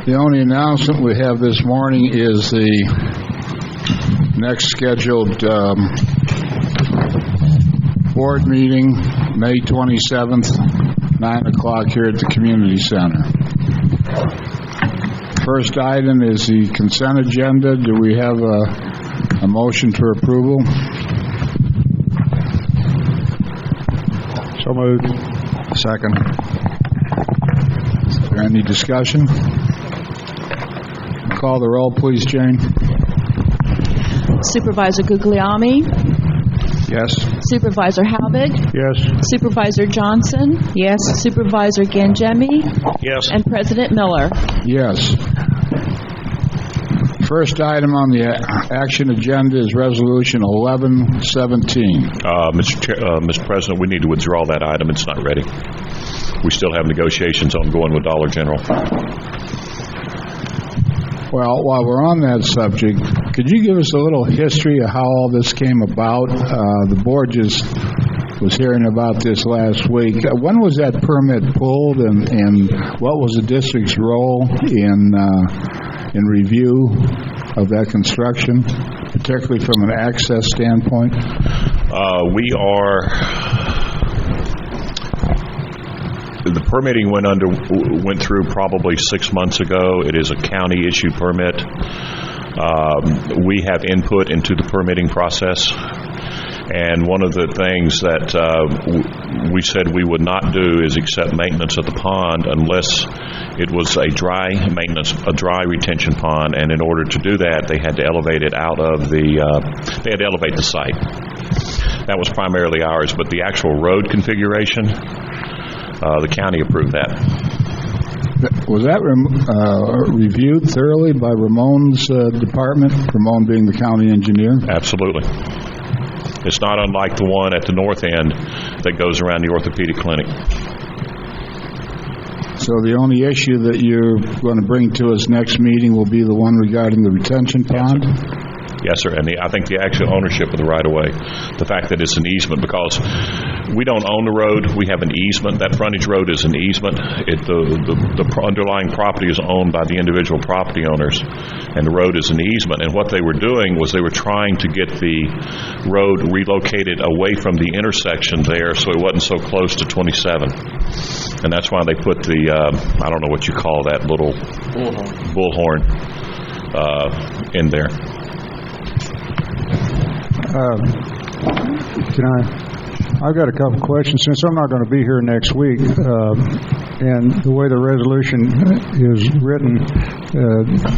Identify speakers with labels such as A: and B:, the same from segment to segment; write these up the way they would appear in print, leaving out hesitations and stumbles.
A: The only announcement we have this morning is the next scheduled board meeting, May 27th, 9 o'clock here at the Community Center. First item is the consent agenda. Do we have a motion for approval?
B: So moved.
A: Second. Is there any discussion? Call the roll, please, Jane.
C: Supervisor Guglielmi?
A: Yes.
C: Supervisor Halbig?
B: Yes.
C: Supervisor Johnson? Yes. Supervisor Gangemi?
B: Yes.
C: And President Miller?
A: Yes. First item on the action agenda is Resolution 1117.
D: Mr. President, we need to withdraw that item. It's not ready. We still have negotiations ongoing with Dollar General.
A: Well, while we're on that subject, could you give us a little history of how all this came about? The board just was hearing about this last week. When was that permit pulled, and what was the district's role in review of that construction, particularly from an access standpoint?
D: The permitting went through probably 6 months ago. It is a county issued permit. We have input into the permitting process, and one of the things that we said we would not do is accept maintenance of the pond unless it was a dry retention pond, and in order to do that, they had to elevate it out of they had to elevate the site. That was primarily ours, but the actual road configuration, the county approved that.
A: Was that reviewed thoroughly by Ramon's department, Ramon being the county engineer?
D: Absolutely. It's not unlike the one at the north end that goes around the orthopedic clinic.
A: So the only issue that you're going to bring to us next meeting will be the one regarding the retention pond?
D: Yes, sir. And I think the actual ownership of the right-of-way, the fact that it's an easement, because we don't own the road, we have an easement. That frontage road is an easement. The underlying property is owned by the individual property owners, and the road is an easement. And what they were doing was they were trying to get the road relocated away from the intersection there so it wasn't so close to 27. And that's why they put the, I don't know what you call that little bullhorn in there.
B: I've got a couple questions since I'm not going to be here next week, and the way the resolution is written,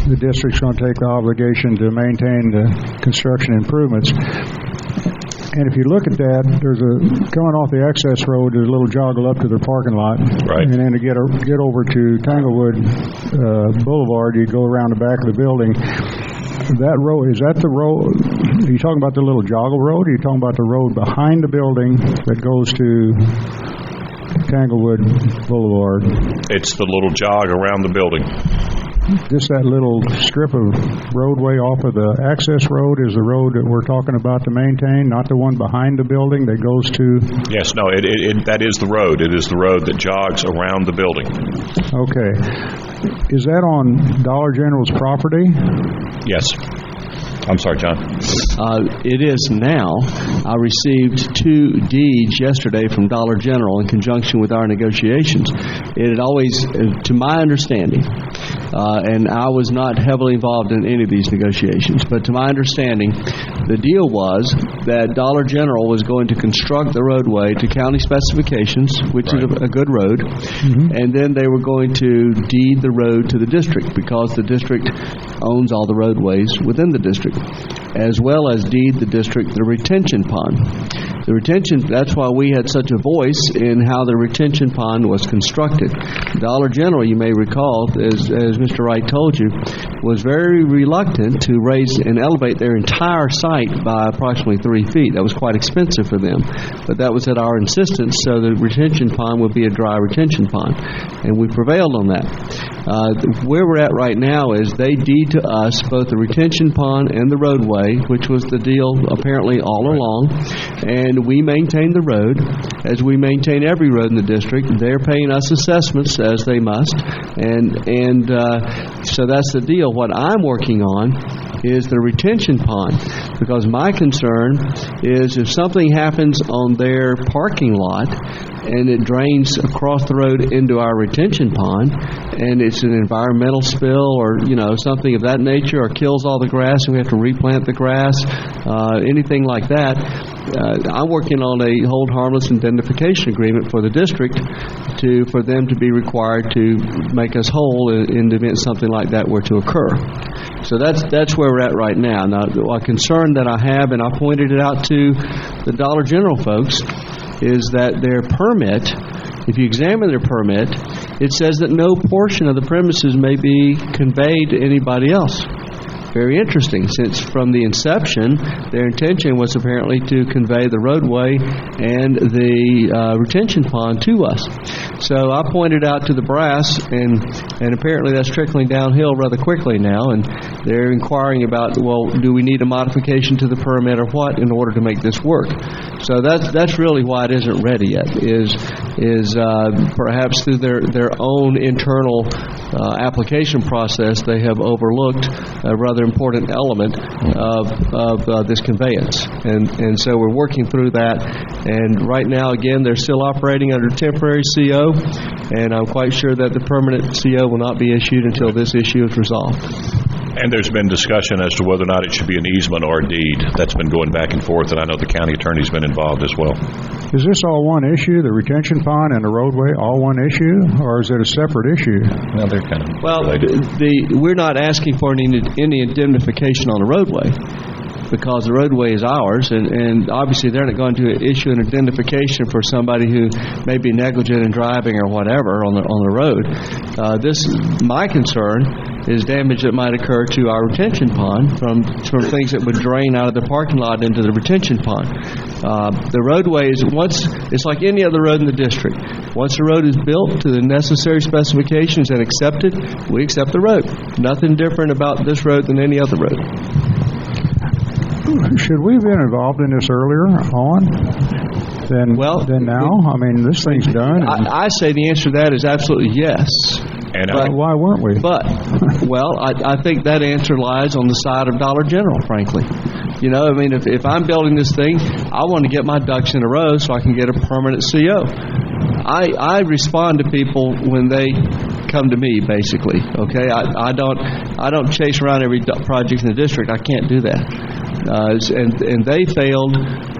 B: the district's going to take the obligation to maintain the construction improvements. And if you look at that, coming off the access road, there's a little joggle up to their parking lot.
D: Right.
B: And then to get over to Tanglewood Boulevard, you go around the back of the building. That road, is that the road? Are you talking about the little joggle road? Or are you talking about the road behind the building that goes to Tanglewood Boulevard?
D: It's the little jog around the building.
B: Just that little strip of roadway off of the access road is the road that we're talking about to maintain, not the one behind the building that goes to...
D: Yes, no, that is the road. It is the road that jogs around the building.
B: Okay. Is that on Dollar General's property?
D: Yes. I'm sorry, John.
E: It is now. I received 2 deeds yesterday from Dollar General in conjunction with our negotiations. It had always, to my understanding, and I was not heavily involved in any of these negotiations, but to my understanding, the deal was that Dollar General was going to construct the roadway to county specifications, which is a good road, and then they were going to deed the road to the district because the district owns all the roadways within the district, as well as deed the district the retention pond. The retention, that's why we had such a voice in how the retention pond was constructed. Dollar General, you may recall, as Mr. Wright told you, was very reluctant to raise and elevate their entire site by approximately 3 feet. That was quite expensive for them. But that was at our insistence, so the retention pond would be a dry retention pond. And we prevailed on that. Where we're at right now is they deed to us both the retention pond and the roadway, which was the deal apparently all along, and we maintain the road as we maintain every road in the district. They're paying us assessments as they must, and so that's the deal. What I'm working on is the retention pond, because my concern is if something happens on their parking lot and it drains across the road into our retention pond, and it's an environmental spill or something of that nature, or kills all the grass and we have to replant the grass, anything like that, I'm working on a hold harmless indemnification agreement for the district for them to be required to make us whole in the event something like that were to occur. So that's where we're at right now. Now, a concern that I have, and I pointed it out to the Dollar General folks, is that their permit, if you examine their permit, it says that no portion of the premises may be conveyed to anybody else. Very interesting, since from the inception, their intention was apparently to convey the roadway and the retention pond to us. So I pointed out to the brass, and apparently that's trickling downhill rather quickly now, and they're inquiring about, well, do we need a modification to the permit or what in order to make this work? So that's really why it isn't ready yet, is perhaps through their own internal application process, they have overlooked a rather important element of this conveyance, and so we're working through that. And right now, again, they're still operating under temporary CO, and I'm quite sure that the permanent CO will not be issued until this issue is resolved.
D: And there's been discussion as to whether or not it should be an easement or a deed. That's been going back and forth, and I know the county attorney's been involved as well.
B: Is this all one issue, the retention pond and the roadway, all one issue, or is it a separate issue?
D: Well, they're kind of related.
E: We're not asking for any indemnification on the roadway, because the roadway is ours, and obviously they're not going to issue an indemnification for somebody who may be negligent in driving or whatever on the road. My concern is damage that might occur to our retention pond from things that would drain out of the parking lot into the retention pond. The roadway is it's like any other road in the district. Once the road is built to the necessary specifications and accepted, we accept the road. Nothing different about this road than any other road.
B: Should we have been involved in this earlier on than now? I mean, this thing's done.
E: I say the answer to that is absolutely yes.
B: But why weren't we?
E: I think that answer lies on the side of Dollar General, frankly. I mean, if I'm building this thing, I want to get my ducks in a row so I can get a permanent CO. I respond to people when they come to me, basically. Okay, I don't chase around every project in the district. I can't do that. And they failed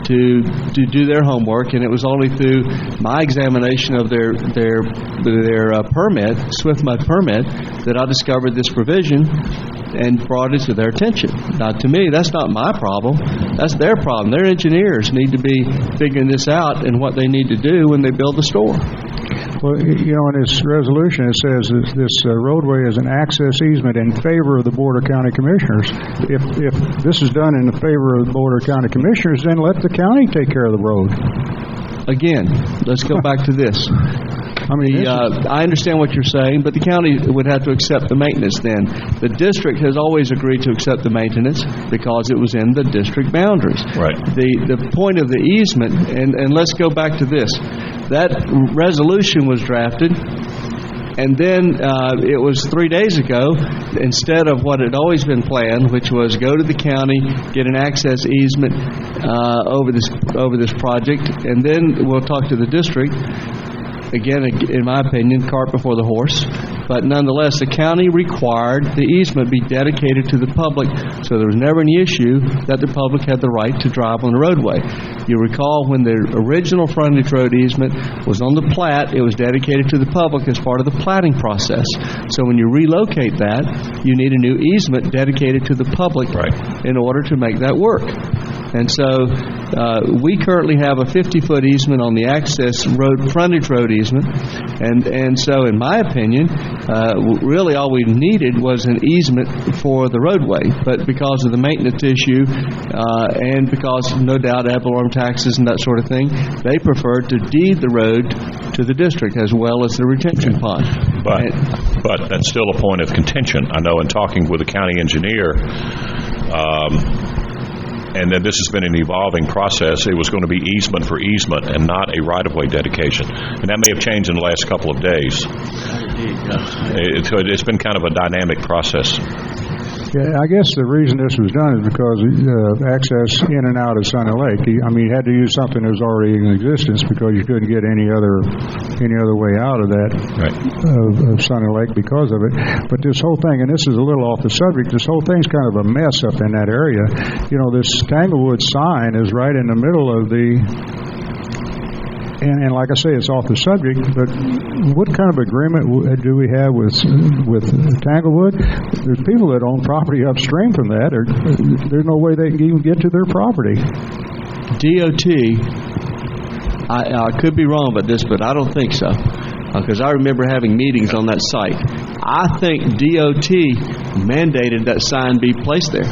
E: to do their homework, and it was only through my examination of their permit, SwiftMud permit, that I discovered this provision and brought it to their attention. Now, to me, that's not my problem. That's their problem. Their engineers need to be figuring this out and what they need to do when they build the store.
B: Well, in this resolution, it says that this roadway is an access easement in favor of the Board of County Commissioners. If this is done in the favor of the Board of County Commissioners, then let the county take care of the road.
E: Again, let's go back to this.
B: I mean,
E: I understand what you're saying, but the county would have to accept the maintenance then. The district has always agreed to accept the maintenance because it was in the district boundaries.
D: Right.
E: The point of the easement, and let's go back to this. That resolution was drafted, and then it was 3 days ago, instead of what had always been planned, which was go to the county, get an access easement over this project, and then we'll talk to the district. Again, in my opinion, cart before the horse. But nonetheless, the county required the easement be dedicated to the public, so there was never any issue that the public had the right to drive on the roadway. You recall when the original frontage road easement was on the plat, it was dedicated to the public as part of the platting process. So when you relocate that, you need a new easement dedicated to the public in order to make that work. And so we currently have a 50-foot easement on the access road, frontage road easement, and so in my opinion, really all we needed was an easement for the roadway. But because of the maintenance issue and because no doubt ad valorem taxes and that sort of thing, they preferred to deed the road to the district as well as the retention pond.
D: But that's still a point of contention. I know in talking with the county engineer, and then this has been an evolving process, it was going to be easement for easement and not a right-of-way dedication. And that may have changed in the last couple of days. It's been kind of a dynamic process.
B: Yeah, I guess the reason this was done is because access in and out of Sunny Lake. I mean, you had to use something that was already in existence because you couldn't get any other way out of that of Sunny Lake because of it. But this whole thing, and this is a little off the subject, this whole thing's kind of a mess up in that area. You know, this Tanglewood sign is right in the middle of the. And like I say, it's off the subject, but what kind of agreement do we have with Tanglewood? There's people that own property upstream from that, or there's no way they can even get to their property.
E: DOT, I could be wrong about this, but I don't think so, because I remember having meetings on that site. I think DOT mandated that sign be placed there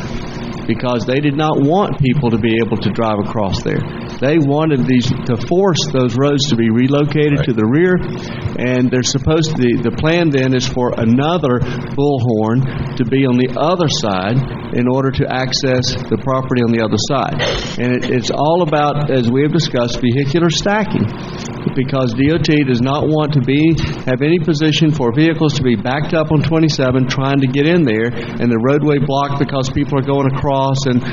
E: because they did not want people to be able to drive across there. They wanted to force those roads to be relocated to the rear, and they're supposed to. The plan then is for another bullhorn to be on the other side in order to access the property on the other side. And it's all about, as we have discussed, vehicular stacking, because DOT does not want to have any position for vehicles to be backed up on 27 trying to get in there and the roadway blocked because people are going across and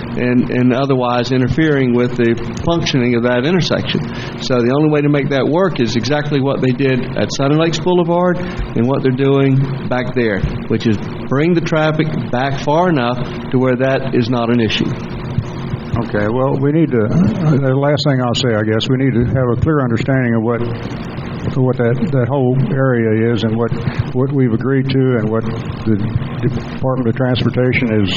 E: otherwise interfering with the functioning of that intersection. So the only way to make that work is exactly what they did at Sunny Lakes Boulevard and what they're doing back there, which is bring the traffic back far enough to where that is not an issue.
B: Okay, well, we need to, the last thing I'll say, I guess, we need to have a clear understanding of what that whole area is and what we've agreed to and what the Department of Transportation is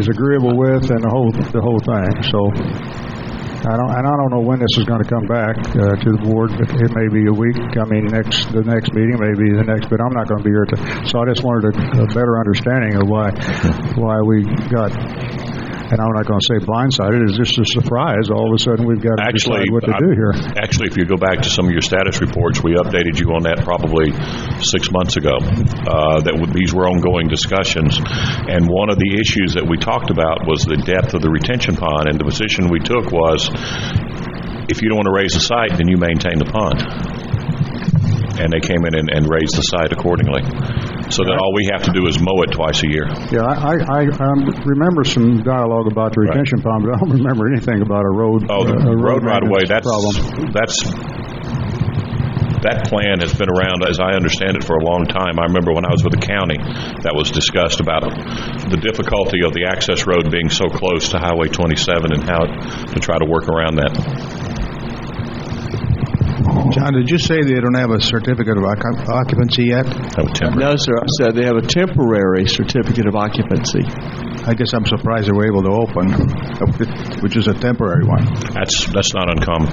B: agreeable with, and the whole thing. So I don't know when this is going to come back to the board, but it may be a week. I mean, the next meeting may be the next, but I'm not going to be here. So I just wanted a better understanding of why we got. And I'm not going to say blindsided. It's just a surprise. All of a sudden, we've got to decide what to do here.
D: Actually, if you go back to some of your status reports, we updated you on that probably 6 months ago. These were ongoing discussions. And one of the issues that we talked about was the depth of the retention pond. And the position we took was, if you don't want to raise the site, then you maintain the pond. And they came in and raised the site accordingly. So that all we have to do is mow it twice a year.
B: Yeah, I remember some dialogue about the retention pond, but I don't remember anything about a road.
D: Oh, the road right away. That plan has been around, as I understand it, for a long time. I remember when I was with the county, that was discussed about the difficulty of the access road being so close to Highway 27 and how to try to work around that.
F: John, did you say they don't have a certificate of occupancy yet?
E: No, sir. I said they have a temporary certificate of occupancy.
F: I guess I'm surprised they were able to open, which is a temporary one.
D: That's not uncommon.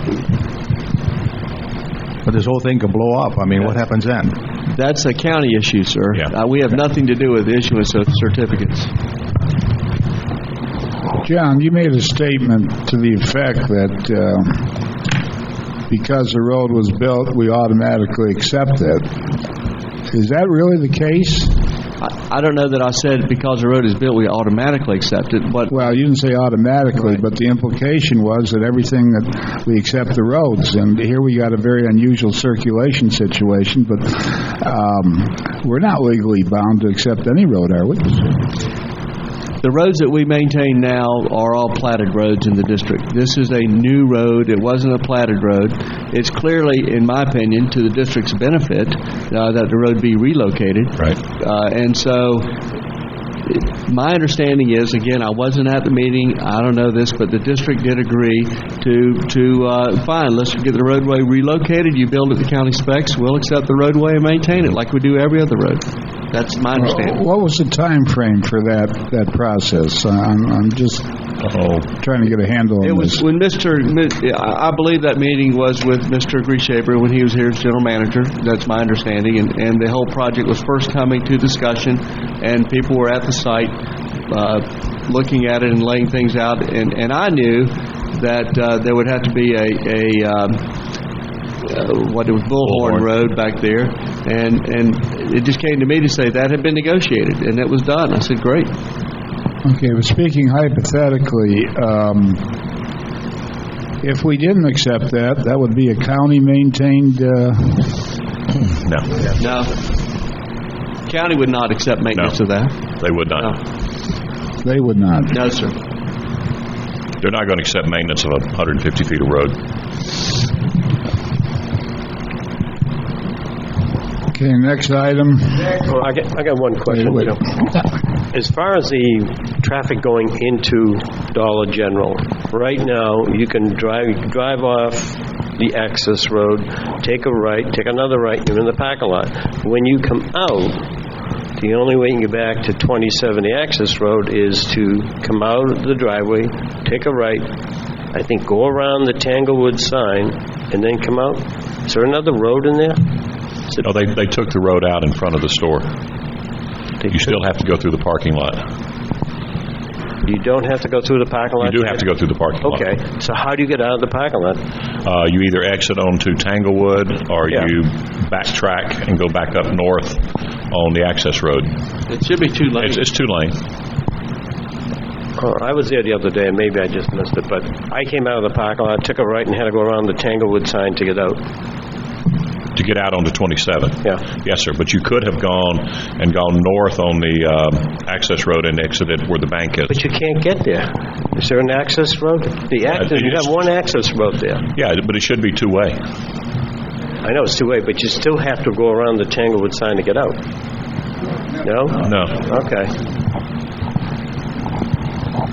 F: But this whole thing could blow up. I mean, what happens then?
E: That's a county issue, sir.
D: Yeah.
E: We have nothing to do with the issuance of certificates.
A: John, you made a statement to the effect that because the road was built, we automatically accept it. Is that really the case?
E: I don't know that I said because the road is built, we automatically accept it. But
A: well, you didn't say automatically,
E: right.
A: But the implication was that everything that we accept the roads. And here we got a very unusual circulation situation, but we're not legally bound to accept any road, are we?
E: The roads that we maintain now are all platted roads in the district. This is a new road. It wasn't a platted road. It's clearly, in my opinion, to the district's benefit that the road be relocated.
D: Right.
E: And so my understanding is, again, I wasn't at the meeting. I don't know this, but the district did agree to fine, let's get the roadway relocated. You build it to county specs. We'll accept the roadway and maintain it like we do every other road. That's my understanding.
A: What was the time frame for that process? I'm just trying to get a handle on
E: It was
A: this.
E: when I believe that meeting was with Mr. Grieshaber when he was here as general manager. That's my understanding. And the whole project was first coming to discussion, and people were at the site looking at it and laying things out. And I knew that there would have to be Bullhorn Road back there. And it just came to me to say that had been negotiated, and it was done. I said, great.
A: Okay, but speaking hypothetically, if we didn't accept that, that would be a county-maintained...
D: No.
E: No. County would not accept maintenance of that.
D: They would not.
E: No.
A: They would not.
E: No, sir.
D: They're not going to accept maintenance of 150 feet of road.
A: Okay, next item.
G: Well, I got one question.
A: Wait.
G: As far as the traffic going into Dollar General, right now you can drive off the access road, take a right, take another right, you're in the parking lot. When you come out, the only way you can get back to 27, the access road, is to come out of the driveway, take a right, I think go around the Tanglewood sign, and then come out. Is there another road in there?
D: No, they took the road out in front of the store. You still have to go through the parking lot.
G: You don't have to go through the parking lot?
D: You do have to go through the parking lot.
G: Okay, so how do you get out of the parking lot?
D: You either exit onto Tanglewood or you backtrack and go back up north on the access road.
E: It should be 2 lanes.
D: It's 2 lane.
G: Oh, I was there the other day, and maybe I just missed it, but I came out of the parking lot, took a right, and had to go around the Tanglewood sign to get out.
D: To get out onto 27.
G: Yeah.
D: Yes, sir. But you could have gone north on the access road and exited where the bank is.
G: But you can't get there. Is there an access road? You have one access road there.
D: Yeah, but it should be 2-way.
G: I know it's 2-way, but you still have to go around the Tanglewood sign to get out. No?
D: No.
G: Okay.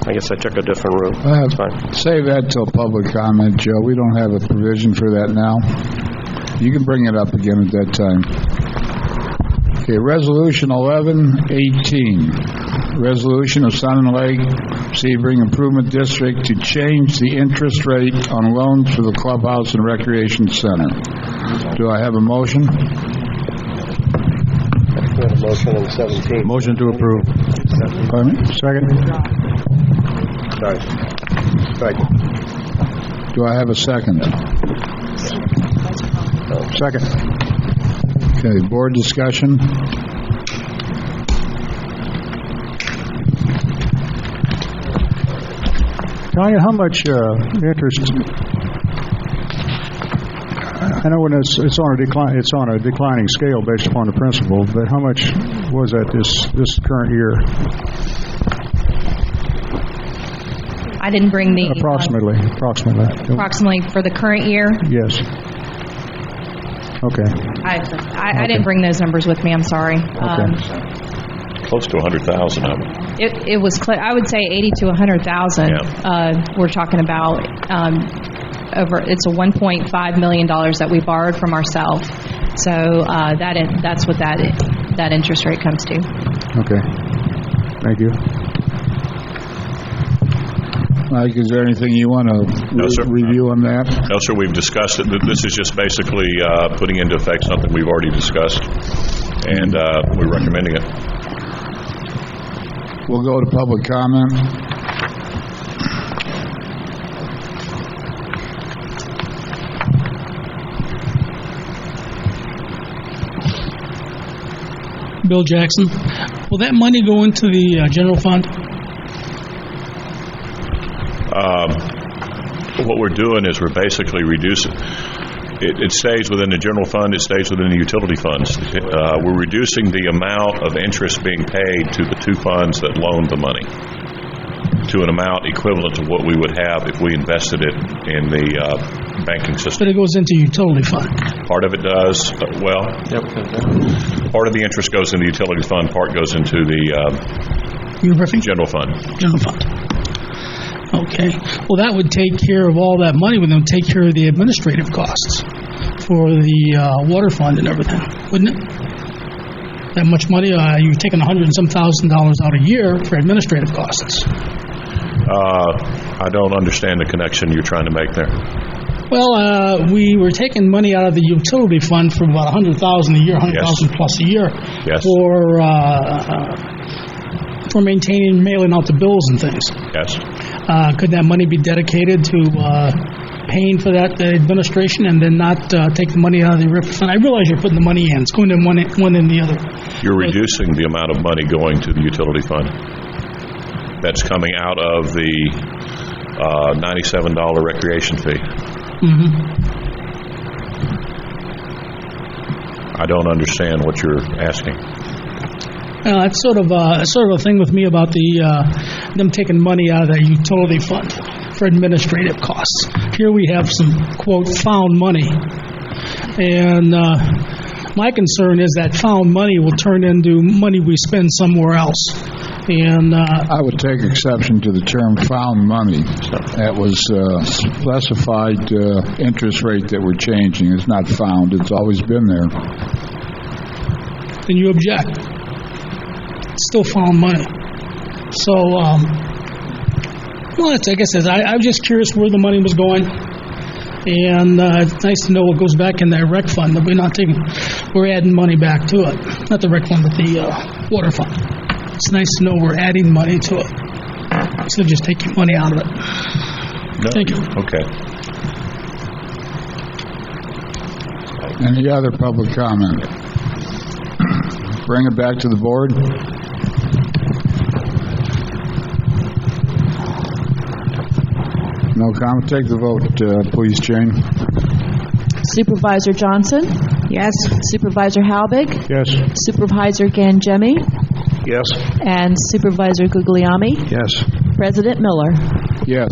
G: I guess I took a different route. That's fine.
A: Save that till public comment, Joe. We don't have a provision for that now. You can bring it up again at that time. Okay, Resolution 1118. Resolution of Sun and Lake Sebring Improvement District to change the interest rate on loans for the clubhouse and recreation center. Do I have a motion?
G: We have a motion on 17.
F: Motion to approve.
A: Pardon me?
B: Second?
G: Sorry.
A: Do I have a second?
B: Second.
A: Okay, board discussion.
B: Tanya, how much interest? I know when it's on a decline, it's on a declining scale based upon the principal. But how much was that this current year?
C: I didn't bring the...
B: Approximately
C: Approximately for the current year?
B: Yes. Okay.
C: I didn't bring those numbers with me. I'm sorry.
B: Okay.
D: Close to 100,000 of them.
C: It was I would say 80 to 100,000.
D: Yeah.
C: We're talking about it's a $1.5 million that we borrowed from ourselves. So that's what that interest rate comes to.
B: Okay. Thank you.
A: Mike, is there anything you want to review on that?
D: No, sir. We've discussed it. This is just basically putting into effect something we've already discussed, and we're recommending it.
A: We'll go to public comment.
H: Bill Jackson. Will that money go into the general fund?
D: What we're doing is we're basically reducing. It stays within the general fund. It stays within the utility funds. We're reducing the amount of interest being paid to the 2 funds that loaned the money to an amount equivalent to what we would have if we invested it in the banking system.
H: But it goes into utility fund.
D: Part of it does. Part of the interest goes into the utility fund. Part goes into the general fund.
H: General fund. Okay. Well, that would take care of all that money. Would then take care of the administrative costs for the water fund and everything, wouldn't it? that much money. You're taking $100 and some thousand out a year for administrative costs.
D: I don't understand the connection you're trying to make there.
H: Well, we were taking money out of the utility fund for about $100,000 a year, $100,000 plus a year,
D: Yes.
H: for maintaining, mailing out the bills and things.
D: Yes.
H: Could that money be dedicated to paying for that administration and then not take the money out of the RIF fund? I realize you're putting the money in. It's going in one and the other.
D: You're reducing the amount of money going to the utility fund. That's coming out of the $97 recreation fee.
H: Mm-hmm.
D: I don't understand what you're asking.
H: That's sort of a thing with me about them taking money out of that utility fund for administrative costs. Here we have some, quote, found money. And my concern is that found money will turn into money we spend somewhere else. And
A: I would take exception to the term found money. That was specified interest rate that we're changing. It's not found. It's always been there.
H: then you object. It's still found money. So, well, I guess I'm just curious where the money was going. And it's nice to know what goes back in that rec fund, that we're adding money back to it. Not the rec fund, but the water fund. It's nice to know we're adding money to it instead of just taking money out of it.
D: No.
H: Thank you.
D: Okay.
A: Any other public comment? Bring it back to the board. No comment. Take the vote, please, Jane.
I: Supervisor Johnson? Yes. Supervisor Halbig?
B: Yes.
I: Supervisor Gangemi?
G: Yes.
I: And Supervisor Guglielmi?
F: Yes.
I: President Miller?
A: Yes.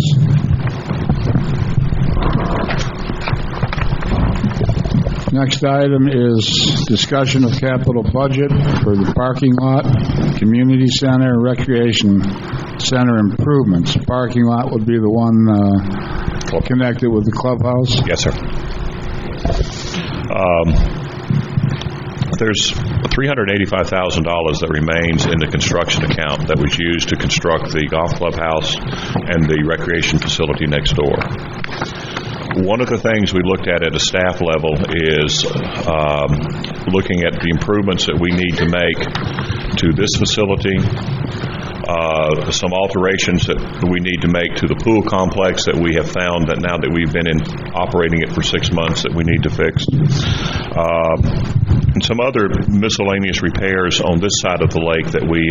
A: Next item is discussion of capital budget for the parking lot, community center, and recreation center improvements. Parking lot would be the one connected with the clubhouse.
D: Yes, sir. There's $385,000 that remains in the construction account that was used to construct the golf clubhouse and the recreation facility next door. One of the things we looked at a staff level is looking at the improvements that we need to make to this facility, some alterations that we need to make to the pool complex that we have found that now that we've been operating it for 6 months that we need to fix, and some other miscellaneous repairs on this side of the lake that we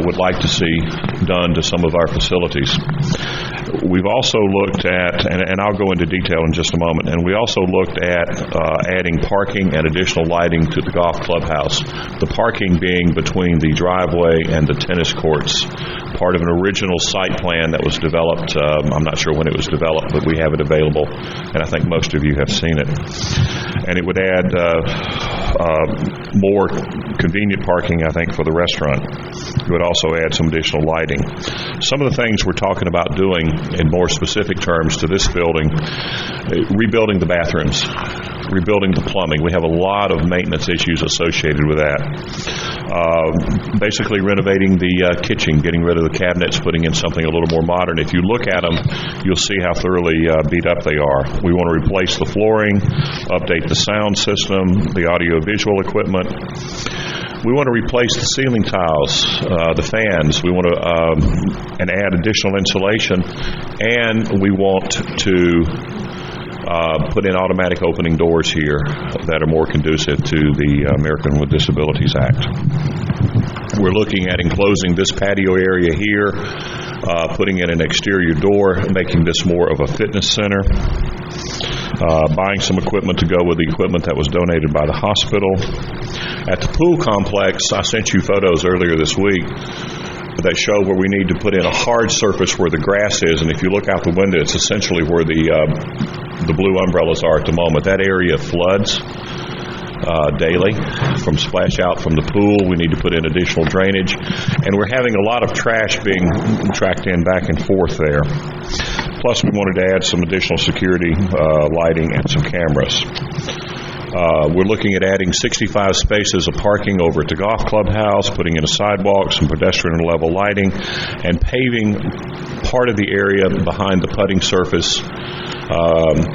D: would like to see done to some of our facilities. We've also looked at, and I'll go into detail in just a moment, and we also looked at adding parking and additional lighting to the golf clubhouse. The parking being between the driveway and the tennis courts, part of an original site plan that was developed. I'm not sure when it was developed, but we have it available, and I think most of you have seen it. And it would add more convenient parking, I think, for the restaurant. It would also add some additional lighting. Some of the things we're talking about doing in more specific terms to this building, rebuilding the bathrooms, rebuilding the plumbing. We have a lot of maintenance issues associated with that. Basically renovating the kitchen, getting rid of the cabinets, putting in something a little more modern. If you look at them, you'll see how thoroughly beat up they are. We want to replace the flooring, update the sound system, the audio-visual equipment. We want to replace the ceiling tiles, the fans. We want to and add additional insulation, and we want to put in automatic opening doors here that are more conducive to the American with Disabilities Act. We're looking at enclosing this patio area here, putting in an exterior door, making this more of a fitness center. Buying some equipment to go with the equipment that was donated by the hospital. At the pool complex, I sent you photos earlier this week that show where we need to put in a hard surface where the grass is, and if you look out the window, it's essentially where the blue umbrellas are at the moment. That area floods daily from splash out from the pool. We need to put in additional drainage, and we're having a lot of trash being tracked in back and forth there. Plus, we wanted to add some additional security lighting and some cameras. We're looking at adding 65 spaces of parking over at the golf clubhouse, putting in a sidewalk, some pedestrian level lighting, and paving part of the area behind the putting surface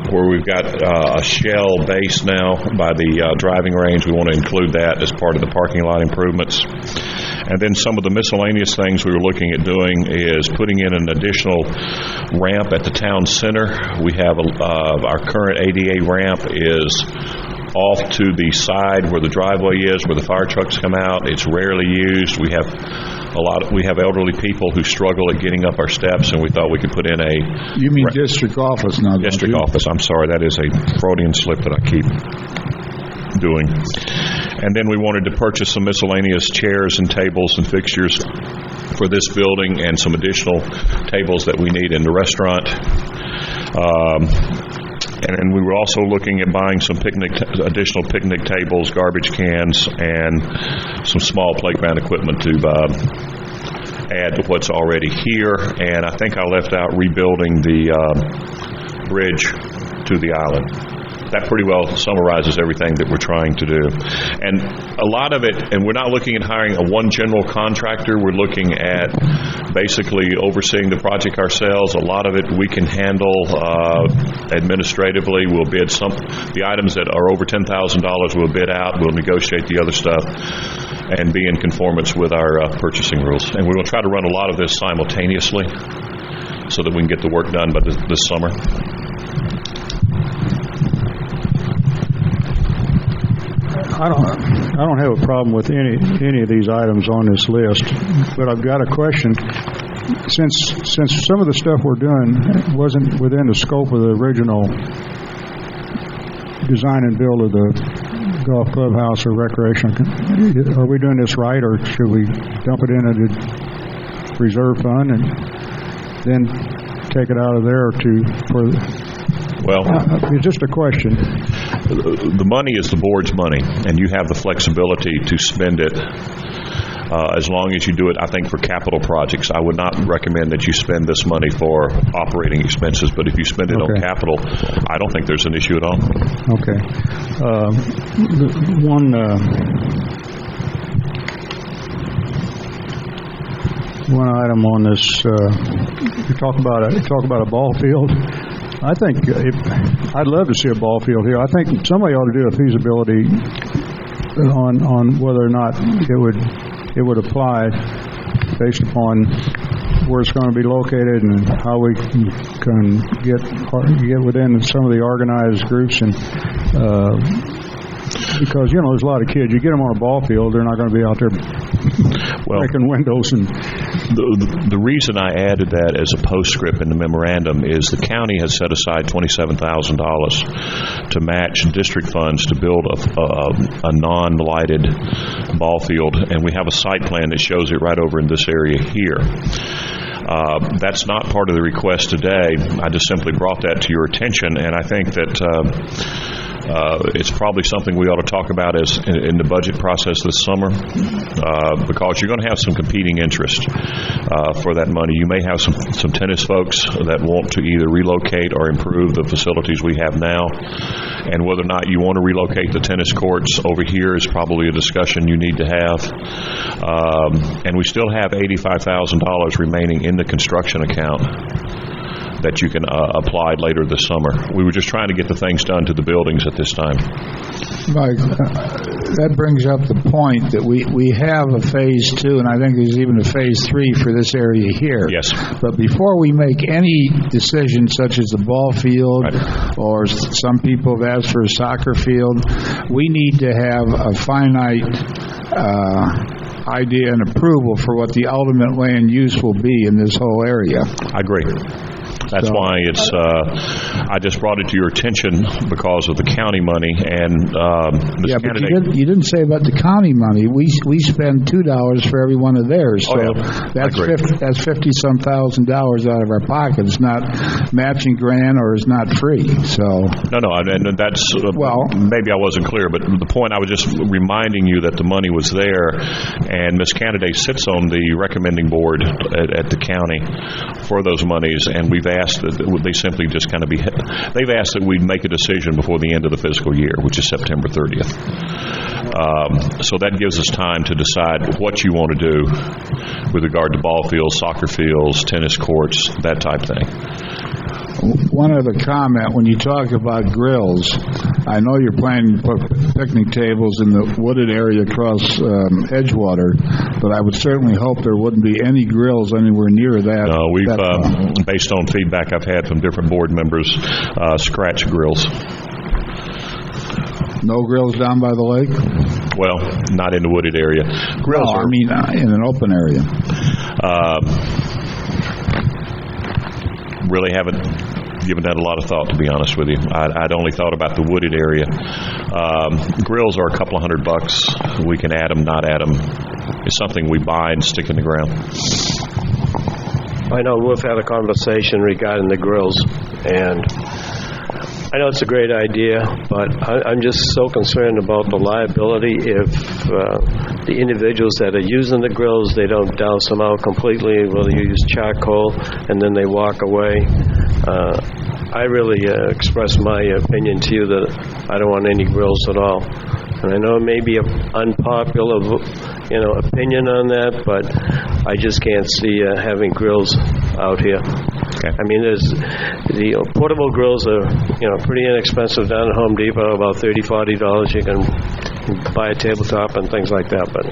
D: where we've got a shell base now by the driving range. We want to include that as part of the parking lot improvements. And then some of the miscellaneous things we were looking at doing is putting in an additional ramp at the town center. We have our current ADA ramp is off to the side where the driveway is, where the fire trucks come out. It's rarely used. We have elderly people who struggle at getting up our steps, and we thought we could put in a...
A: You mean district office now?
D: District office. I'm sorry, that is a Freudian slip that I keep doing. And then we wanted to purchase some miscellaneous chairs and tables and fixtures for this building and some additional tables that we need in the restaurant. And we were also looking at buying some additional picnic tables, garbage cans, and some small playground equipment to add to what's already here. And I think I left out rebuilding the bridge to the island. That pretty well summarizes everything that we're trying to do. And a lot of it, and we're not looking at hiring one general contractor, we're looking at basically overseeing the project ourselves. A lot of it we can handle administratively. We'll bid the items that are over $10,000 we'll bid out, we'll negotiate the other stuff, and be in conformance with our purchasing rules. And we will try to run a lot of this simultaneously so that we can get the work done by this summer.
B: I don't have a problem with any of these items on this list, but I've got a question. Since some of the stuff we're doing wasn't within the scope of the original design and build of the golf clubhouse or recreation, are we doing this right, or should we dump it into the reserve fund and then take it out of there it's just a question.
D: The money is the board's money, and you have the flexibility to spend it as long as you do it, I think, for capital projects. I would not recommend that you spend this money for operating expenses, but if you spend it on capital, I don't think there's an issue at all.
B: Okay. One item on this, you talk about a ball field. I think I'd love to see a ball field here. I think somebody ought to do a feasibility on whether or not it would apply based upon where it's going to be located and how we can get within some of the organized groups, and because there's a lot of kids. You get them on a ball field, they're not going to be out there breaking windows. And
D: the reason I added that as a postscript in the memorandum is the county has set aside $27,000 to match district funds to build a non-lighted ball field, and we have a site plan that shows it right over in this area here. That's not part of the request today. I just simply brought that to your attention, and I think that it's probably something we ought to talk about in the budget process this summer, because you're going to have some competing interest for that money. You may have some tennis folks that want to either relocate or improve the facilities we have now, and whether or not you want to relocate the tennis courts over here is probably a discussion you need to have. And we still have $85,000 remaining in the construction account that you can apply later this summer. We were just trying to get the things done to the buildings at this time.
A: Mike, that brings up the point that we have a phase 2, and I think there's even a phase 3 for this area here.
D: Yes.
A: But before we make any decision, such as the ball field, or some people have asked for a soccer field, we need to have a finite idea and approval for what the ultimate land use will be in this whole area.
D: I agree. That's why it's. I just brought it to your attention because of the county money and.
A: But you didn't say about the county money. We spend $2 for every one of theirs, so that's $50-some thousand out of our pockets. Not matching grant or is not free. So
D: no, and that's maybe I wasn't clear, but the point I was just reminding you that the money was there, and Ms. Candidate sits on the recommending board at the county for those monies, and we've asked that they simply just kind of they've asked that we make a decision before the end of the fiscal year, which is September 30th. So that gives us time to decide what you want to do with regard to ball fields, soccer fields, tennis courts, that type thing.
A: One other comment, when you talk about grills, I know you're planning to put picnic tables in the wooded area across Edgewater, but I would certainly hope there wouldn't be any grills anywhere near that.
D: No, we've, based on feedback I've had from different board members, scratch grills.
A: No grills down by the lake?
D: Well, not in the wooded area. Grills
A: I mean in an open area.
D: Really haven't given that a lot of thought, to be honest with you. I'd only thought about the wooded area. Grills are a couple of $100. We can add them, not add them. It's something we buy and stick in the ground.
G: I know we've had a conversation regarding the grills, and I know it's a great idea, but I'm just so concerned about the liability if the individuals that are using the grills, they don't douse them out completely, whether you use charcoal, and then they walk away. I really expressed my opinion to you that I don't want any grills at all. And I know it may be an unpopular, opinion on that, but I just can't see having grills out here.
D: Okay.
G: I mean, there's the portable grills are, pretty inexpensive down at Home Depot, about $30-$40. You can buy a tabletop and things like that, but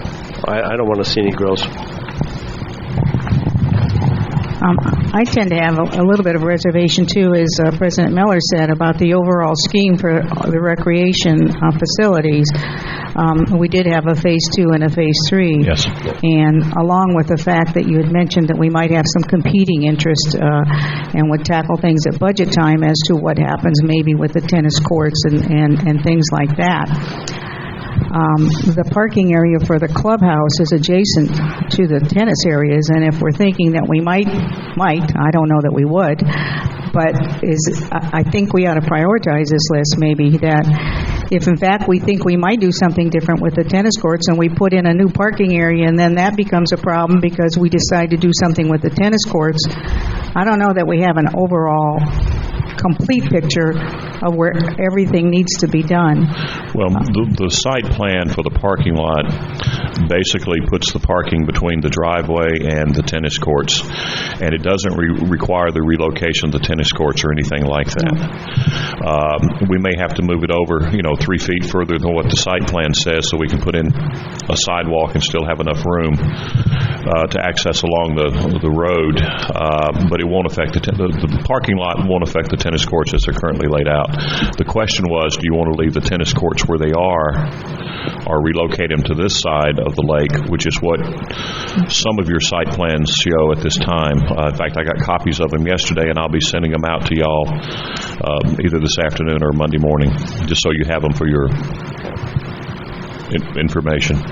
G: I don't want to see any grills.
J: I tend to have a little bit of reservation, too, as President Miller said, about the overall scheme for the recreation facilities. We did have a Phase 2 and a Phase 3.
D: Yes.
J: And along with the fact that you had mentioned that we might have some competing interest and would tackle things at budget time as to what happens maybe with the tennis courts and things like that. The parking area for the clubhouse is adjacent to the tennis areas, and if we're thinking that we might, I don't know that we would, but I think we ought to prioritize this list maybe, that if in fact we think we might do something different with the tennis courts and we put in a new parking area and then that becomes a problem because we decide to do something with the tennis courts, I don't know that we have an overall complete picture of where everything needs to be done.
D: Well, the site plan for the parking lot basically puts the parking between the driveway and the tennis courts, and it doesn't require the relocation of the tennis courts or anything like that. We may have to move it over, 3 feet further than what the site plan says, so we can put in a sidewalk and still have enough room to access along the road, but it won't affect the parking lot won't affect the tennis courts as they're currently laid out. The question was, do you want to leave the tennis courts where they are or relocate them to this side of the lake, which is what some of your site plans show at this time. In fact, I got copies of them yesterday, and I'll be sending them out to y'all either this afternoon or Monday morning, just so you have them for your information.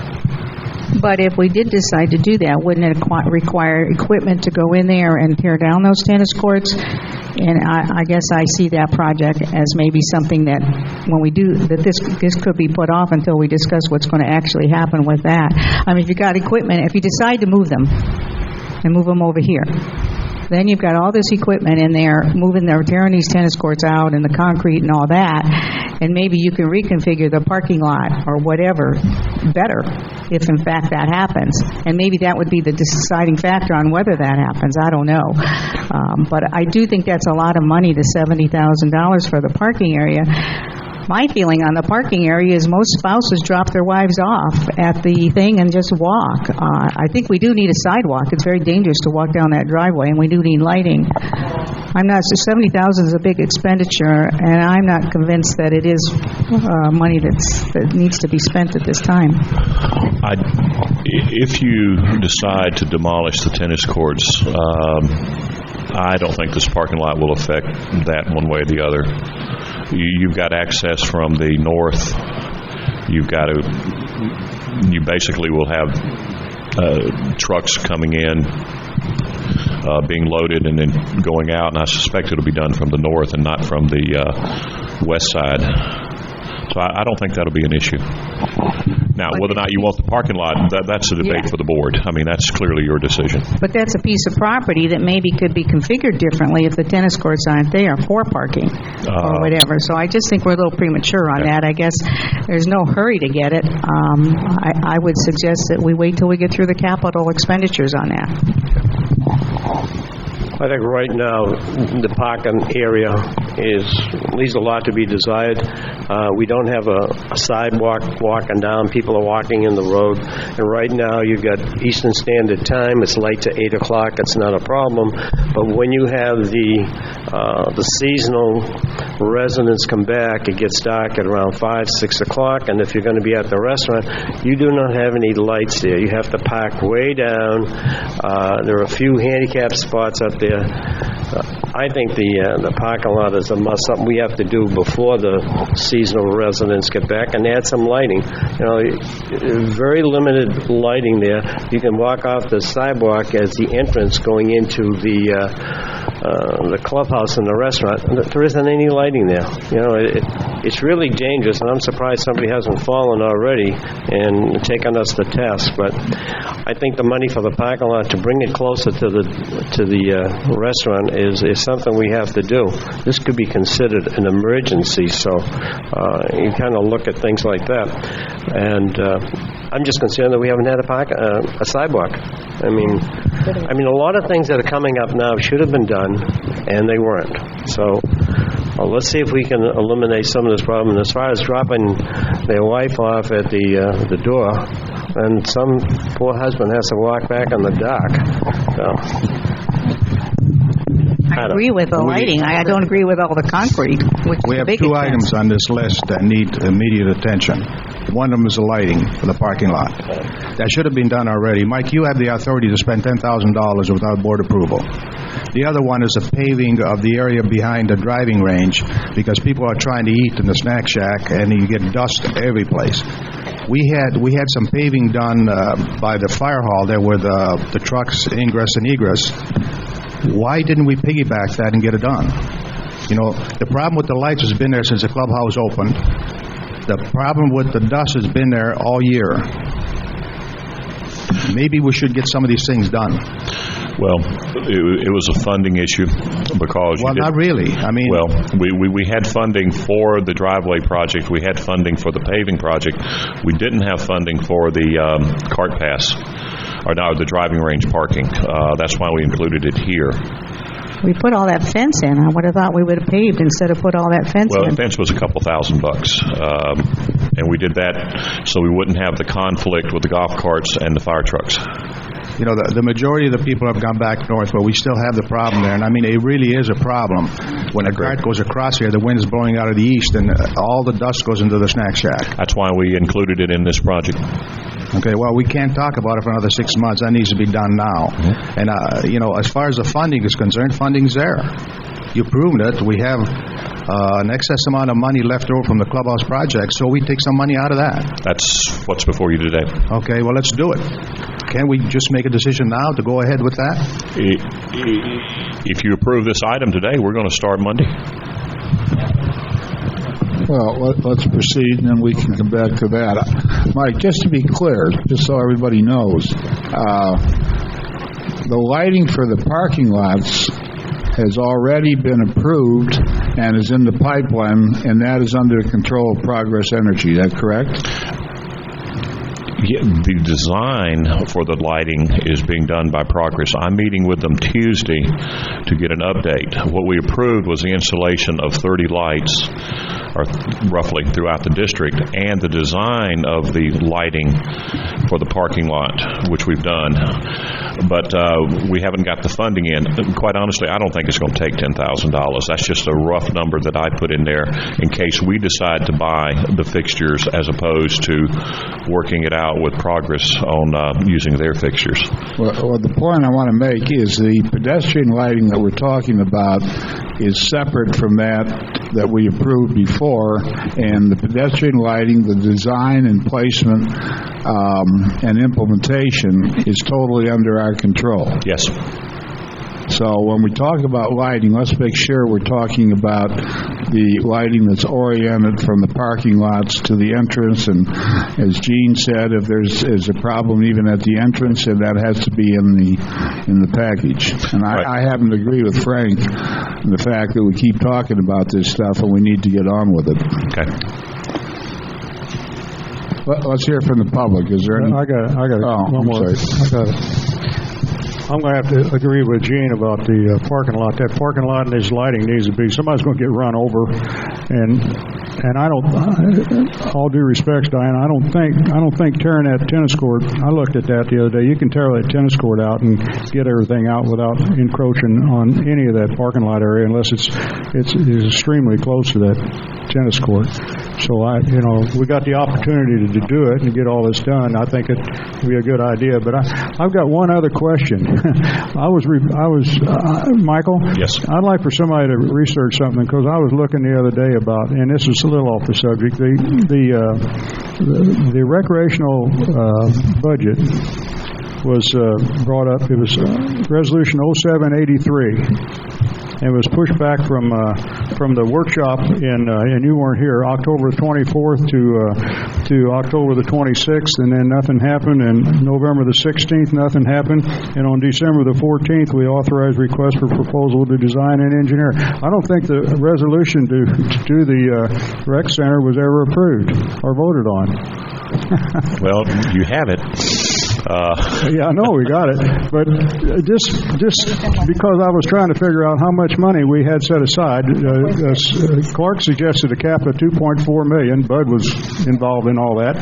J: But if we did decide to do that, wouldn't it require equipment to go in there and tear down those tennis courts? And I guess I see that project as maybe something that when we do, that this could be put off until we discuss what's going to actually happen with that. I mean, if you got equipment, if you decide to move them and move them over here, then you've got all this equipment in there, tearing these tennis courts out and the concrete and all that, and maybe you can reconfigure the parking lot or whatever better if in fact that happens. And maybe that would be the deciding factor on whether that happens. I don't know. But I do think that's a lot of money, the $70,000 for the parking area. My feeling on the parking area is most spouses drop their wives off at the thing and just walk. I think we do need a sidewalk. It's very dangerous to walk down that driveway, and we do need lighting. $70,000 is a big expenditure, and I'm not convinced that it is money that needs to be spent at this time.
D: If you decide to demolish the tennis courts, I don't think this parking lot will affect that one way or the other. You've got access from the north. You basically will have trucks coming in, being loaded and then going out, and I suspect it'll be done from the north and not from the west side. So I don't think that'll be an issue. Now, whether or not you want the parking lot, that's a debate for the board. I mean, that's clearly your decision.
J: But that's a piece of property that maybe could be configured differently if the tennis courts aren't there for parking or whatever. So I just think we're a little premature on that. I guess there's no hurry to get it. I would suggest that we wait till we get through the capital expenditures on that.
G: I think right now the parking area leaves a lot to be desired. We don't have a sidewalk walking down. People are walking in the road. And right now you've got Eastern Standard Time. It's late to 8 o'clock. It's not a problem. But when you have the seasonal residents come back, it gets dark at around 5, 6 o'clock. And if you're going to be at the restaurant, you do not have any lights there. You have to park way down. There are a few handicap spots up there. I think the parking lot is something we have to do before the seasonal residents get back, and add some lighting. You know, very limited lighting there. You can walk off the sidewalk as the entrance going into the clubhouse and the restaurant. There isn't any lighting there. You know, it's really dangerous, and I'm surprised somebody hasn't fallen already and taken us to task. But I think the money for the parking lot to bring it closer to the restaurant is something we have to do. This could be considered an emergency, so you kind of look at things like that. And I'm just concerned that we haven't had a sidewalk. I mean, a lot of things that are coming up now should have been done, and they weren't. So let's see if we can eliminate some of this problem. As far as dropping their wife off at the door, and some poor husband has to walk back in the dark. So,
J: I agree with the lighting. I don't agree with all the concrete.
F: We have two items on this list that need immediate attention. One of them is the lighting for the parking lot. That should have been done already. Mike, you have the authority to spend $10,000 without board approval. The other one is the paving of the area behind the driving range, because people are trying to eat in the snack shack and you get dust every place. We had some paving done by the fire hall there where the trucks ingress and egress. Why didn't we piggyback that and get it done? You know, the problem with the lights has been there since the clubhouse opened. The problem with the dust has been there all year. Maybe we should get some of these things done.
D: Well, it was a funding issue because...
F: Well, not really. I mean...
D: Well, we had funding for the driveway project. We had funding for the paving project. We didn't have funding for the cart pass, or now the driving range parking. That's why we included it here.
J: We put all that fence in. I would have thought we would have paved instead of put all that fence in.
D: Well, the fence was a couple $1,000, and we did that so we wouldn't have the conflict with the golf carts and the fire trucks.
F: You know, the majority of the people have gone back north, but we still have the problem there. And I mean, it really is a problem. When a cart goes across here, the wind is blowing out of the east, and all the dust goes into the snack shack.
D: That's why we included it in this project.
F: Okay, well, we can't talk about it for another 6 months. That needs to be done now. Mm-hmm. And, you know, as far as the funding is concerned, funding's there. You proved it. We have an excess amount of money left over from the clubhouse project, so we take some money out of that.
D: That's what's before you today.
F: Okay, well, let's do it. Can't we just make a decision now to go ahead with that?
D: If you approve this item today, we're going to start Monday.
A: Well, let's proceed, and then we can come back to that. Mike, just to be clear, just so everybody knows, the lighting for the parking lots has already been approved and is in the pipeline, and that is under the control of Progress Energy. Is that correct?
D: Yeah, the design for the lighting is being done by Progress. I'm meeting with them Tuesday to get an update. What we approved was the installation of 30 lights, or roughly throughout the district, and the design of the lighting for the parking lot, which we've done. But we haven't got the funding in. Quite honestly, I don't think it's going to take $10,000. That's just a rough number that I put in there in case we decide to buy the fixtures as opposed to working it out with Progress on using their fixtures.
A: Well, the point I want to make is the pedestrian lighting that we're talking about is separate from that we approved before, and the pedestrian lighting, the design and placement and implementation is totally under our control.
D: Yes.
A: So when we talk about lighting, let's make sure we're talking about the lighting that's oriented from the parking lots to the entrance, and as Gene said, if is a problem even at the entrance, and that has to be in the package. And I happen to agree with Frank in the fact that we keep talking about this stuff and we need to get on with it.
D: Okay.
A: Let's hear from the public. Is there any?
B: I got it.
A: Oh, I'm sorry.
B: I got it. I'm going to have to agree with Gene about the parking lot. That parking lot and his lighting needs to be, somebody's going to get run over. And I don't, all due respect, Diane, I don't think tearing that tennis court, I looked at that the other day, you can tear that tennis court out and get everything out without encroaching on any of that parking lot area unless it's extremely close to that tennis court. So we got the opportunity to do it and get all this done. I think it'd be a good idea. But I've got one other question. Michael? Yes. I'd like for somebody to research something because I was looking the other day about, and this is a little off the subject, the recreational budget was brought up. It was Resolution 0783. It was pushed back from the workshop and you weren't here, October 24th to October the 26th, and then nothing happened, and November the 16th, nothing happened, and on December the 14th, we authorized request for proposal to design and engineer. I don't think the resolution to do the rec center was ever approved or voted on.
D: Well, you have it.
B: Yeah, I know we got it, but just because I was trying to figure out how much money we had set aside, Clark suggested a cap of $2.4 million. Bud was involved in all that,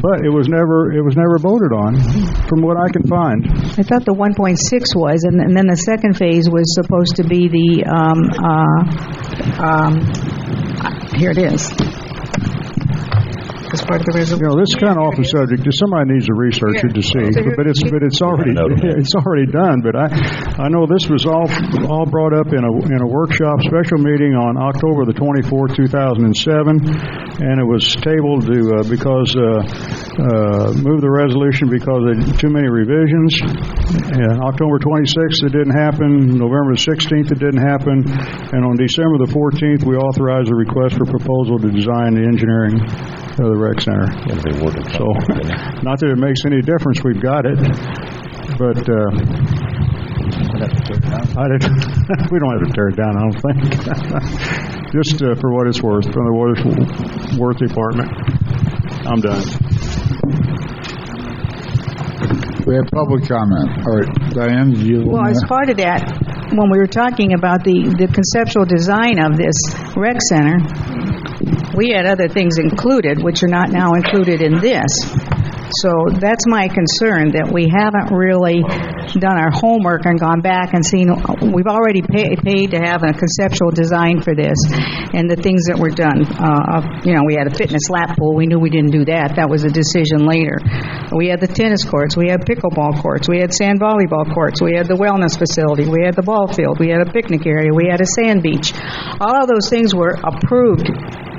B: but it was never voted on, from what I can find.
J: I thought the 1.6 was, and then the second phase was supposed to be the. Here it is. As part of the resolution.
B: This is kind of off the subject. Somebody needs to research it to see, but it's already done. But I know this was all brought up in a workshop special meeting on October the 24th, 2007, and it was tabled because move the resolution because of too many revisions. And October 26th it didn't happen. November 16th it didn't happen, and on December the 14th we authorized a request for proposal to design the engineering of the rec center. So, not that it makes any difference, we've got it, but we don't have to tear it down, I don't think. Just for what it's worth, from the what it's worth department. I'm done.
A: We have public comment. All right, Diane, did you?
J: Well, as part of that, when we were talking about the conceptual design of this rec center, we had other things included, which are not now included in this. So that's my concern, that we haven't really done our homework and gone back and seen. We've already paid to have a conceptual design for this, and the things that were done. We had a fitness lap pool. We knew we didn't do that. That was a decision later. We had the tennis courts. We had pickleball courts. We had sand volleyball courts. We had the wellness facility. We had the ball field. We had a picnic area. We had a sand beach. All of those things were approved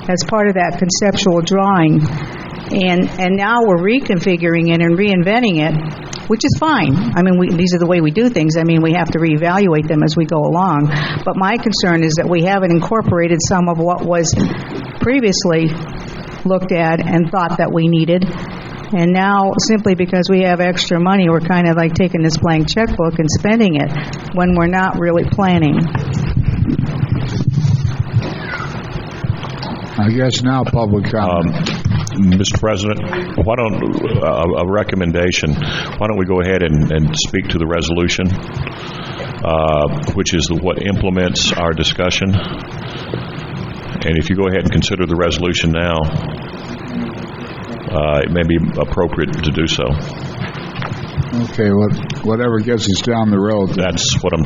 J: as part of that conceptual drawing. And now we're reconfiguring it and reinventing it, which is fine. I mean, these are the way we do things. I mean, we have to reevaluate them as we go along. But my concern is that we haven't incorporated some of what was previously looked at and thought that we needed. And now, simply because we have extra money, we're kind of like taking this blank checkbook and spending it when we're not really planning.
A: I guess now public comment.
D: Mr. President, why don't a recommendation? Why don't we go ahead and speak to the resolution, which is what implements our discussion. And if you go ahead and consider the resolution now, it may be appropriate to do so.
A: Okay, whatever gets us down the road.
D: That's what I'm.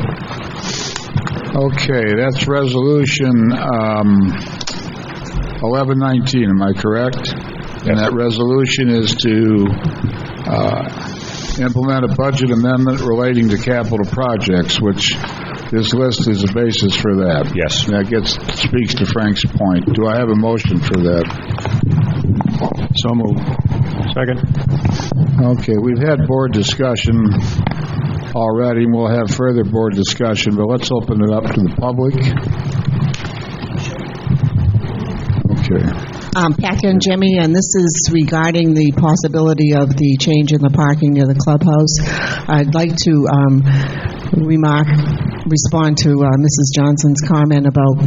A: Okay, that's resolution 1119. Am I correct? And that resolution is to implement a budget amendment relating to capital projects, which this list is a basis for that.
D: Yes.
A: That speaks to Frank's point. Do I have a motion for that?
B: So moved. Second.
A: Okay, we've had board discussion. already, and we'll have further board discussion, but let's open it up to the public. Okay.
K: Pat and Jimmy, and this is regarding the possibility of the change in the parking near the clubhouse. I'd like to respond to Mrs. Johnson's comment about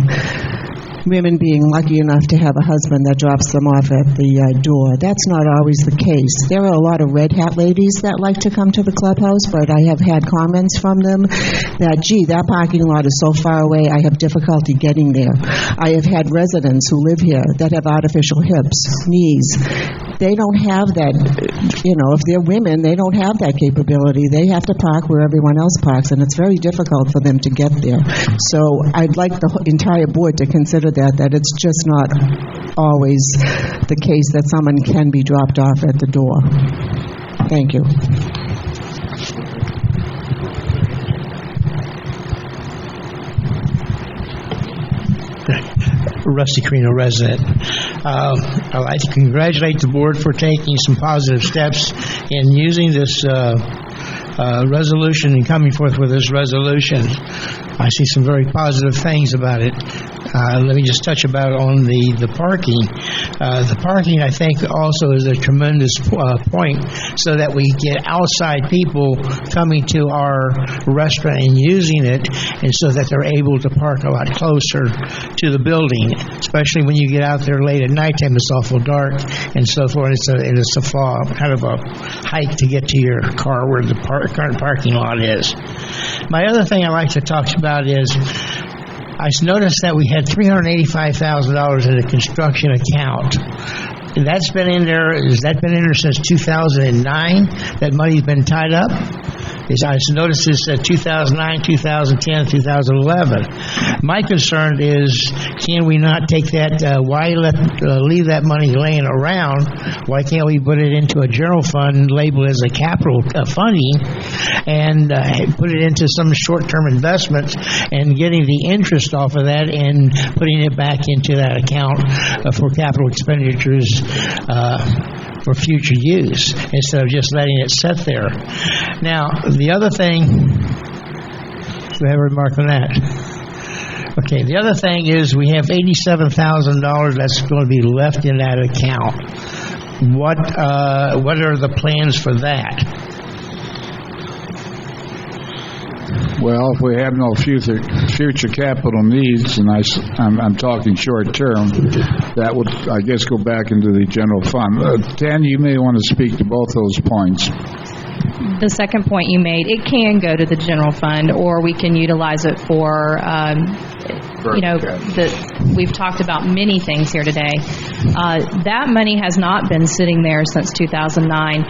K: women being lucky enough to have a husband that drops them off at the door. That's not always the case. There are a lot of red hat ladies that like to come to the clubhouse, but I have had comments from them that, gee, that parking lot is so far away, I have difficulty getting there. I have had residents who live here that have artificial hips, knees. They don't have that, if they're women, they don't have that capability. They have to park where everyone else parks, and it's very difficult for them to get there. So I'd like the entire board to consider that it's just not always the case that someone can be dropped off at the door. Thank you.
L: Rusty Carino resident. I'd like to congratulate the board for taking some positive steps in using this resolution and coming forth with this resolution. I see some very positive things about it. Let me just touch about on the parking. The parking, I think, also is a tremendous point, so that we get outside people coming to our restaurant and using it, and so that they're able to park a lot closer to the building, especially when you get out there late at nighttime. It's awful dark and so forth. It's a kind of a hike to get to your car where the current parking lot is. My other thing I like to talk about is I noticed that we had $385,000 in the construction account. That's been in there. Has that been in there since 2009? That money's been tied up? I noticed this 2009, 2010, 2011. My concern is, can we not take that? Why leave that money laying around? Why can't we put it into a general fund labeled as a capital funding, and put it into some short-term investment and getting the interest off of that and putting it back into that account for capital expenditures for future use, instead of just letting it sit there. Now, the other thing, do I have a remark on that? Okay, the other thing is we have $87,000 that's going to be left in that account. What are the plans for that?
A: Well, if we have no future capital needs, and I'm talking short term, that would, I guess, go back into the general fund. Dan, you may want to speak to both those points.
C: The second point you made, it can go to the general fund, or we can utilize it for, we've talked about many things here today. That money has not been sitting there since 2009.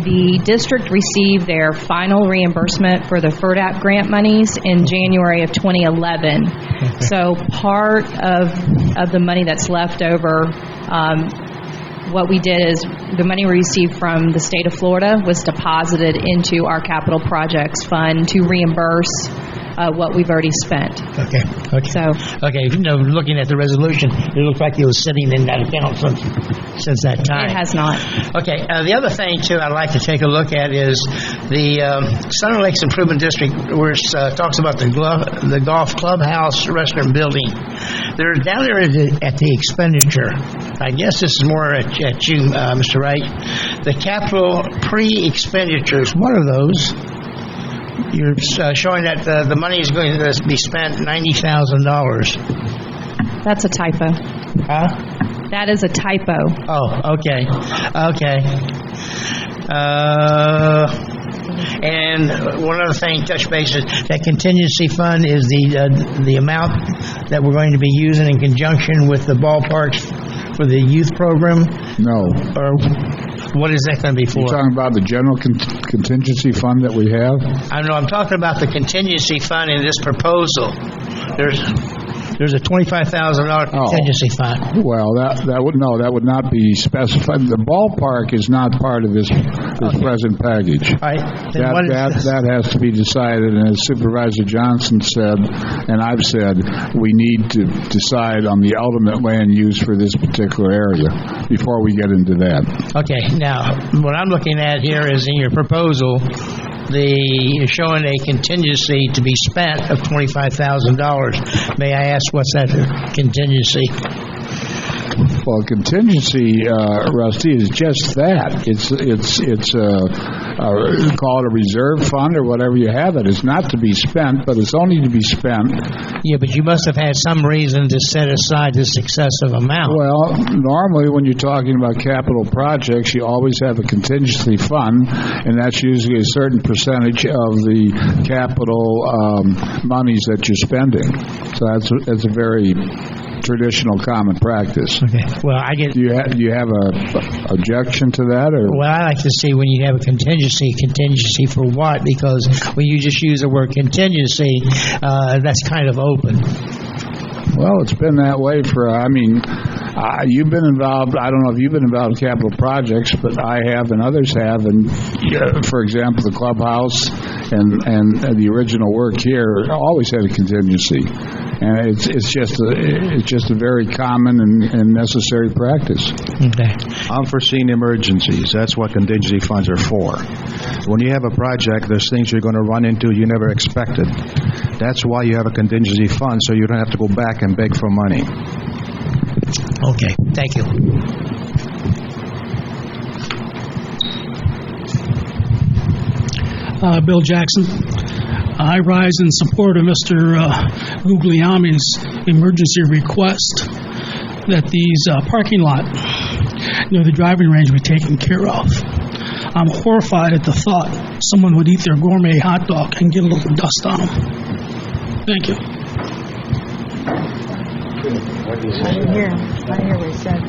C: The district received their final reimbursement for the FERDAP grant monies in January of 2011. Okay. So part of the money that's left over, what we did is the money we received from the state of Florida was deposited into our capital projects fund to reimburse what we've already spent.
L: Okay. Looking at the resolution, it looks like it was sitting in that account since that time.
C: It has not.
L: Okay. The other thing too I'd like to take a look at is the Southern Lakes Improvement District, where it talks about the golf clubhouse restaurant building. They're down there at the expenditure. I guess this is more at you, Mr. Wright. The capital pre-expenditures. What are those? You're showing that the money is going to be spent $90,000.
C: That's a typo.
L: Huh?
C: That is a typo.
L: Oh, okay. And one other thing, touch base, is that contingency fund is the amount that we're going to be using in conjunction with the ballparks for the youth program?
A: No.
L: Or what is that going to be for?
A: You're talking about the general contingency fund that we have?
L: I know. I'm talking about the contingency fund in this proposal. There's a $25,000 contingency fund.
A: Well, that would not be specified. The ballpark is not part of this present package.
L: All right.
A: That has to be decided, and as Supervisor Johnson said, and I've said, we need to decide on the ultimate land use for this particular area before we get into that.
L: Okay. Now, what I'm looking at here is in your proposal, showing a contingency to be spent of $25,000. May I ask what's that contingency?
A: Well, contingency, Rusty, is just that. It's call it a reserve fund or whatever you have it. It's not to be spent, but it's only to be spent.
L: Yeah, but you must have had some reason to set aside this excessive amount.
A: Well, normally when you're talking about capital projects, you always have a contingency fund, and that's usually a certain percentage of the capital monies that you're spending. So that's a very traditional common practice.
L: Okay. Well, I get.
A: Do you have a objection to that, or?
L: Well, I like to see when you have a contingency for what? Because when you just use the word contingency, that's kind of open.
A: Well, it's been that way for. You've been involved. I don't know if you've been involved in capital projects, but I have, and others have. And for example, the clubhouse and the original work here always had a contingency. And it's just a very common and necessary practice.
L: Okay.
F: Unforeseen emergencies. That's what contingency funds are for. When you have a project, there's things you're going to run into you never expected. That's why you have a contingency fund, so you don't have to go back and beg for money.
L: Okay. Thank you.
H: Bill Jackson. I rise in support of Mr. Guglielmi's emergency request that these parking lot near the driving range be taken care of. I'm horrified at the thought someone would eat their gourmet hot dog and get a little dust on them. Thank you.
J: I didn't hear what he said.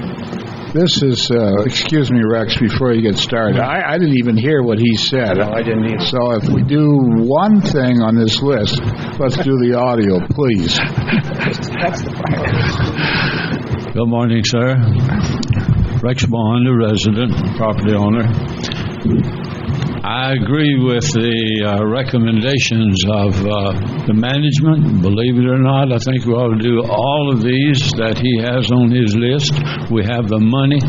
A: This is, excuse me, Rex, before you get started. I didn't even hear what he said.
F: No, I didn't either.
A: So if we do one thing on this list, let's do the audio, please.
J: That's the priority.
M: Good morning, sir. Rex Bond, a resident, property owner. I agree with the recommendations of the management. Believe it or not, I think we ought to do all of these that he has on his list. We have the money.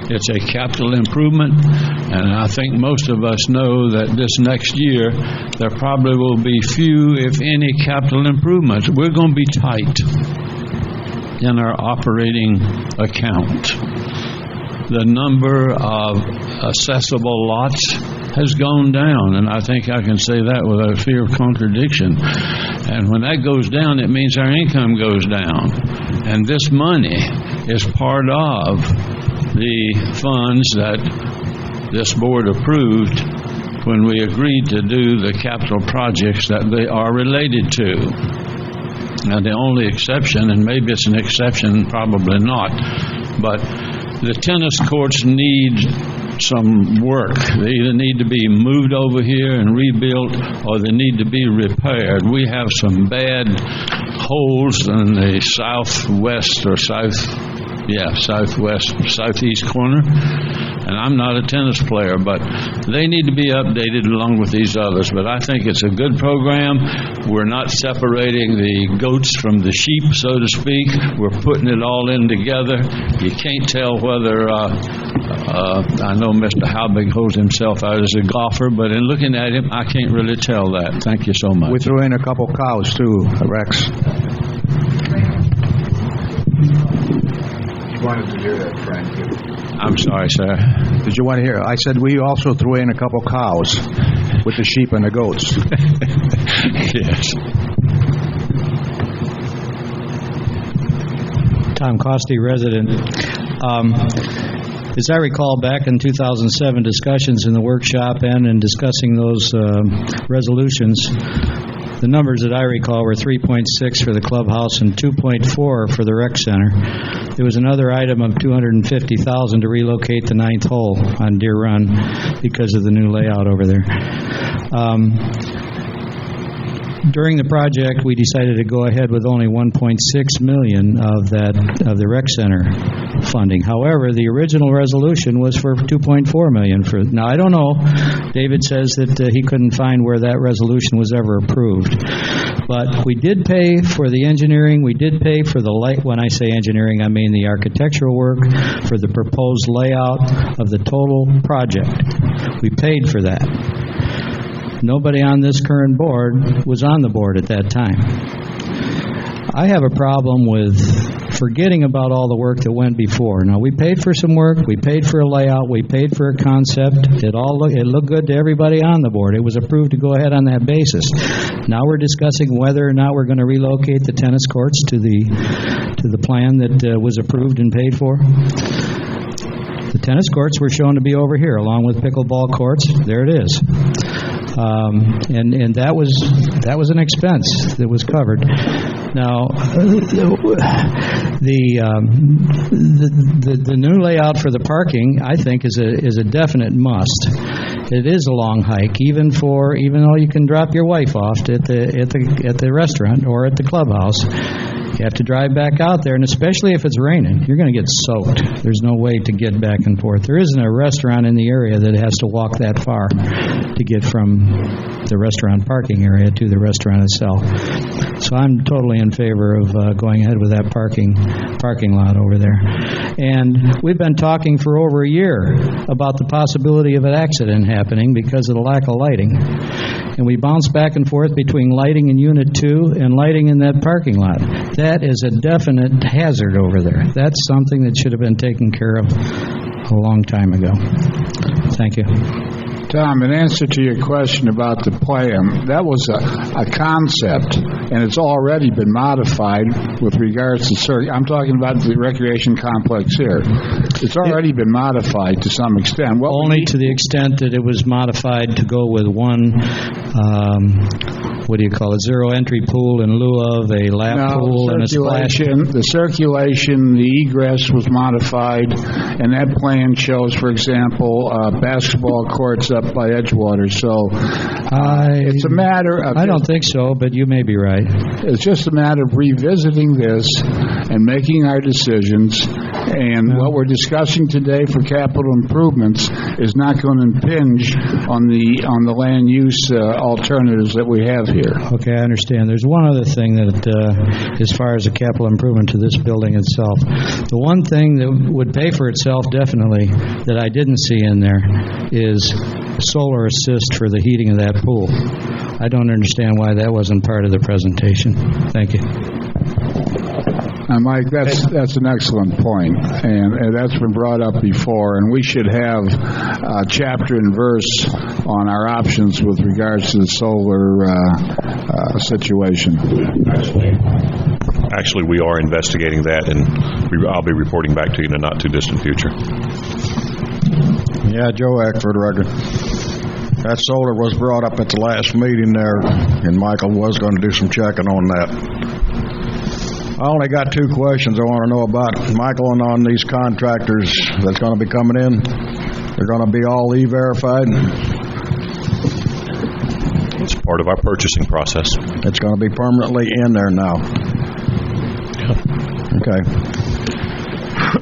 M: It's a capital improvement, and I think most of us know that this next year there probably will be few, if any, capital improvements. We're going to be tight in our operating account. The number of accessible lots has gone down, and I think I can say that without fear of contradiction. And when that goes down, it means our income goes down. And this money is part of the funds that this board approved when we agreed to do the capital projects that they are related to. Now, the only exception, and maybe it's an exception, probably not, but the tennis courts need some work. They either need to be moved over here and rebuilt, or they need to be repaired. We have some bad holes in the southwest or southeast corner. And I'm not a tennis player, but they need to be updated along with these others. But I think it's a good program. We're not separating the goats from the sheep, so to speak. We're putting it all in together. You can't tell whether, I know Mr. Halbig holds himself out as a golfer, but in looking at him, I can't really tell that. Thank you so much.
F: We threw in a couple cows too, Rex.
A: You wanted to hear that, Frank.
M: I'm sorry, sir.
F: Did you want to hear? I said we also threw in a couple cows with the sheep and the goats.
M: Yes.
N: Tom Costi, resident. As I recall, back in 2007 discussions in the workshop and in discussing those resolutions, the numbers that I recall were 3.6 for the clubhouse and 2.4 for the rec center. There was another item of $250,000 to relocate the 9th hole on Deer Run because of the new layout over there. During the project, we decided to go ahead with only $1.6 million of the rec center funding. However, the original resolution was for $2.4 million. Now, I don't know. David says that he couldn't find where that resolution was ever approved. But we did pay for the engineering. We did pay for the light. When I say engineering, I mean the architectural work for the proposed layout of the total project. We paid for that. Nobody on this current board was on the board at that time. I have a problem with forgetting about all the work that went before. Now, we paid for some work, we paid for a layout, we paid for a concept. It looked good to everybody on the board. It was approved to go ahead on that basis. Now we're discussing whether or not we're going to relocate the tennis courts to the plan that was approved and paid for. The tennis courts were shown to be over here, along with pickleball courts. There it is. And that was an expense that was covered. Now, the new layout for the parking, I think, is a definite must. It is a long hike, even though you can drop your wife off at the restaurant or at the clubhouse. You have to drive back out there, and especially if it's raining, you're going to get soaked. There's no way to get back and forth. There isn't a restaurant in the area that has to walk that far to get from the restaurant parking area to the restaurant itself. So I'm totally in favor of going ahead with that parking lot over there. And we've been talking for over a year about the possibility of an accident happening because of the lack of lighting. And we bounce back and forth between lighting in Unit 2 and lighting in that parking lot. That is a definite hazard over there. That's something that should have been taken care of a long time ago. Thank you.
A: Tom, in answer to your question about the plan, that was a concept, and it's already been modified with regards to I'm talking about the recreation complex here. It's already been modified to some extent.
N: Only to the extent that it was modified to go with one, zero entry pool in lieu of a lap pool and a splash.
A: The circulation, the egress was modified, and that plan shows, for example, basketball courts up by Edgewater. So it's a matter of...
N: I don't think so, but you may be right.
A: It's just a matter of revisiting this and making our decisions. And what we're discussing today for capital improvements is not going to impinge on the land use alternatives that we have here.
N: Okay, I understand. There's one other thing that, as far as a capital improvement to this building itself, the one thing that would pay for itself definitely that I didn't see in there is solar assist for the heating of that pool. I don't understand why that wasn't part of the presentation. Thank you.
A: Mike, that's an excellent point, and that's been brought up before, and we should have chapter and verse on our options with regards to the solar situation.
D: Actually, we are investigating that, and I'll be reporting back to you in a not-too-distant future.
F: Yeah, Joe Ack for the record. That solar was brought up at the last meeting there, and Michael was going to do some checking on that. I only got two questions I want to know about, Michael, and on these contractors that's going to be coming in. They're going to be all E-verified?
D: It's part of our purchasing process.
F: It's going to be permanently in there now? Okay.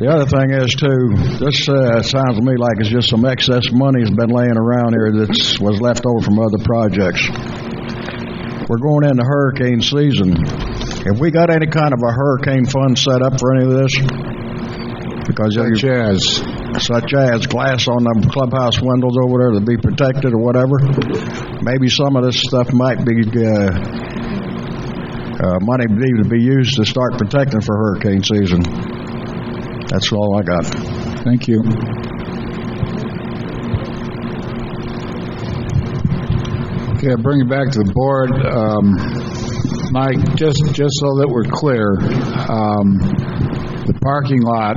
F: The other thing is, too, this sounds to me like it's just some excess money has been laying around here that was left over from other projects. We're going into hurricane season. Have we got any kind of a hurricane fund set up for any of this? Because such as glass on the clubhouse windows over there to be protected or whatever. Maybe some of this stuff might be money needed to be used to start protecting for hurricane season. That's all I got.
A: Thank you. Okay, I'll bring it back to the board. Mike, just so that we're clear, the parking lot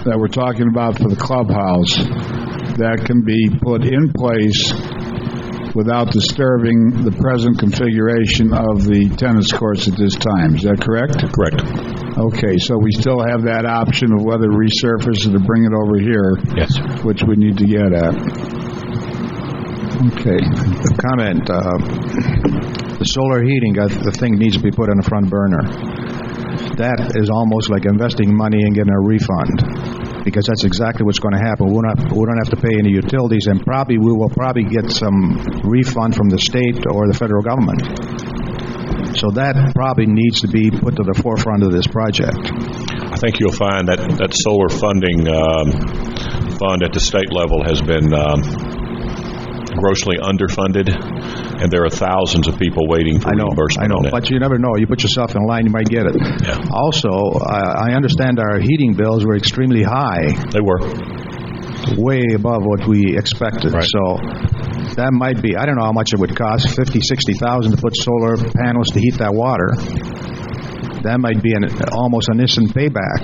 A: that we're talking about for the clubhouse, that can be put in place without disturbing the present configuration of the tennis courts at this time. Is that correct?
D: Correct.
A: Okay, so we still have that option of whether to resurface or to bring it over here.
D: Yes.
A: Which we need to get at. Okay.
F: Comment. The solar heating, the thing needs to be put on the front burner. That is almost like investing money and getting a refund, because that's exactly what's going to happen. We don't have to pay any utilities, and we will probably get some refund from the state or the federal government. So that probably needs to be put to the forefront of this project.
D: I think you'll find that solar funding fund at the state level has been grossly underfunded, and there are thousands of people waiting for reimbursement.
F: I know,
D: on that.
F: but you never know. You put yourself in line, you might get it.
D: Yeah.
F: Also, I understand our heating bills were extremely high.
D: They were.
F: Way above what we expected.
D: Right.
F: So that might be, I don't know how much it would cost, $50,000, $60,000 to put solar panels to heat that water. That might be almost an instant payback.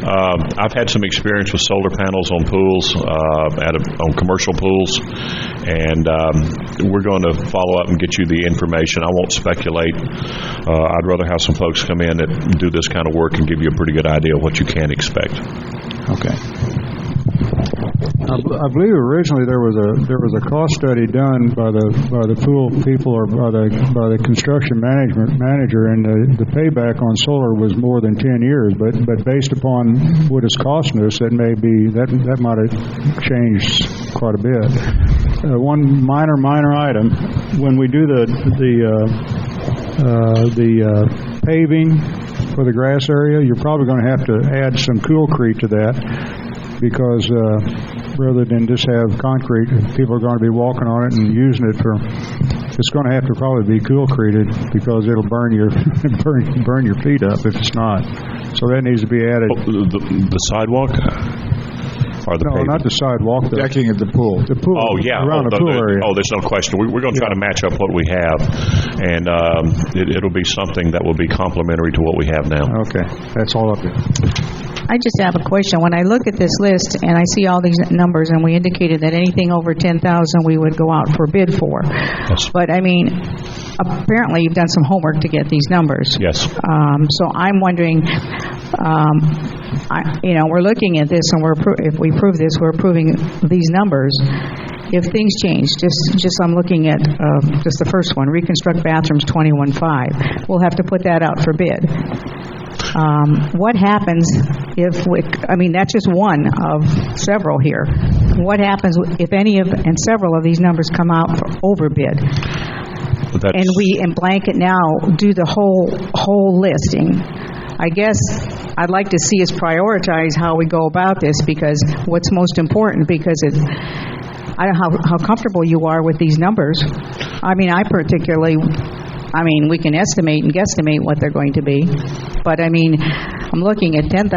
D: I've had some experience with solar panels on pools, on commercial pools, and we're going to follow up and get you the information. I won't speculate. I'd rather have some folks come in that do this kind of work and give you a pretty good idea of what you can expect.
F: Okay.
B: I believe originally there was a cost study done by the pool people or by the construction manager, and the payback on solar was more than 10 years. But based upon what it's costing us, that might have changed quite a bit. One minor item: when we do the paving for the grass area, you're probably going to have to add some Coolcrete to that, because rather than just have concrete, people are going to be walking on it and using it it's going to have to probably be Coolcreted, because it'll burn your burn your feet up if it's not. So that needs to be added.
D: The sidewalk? Or the pavement?
B: Not the sidewalk. The
A: decking at the pool.
B: The pool.
D: Oh, yeah.
B: Around the pool area.
D: Oh, there's no question. We're going to try to match up what we have, and it'll be something that will be complementary to what we have now.
B: Okay. That's all up there.
J: I just have a question. When I look at this list and I see all these numbers, and we indicated that anything over 10,000 we would go out for bid for.
D: Yes.
J: But, I mean, apparently you've done some homework to get these numbers.
D: Yes.
J: So I'm wondering, we're looking at this, and if we prove this, we're approving these numbers. If things change, just I'm looking at just the first one, reconstruct bathrooms 21.5. We'll have to put that out for bid. What happens if that's just one of several here. What happens if any of and several of these numbers come out for overbid? And we, in blanket now, do the whole listing? I guess I'd like to see us prioritize how we go about this, because what's most important, because I don't know how comfortable you are with these numbers. We can estimate and guesstimate what they're going to be, but I'm looking at $10,000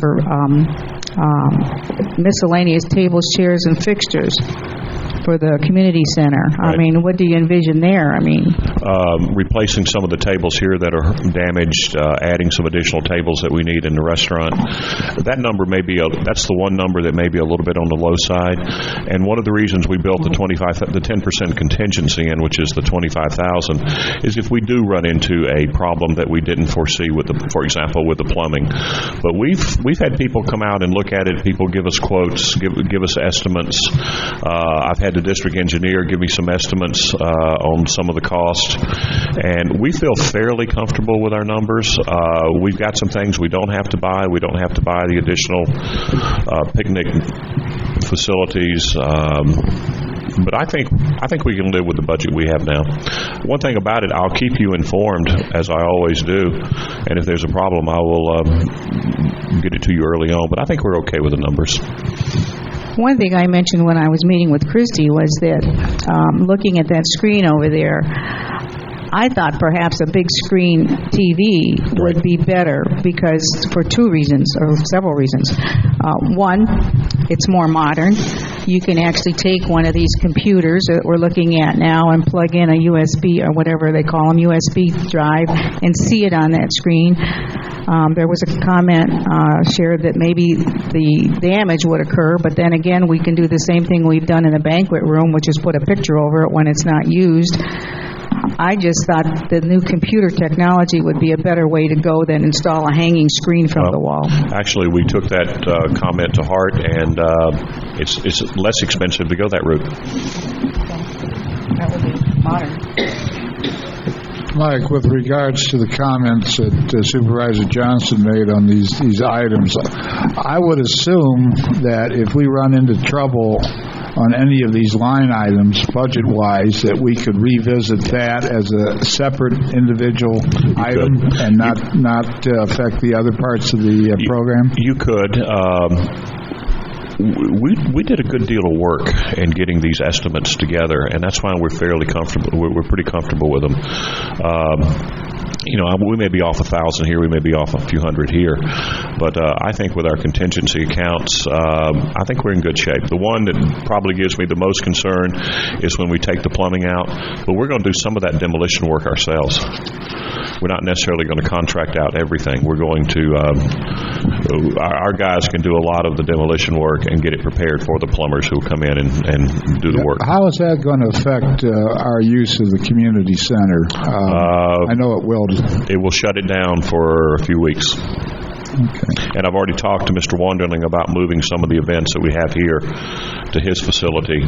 J: for miscellaneous tables, chairs, and fixtures for the community center.
D: Right.
J: What do you envision there?
D: Replacing some of the tables here that are damaged, adding some additional tables that we need in the restaurant. That number that's the one number that may be a little bit on the low side. And one of the reasons we built the 10% contingency in, which is the $25,000, is if we do run into a problem that we didn't foresee for example, with the plumbing. But we've had people come out and look at it. People give us quotes, give us estimates. I've had the district engineer give me some estimates on some of the cost, and we feel fairly comfortable with our numbers. We've got some things we don't have to buy. We don't have to buy the additional picnic facilities. But I think we can live with the budget we have now. One thing about it, I'll keep you informed, as I always do, and if there's a problem, I will get it to you early on. But I think we're okay with the numbers.
J: One thing I mentioned when I was meeting with Christy was that looking at that screen over there, I thought perhaps a big screen TV would be better, because for two reasons, or several reasons. One, it's more modern. You can actually take one of these computers that we're looking at now and plug in a USB, or whatever they call them, USB drive, and see it on that screen. There was a comment shared that maybe the damage would occur, but then again, we can do the same thing we've done in the banquet room, which is put a picture over it when it's not used. I just thought the new computer technology would be a better way to go than install a hanging screen from the wall.
D: Actually, we took that comment to heart, and it's less expensive to go that route.
J: That would be modern.
A: Mike, with regards to the comments that Supervisor Johnson made on these items, I would assume that if we run into trouble on any of these line items, budget-wise, that we could revisit that as a separate individual item and not affect the other parts of the program?
D: You could. we did a good deal of work in getting these estimates together, and that's why we're fairly comfortable. We're pretty comfortable with them. We may be off 1,000 here, we may be off a few hundred here, but I think with our contingency accounts, I think we're in good shape. The one that probably gives me the most concern is when we take the plumbing out, but we're going to do some of that demolition work ourselves. We're not necessarily going to contract out everything. We're going to, our guys can do a lot of the demolition work and get it prepared for the plumbers who will come in and do the work.
A: How is that going to affect our use of the community center? I know it will.
D: It will shut it down for a few weeks.
A: Okay.
D: And I've already talked to Mr. Wanderling about moving some of the events that we have here to his facility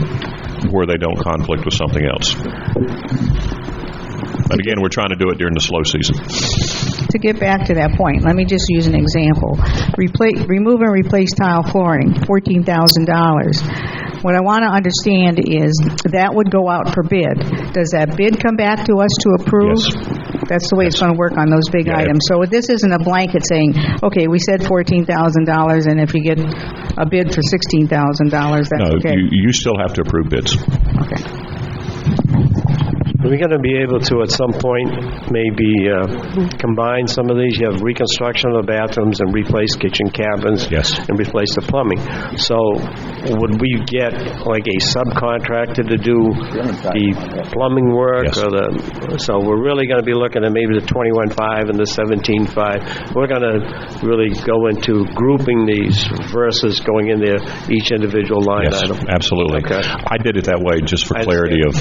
D: where they don't conflict with something else. And again, we're trying to do it during the slow season.
J: To get back to that point, let me just use an example. Remove and replace tile flooring, $14,000. What I want to understand is that would go out for bid. Does that bid come back to us to approve?
D: Yes.
J: That's the way it's going to work on those big items. So this isn't a blanket saying, okay, we said $14,000, and if you get a bid for $16,000, that's okay.
D: No, you still have to approve bids.
J: Okay.
G: We're going to be able to, at some point, maybe combine some of these. You have reconstruction of the bathrooms and replace kitchen cabins.
D: Yes.
G: And replace the plumbing. So would we get like a subcontractor to do the plumbing work?
D: Yes.
G: So we're really going to be looking at maybe the 21.5 and the 17.5. We're going to really go into grouping these versus going in there each individual line item.
D: Absolutely. Okay. I did it that way just for clarity of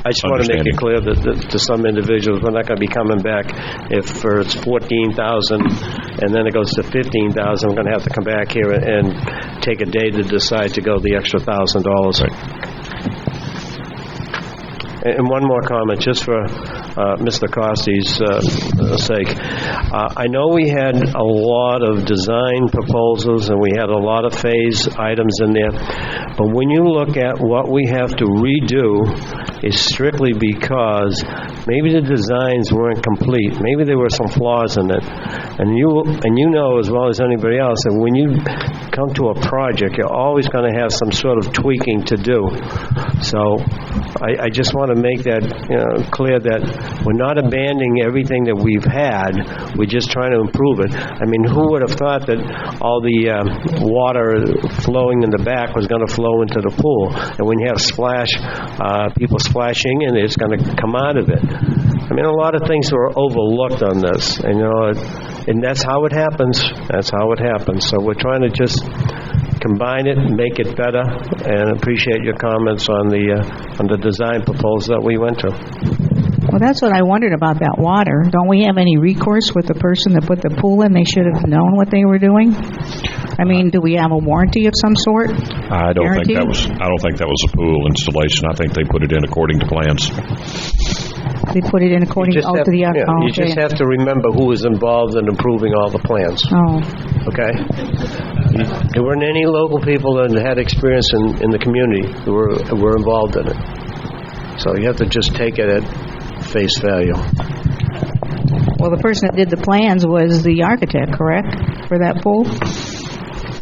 G: I just want to make it clear that to some individuals, we're not going to be coming back if it's 14,000 and then it goes to 15,000. We're going to have to come back here and take a day to decide to go the extra $1,000.
D: Right.
G: And one more comment, just for Mr. Costy's sake. I know we had a lot of design proposals and we had a lot of phase items in there, but when you look at what we have to redo, it's strictly because maybe the designs weren't complete. Maybe there were some flaws in it. And you know as well as anybody else that when you come to a project, you're always going to have some sort of tweaking to do. So I just want to make that clear that we're not abandoning everything that we've had. We're just trying to improve it. I mean, who would have thought that all the water flowing in the back was going to flow into the pool? And when you have people splashing in, it's going to come out of it. I mean, a lot of things were overlooked on this, and that's how it happens. That's how it happens. So we're trying to just combine it, make it better, and appreciate your comments on the design proposal that we went to.
J: Well, that's what I wondered about that water. Don't we have any recourse with the person that put the pool in? They should have known what they were doing. I mean, do we have a warranty of some sort?
D: I don't think that was a pool installation. I think they put it in according to plans.
J: They put it in according to the
G: You just have to remember who was involved in approving all the plans.
J: Oh.
G: Okay? There weren't any local people that had experience in the community who were involved in it. So you have to just take it at face value.
J: Well, the person that did the plans was the architect, correct, for that pool?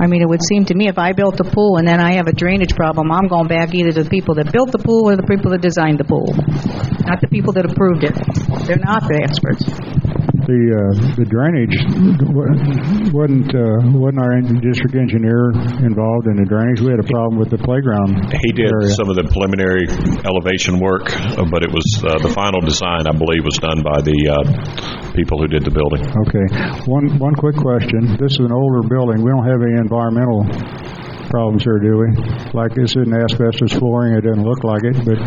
J: I mean, it would seem to me if I built a pool and then I have a drainage problem, I'm going back either to the people that built the pool or the people that designed the pool, not the people that approved it. They're not the experts.
B: The drainage, wasn't our district engineer involved in the drainage? We had a problem with the playground.
D: He did
B: area.
D: some of the preliminary elevation work, but it was the final design, I believe, was done by the people who did the building.
B: Okay. One quick question. This is an older building. We don't have any environmental problems here, do we? Like this isn't asbestos flooring. It doesn't look like it, but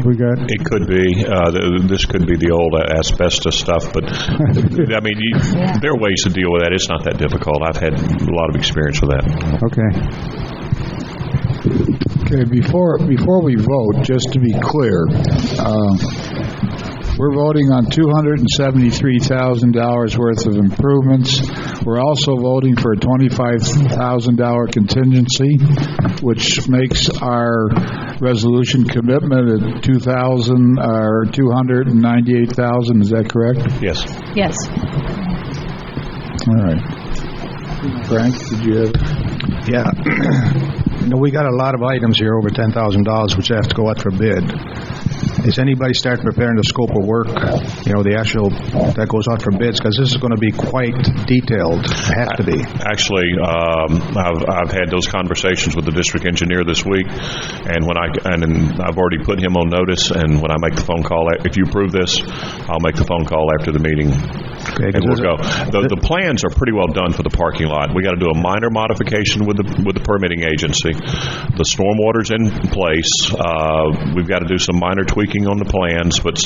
B: we got.
D: It could be. This could be the old asbestos stuff, but I mean, there are ways to deal with that. It's not that difficult. I've had a lot of experience with that.
B: Okay.
A: Okay. Before we vote, just to be clear. We're voting on $273,000 worth of improvements. We're also voting for a $25,000 contingency, which makes our resolution commitment at $298,000. Is that correct?
D: Yes.
C: Yes.
A: All right. Frank, did you have?
F: Yeah. We got a lot of items here over $10,000 which have to go out for bid. Is anybody starting preparing the scope of work, the actual, that goes out for bids? Because this is going to be quite detailed. It has to be.
D: Actually, I've had those conversations with the district engineer this week, and I've already put him on notice, and when I make the phone call, if you approve this, I'll make the phone call after the meeting, and we'll go. The plans are pretty well done for the parking lot. We got to do a minor modification with the permitting agency. The stormwater's in place. We've got to do some minor tweaking on the plans, but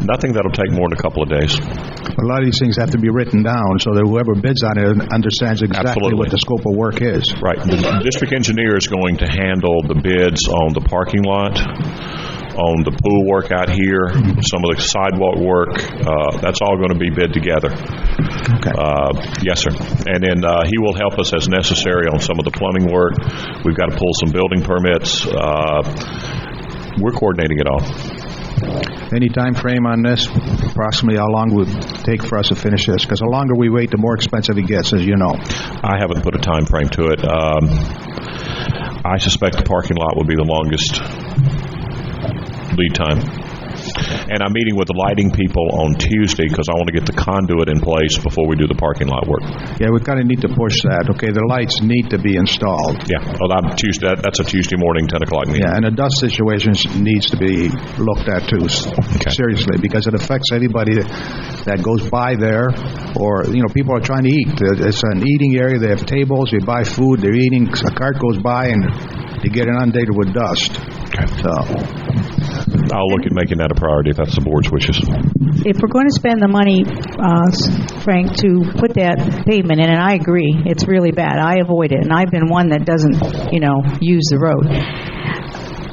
D: nothing that'll take more than a couple of days.
F: A lot of these things have to be written down so that whoever bids on it understands exactly what the scope of work is.
D: Right. The district engineer is going to handle the bids on the parking lot, on the pool work out here, some of the sidewalk work. That's all going to be bid together.
F: Okay.
D: Yes, sir. And then he will help us as necessary on some of the plumbing work. We've got to pull some building permits. We're coordinating it all.
F: Any time frame on this? Approximately how long would it take for us to finish this? Because the longer we wait, the more expensive it gets, as you know.
D: I haven't put a time frame to it. I suspect the parking lot will be the longest lead time. And I'm meeting with the lighting people on Tuesday because I want to get the conduit in place before we do the parking lot work.
F: Yeah, we kind of need to push that. Okay, the lights need to be installed.
D: Yeah, that's a Tuesday morning, 10 o'clock meeting.
F: Yeah, and the dust situation needs to be looked at too, seriously, because it affects anybody that goes by there, or, people are trying to eat. It's an eating area. They have tables. They buy food. They're eating. A cart goes by and they get inundated with dust. Okay. So
D: I'll look at making that a priority if that's the board's wishes.
J: If we're going to spend the money, Frank, to put that pavement in, and I agree, it's really bad. I avoid it, and I've been one that doesn't, use the road.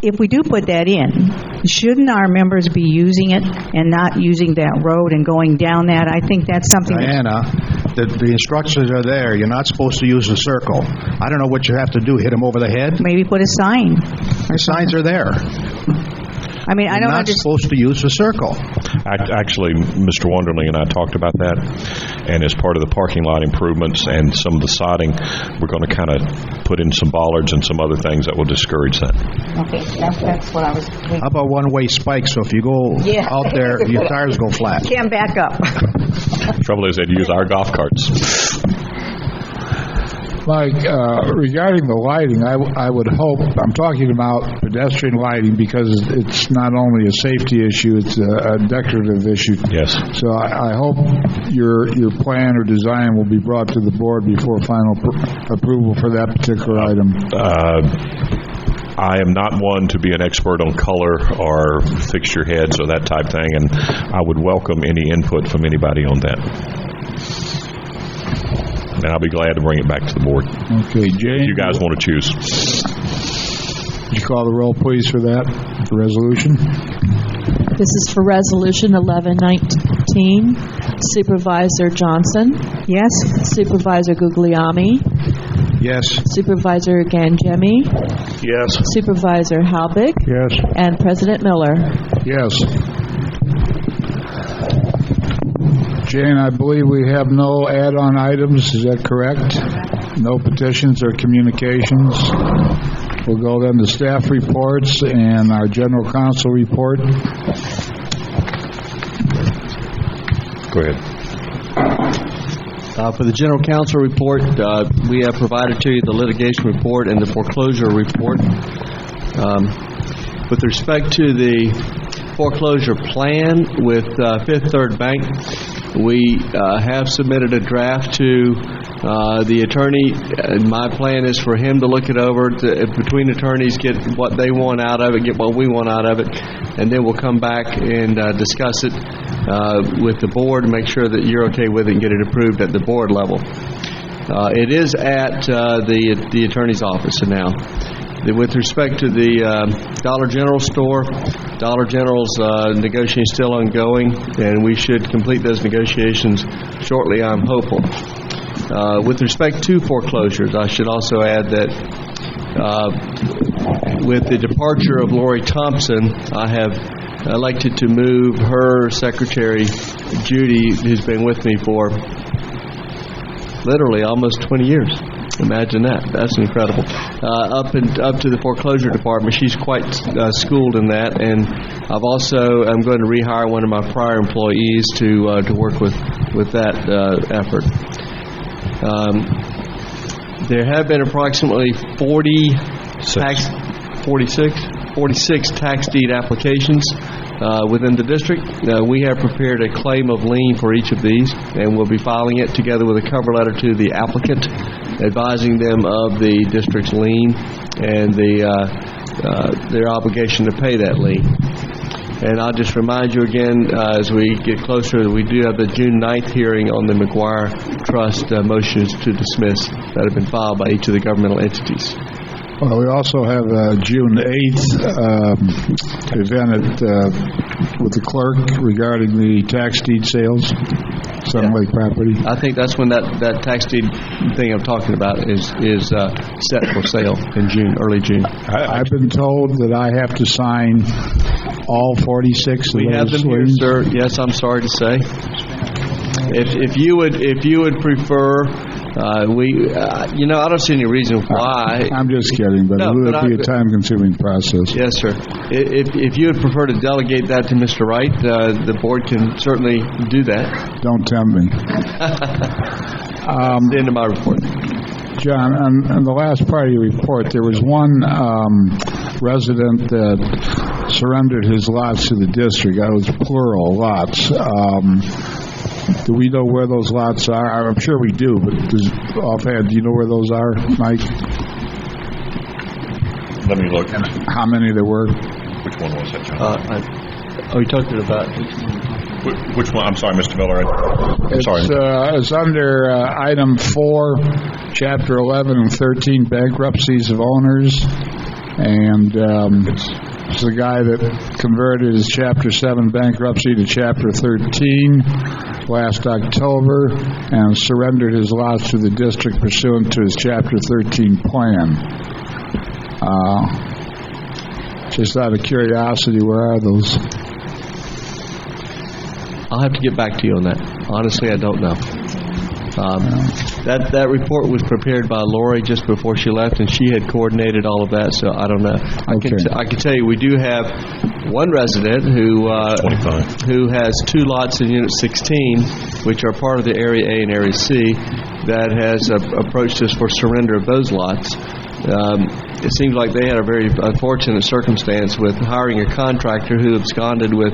J: If we do put that in, shouldn't our members be using it and not using that road and going down that? I think that's something.
F: Diana, the instructions are there. You're not supposed to use the circle. I don't know what you have to do. Hit them over the head?
J: Maybe put a sign.
F: The signs are there.
J: I mean, I don't
F: understand. You're not supposed to use the circle.
D: Actually, Mr. Wonderly and I talked about that, and as part of the parking lot improvements and some of the siding, we're going to kind of put in some bollards and some other things that will discourage that.
J: Okay, that's what I was thinking.
F: How about one-way spikes, so if you go out there, your tires go flat?
J: Can't back up.
D: Trouble is they'd use our golf carts.
A: Mike, regarding the lighting, I would hope, I'm talking about pedestrian lighting because it's not only a safety issue, it's a decorative issue.
D: Yes.
A: So I hope your plan or design will be brought to the board before final approval for that particular item.
D: I am not one to be an expert on color or fixture heads or that type thing, and I would welcome any input from anybody on that. And I'll be glad to bring it back to the board.
A: Okay, Jane.
D: If you guys want to choose.
A: Would you call the roll, please, for that resolution?
I: This is for Resolution 1119. Supervisor Johnson?
J: Yes.
I: Supervisor Guglielmi?
F: Yes.
I: Supervisor Ganjemi?
G: Yes.
I: Supervisor Halbig?
B: Yes.
I: And President Miller?
A: Yes. Jane, I believe we have no add-on items. Is that correct? No petitions or communications? We'll go then to staff reports and our general counsel report.
D: Go ahead.
E: For the general counsel report, we have provided to you the litigation report and the foreclosure report. With respect to the foreclosure plan with Fifth Third Bank, we have submitted a draft to the attorney. My plan is for him to look it over, between attorneys, get what they want out of it, get what we want out of it, and then we'll come back and discuss it with the board and make sure that you're okay with it and get it approved at the board level. It is at the attorney's office now. With respect to the Dollar General store, Dollar General's negotiation is still ongoing, and we should complete those negotiations shortly, I'm hopeful. With respect to foreclosures, I should also add that with the departure of Lori Thompson, I have elected to move her secretary, Judy, who's been with me for literally almost 20 years. Imagine that. That's incredible. Up to the foreclosure department, she's quite schooled in that, and I'm going to rehire one of my prior employees to work with that effort. There have been approximately 46 tax deed applications within the district. We have prepared a claim of lien for each of these, and we'll be filing it together with a cover letter to the applicant, advising them of the district's lien and their obligation to pay that lien. And I'll just remind you again, as we get closer, we do have the June 9th hearing on the McGuire Trust motions to dismiss that have been filed by each of the governmental entities.
A: Well, we also have a June 8th event with the clerk regarding the tax deed sales, Sun Lake property.
E: I think that's when that tax deed thing I'm talking about is set for sale in June, early June.
A: I've been told that I have to sign all 46
E: We have them here, sir. Yes, I'm sorry to say. If you would prefer, I don't see any reason why.
A: I'm just kidding, but it would be a time-consuming process.
E: Yes, sir. If you would prefer to delegate that to Mr. Wright, the board can certainly do that.
A: Don't tempt me.
E: That's the end of my report.
A: John, on the last part of your report, there was one resident that surrendered his lots to the district. That was plural lots. Do we know where those lots are? I'm sure we do, but offhand, do you know where those are, Mike?
D: Let me look.
A: And how many there were?
D: Which one was that, John?
E: Are you talking about?
D: Which one? I'm sorry, Mr. Miller. Sorry.
A: It's under item 4, chapter 11 and 13, bankruptcies of owners. And it's the guy that converted his chapter 7 bankruptcy to chapter 13 last October and surrendered his lots to the district pursuant to his chapter 13 plan. Just out of curiosity, where are those?
E: I'll have to get back to you on that. Honestly, I don't know. That report was prepared by Lori just before she left, and she had coordinated all of that, so I don't know. I can tell you we do have one resident who has 2 lots in Unit 16, which are part of the Area A and Area C, that has approached us for surrender of those lots. It seems like they had a very unfortunate circumstance with hiring a contractor who absconded with,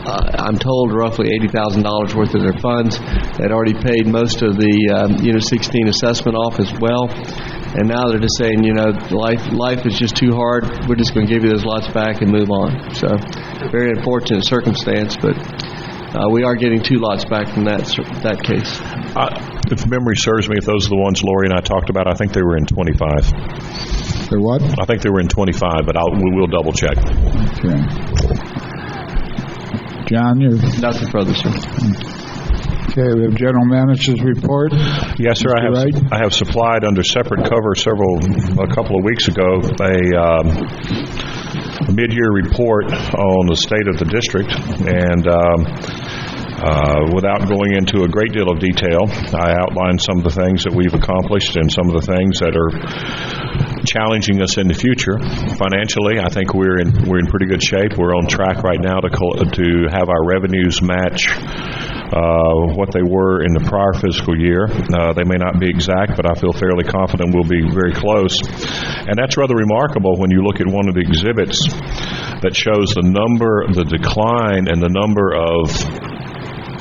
E: I'm told, roughly $80,000 worth of their funds. They'd already paid most of the Unit 16 assessment off as well. And now they're just saying, life is just too hard. We're just going to give you those lots back and move on. So, very unfortunate circumstance, but we are getting 2 lots back from that case.
D: If memory serves me, if those are the ones Lori and I talked about, I think they were in 25.
A: They're what?
D: I think they were in 25, but we'll double check.
A: Okay. John, you're...
E: Nothing further, sir.
A: Okay, we have General Manager's report.
D: Yes, sir. I have supplied under separate cover a couple of weeks ago a mid-year report on the state of the district, and without going into a great deal of detail, I outlined some of the things that we've accomplished and some of the things that are challenging us in the future. Financially, I think we're in pretty good shape. We're on track right now to have our revenues match what they were in the prior fiscal year. They may not be exact, but I feel fairly confident we'll be very close. And that's rather remarkable when you look at one of the exhibits that shows the decline and the number of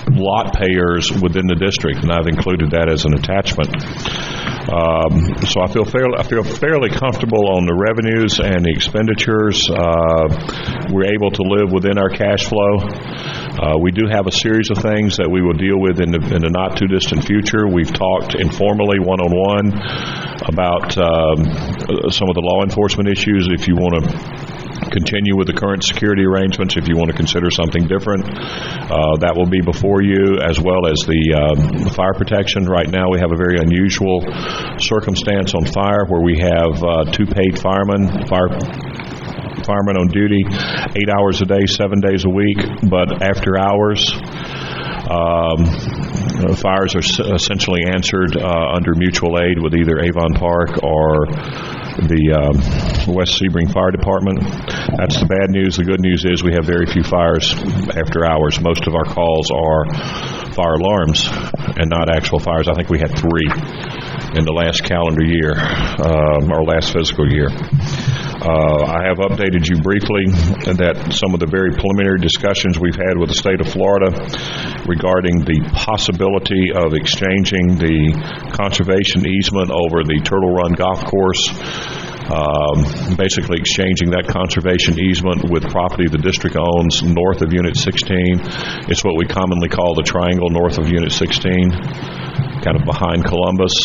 D: lot payers within the district, and I've included that as an attachment. So I feel fairly comfortable on the revenues and the expenditures. We're able to live within our cash flow. We do have a series of things that we will deal with in the not too distant future. We've talked informally, one-on-one, about some of the law enforcement issues. If you want to continue with the current security arrangements, if you want to consider something different, that will be before you, as well as the fire protection. Right now we have a very unusual circumstance on fire where we have 2 paid firemen on duty 8 hours a day, 7 days a week, but after hours Fires are essentially answered under mutual aid with either Avon Park or the West Sebring Fire Department. That's the bad news. The good news is we have very few fires after hours. Most of our calls are fire alarms and not actual fires. I think we had 3 in the last calendar year, or last fiscal year. I have updated you briefly that some of the very preliminary discussions we've had with the state of Florida regarding the possibility of exchanging the conservation easement over the Turtle Run Golf Course, basically exchanging that conservation easement with property the district owns north of Unit 16. It's what we commonly call the triangle north of Unit 16, kind of behind Columbus.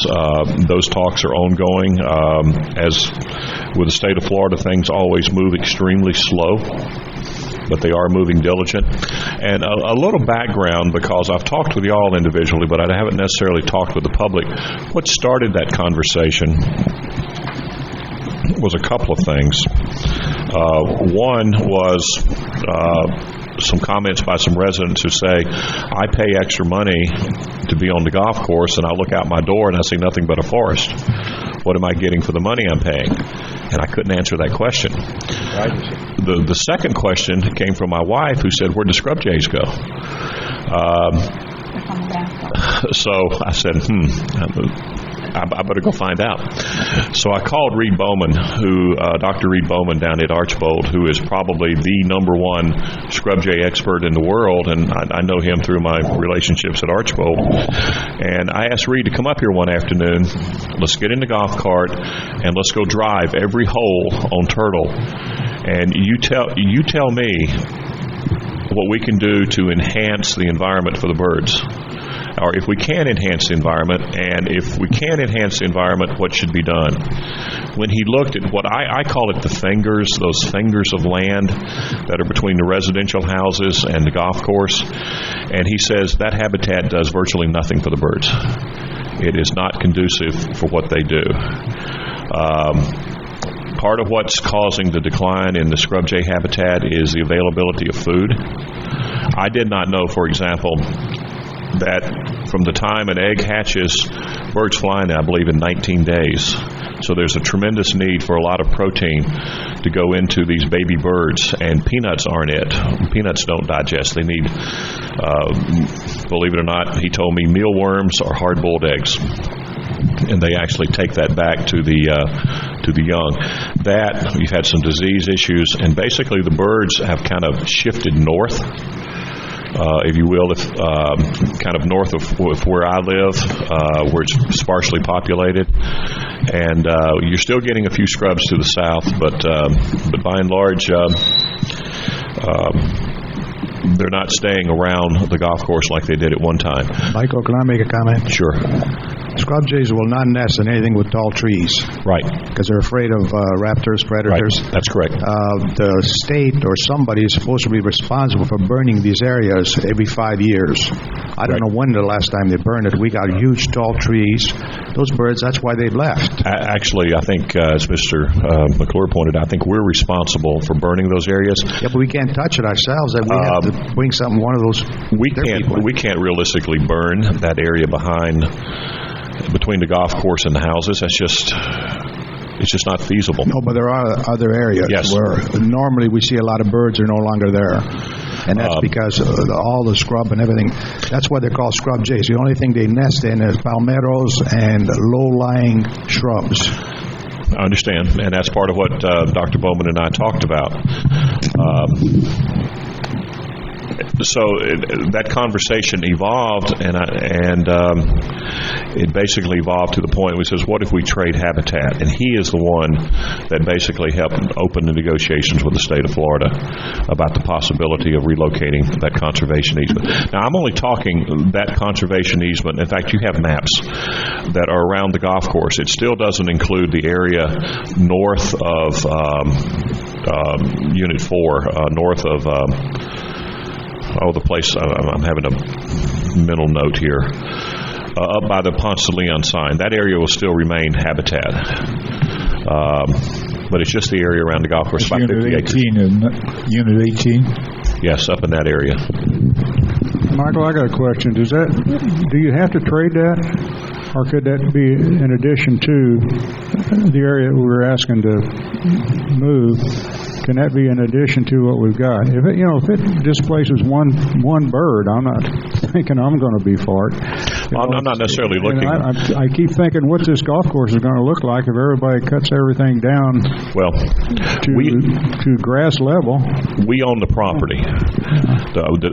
D: Those talks are ongoing. As with the state of Florida, things always move extremely slow, but they are moving diligent. And a little background, because I've talked with y'all individually, but I haven't necessarily talked with the public. What started that conversation was a couple of things. One was some comments by some residents who say, I pay extra money to be on the golf course, and I look out my door and I see nothing but a forest. What am I getting for the money I'm paying? And I couldn't answer that question. The second question came from my wife, who said, where do scrub jays go? So I said, I better go find out. So I called Reed Bowman, Dr. Reed Bowman down at Archbold, who is probably the #1 scrub jay expert in the world, and I know him through my relationships at Archbold. And I asked Reed to come up here one afternoon. Let's get in the golf cart and let's go drive every hole on Turtle. And you tell me what we can do to enhance the environment for the birds. Or if we can enhance the environment, and if we can enhance the environment, what should be done? When he looked at what I call it the fingers, those fingers of land that are between the residential houses and the golf course, and he says that habitat does virtually nothing for the birds. It is not conducive for what they do. Part of what's causing the decline in the scrub jay habitat is the availability of food. I did not know, for example, that from the time an egg hatches, birds fly now, I believe, in 19 days. So there's a tremendous need for a lot of protein to go into these baby birds, and peanuts aren't it. Peanuts don't digest. They need, believe it or not, he told me mealworms or hard-boiled eggs. And they actually take that back to the young. That, you've had some disease issues, and basically the birds have kind of shifted north. If you will, kind of north of where I live, where it's sparsely populated, and you're still getting a few scrubs to the south, but by and large, they're not staying around the golf course like they did at one time.
F: Michael, can I make a comment?
D: Sure.
F: Scrub jays will not nest in anything with tall trees.
D: Right.
F: Because they're afraid of raptors, predators.
D: Right. That's correct.
F: The state or somebody is supposed to be responsible for burning these areas every 5 years. I don't know when the last time they burned it. We got huge tall trees. Those birds, that's why they've left.
D: Actually, I think, as Mr. McClure pointed out, I think we're responsible for burning those areas.
F: Yeah, but we can't touch it ourselves. That we have to bring one of those.
D: We can't realistically burn that area between the golf course and the houses. It's just not feasible.
F: No, but there are other areas where normally we see a lot of birds are no longer there. And that's because all the scrub and everything. That's why they're called scrub jays. The only thing they nest in is palmettos and low-lying shrubs.
D: I understand, and that's part of what Dr. Bowman and I talked about. So that conversation evolved, and it basically evolved to the point where he says, what if we trade habitat? And he is the one that basically helped open the negotiations with the state of Florida about the possibility of relocating that conservation easement. Now, I'm only talking that conservation easement. In fact, you have maps that are around the golf course. It still doesn't include the area north of Unit 4, north of... the place, I'm having a mental note here, up by the Ponce de Leon sign. That area will still remain habitat. But it's just the area around the golf course.
A: Unit 18, isn't it? Unit 18?
D: Yes, up in that area.
B: Michael, I got a question. Do you have to trade that, or could that be in addition to the area we were asking to move? Can that be in addition to what we've got? If it displaces one bird, I'm not thinking I'm going to be for it.
D: I'm not necessarily looking.
B: I keep thinking what this golf course is going to look like if everybody cuts everything down.
D: Well,
B: to grass level.
D: We own the property.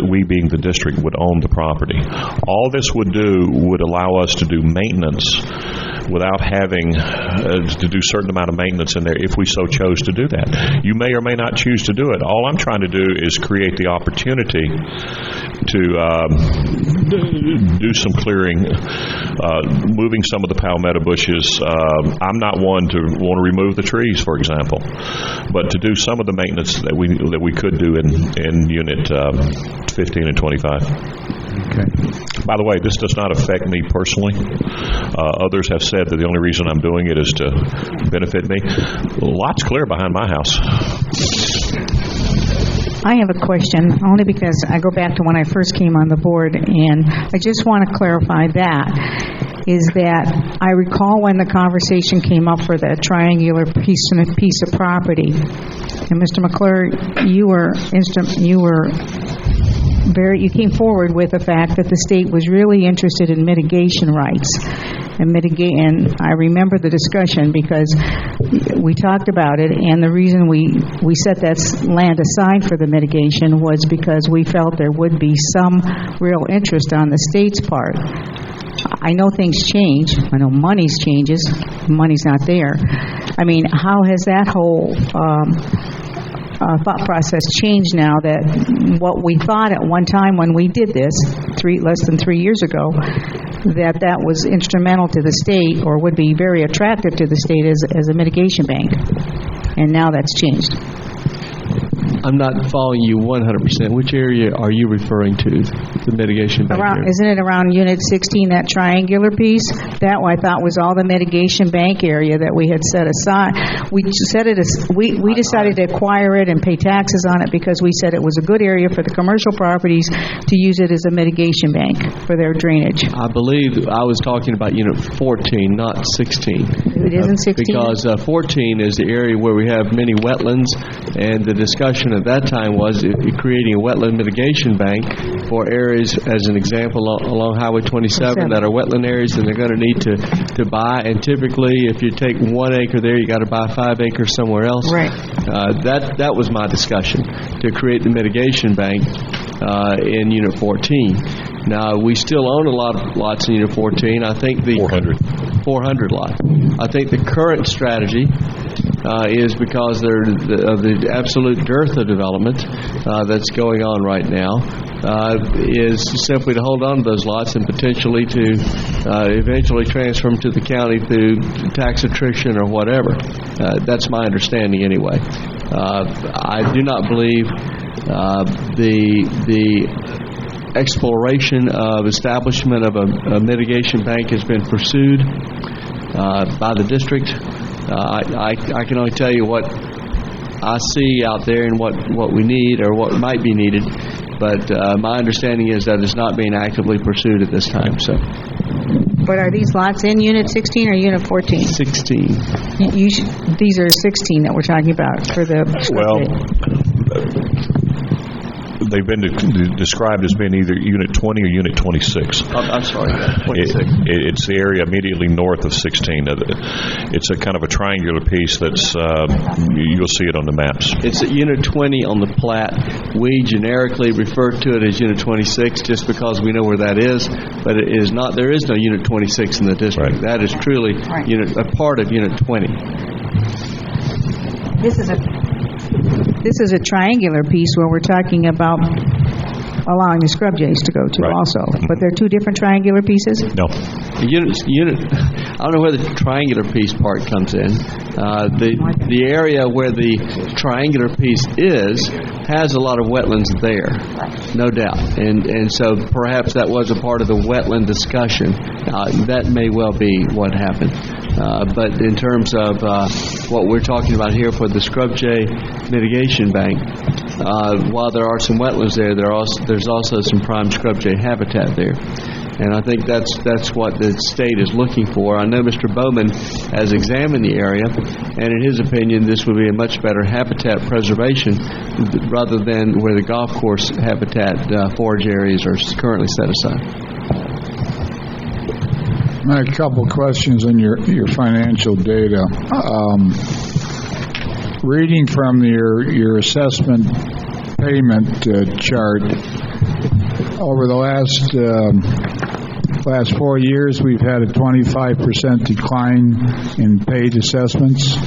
D: We being the district would own the property. All this would allow us to do maintenance without having to do a certain amount of maintenance in there if we so chose to do that. You may or may not choose to do it. All I'm trying to do is create the opportunity to do some clearing, moving some of the palmetto bushes. I'm not one to want to remove the trees, for example, but to do some of the maintenance that we could do in Unit 15 and 25.
B: Okay.
D: By the way, this does not affect me personally. Others have said that the only reason I'm doing it is to benefit me. Lots clear behind my house.
J: I have a question, only because I go back to when I first came on the board, and I just want to clarify is that I recall when the conversation came up for the triangular piece of property, and Mr. McClure, you came forward with the fact that the state was really interested in mitigation rights. And I remember the discussion because we talked about it, and the reason we set that land aside for the mitigation was because we felt there would be some real interest on the state's part. I know things change. I know money changes. Money's not there. I mean, how has that whole thought process changed now that what we thought at one time when we did this, less than 3 years ago, that was instrumental to the state or would be very attractive to the state as a mitigation bank, and now that's changed?
E: I'm not following you 100%. Which area are you referring to, the mitigation bank area?
J: Isn't it around Unit 16, that triangular piece? That I thought was all the mitigation bank area that we had set aside. We decided to acquire it and pay taxes on it because we said it was a good area for the commercial properties to use it as a mitigation bank for their drainage.
E: I believe I was talking about Unit 14, not 16.
J: It isn't 16?
E: Because 14 is the area where we have many wetlands, and the discussion at that time was creating a wetland mitigation bank for areas, as an example, along Highway 27 that are wetland areas, and they're going to need to buy. And typically, if you take 1 acre there, you got to buy 5 acres somewhere else.
J: Right.
E: That was my discussion, to create the mitigation bank in Unit 14. Now, we still own a lot of lots in Unit 14. I think the 400 lots. I think the current strategy is because of the absolute dearth of development that's going on right now, is simply to hold on to those lots and potentially to eventually transfer them to the county through tax attrition or whatever. That's my understanding anyway. I do not believe the exploration of establishment of a mitigation bank has been pursued by the district. I can only tell you what I see out there and what we need or what might be needed, but my understanding is that it's not being actively pursued at this time. So.
J: But are these lots in Unit 16 or Unit 14?
E: 16.
J: These are 16 that we're talking about for the...
D: They've been described as being either Unit 20 or Unit 26.
E: I'm sorry, 26.
D: It's the area immediately north of 16. It's a kind of a triangular piece that's, you'll see it on the maps.
E: It's at Unit 20 on the plat. We generically refer to it as Unit 26 just because we know where that is, but it is not. There is no Unit 26 in the district. Right. That is truly a part of Unit 20.
J: This is a triangular piece where we're talking about allowing the scrub jays to go to also. But they're two different triangular pieces?
D: No.
E: I don't know where the triangular piece part comes in. The area where the triangular piece has a lot of wetlands there, no doubt. And so perhaps that was a part of the wetland discussion. That may well be what happened. But in terms of what we're talking about here for the Scrub Jay Mitigation Bank, while there are some wetlands there, there's also some prime scrub jay habitat there. And I think that's what the state is looking for. I know Mr. Bowman has examined the area, and in his opinion, this would be a much better habitat preservation rather than where the golf course habitat forage areas are currently set aside.
A: I have a couple questions on your financial data. Reading from your assessment payment chart, over the last 4 years, we've had a 25% decline in paid assessments.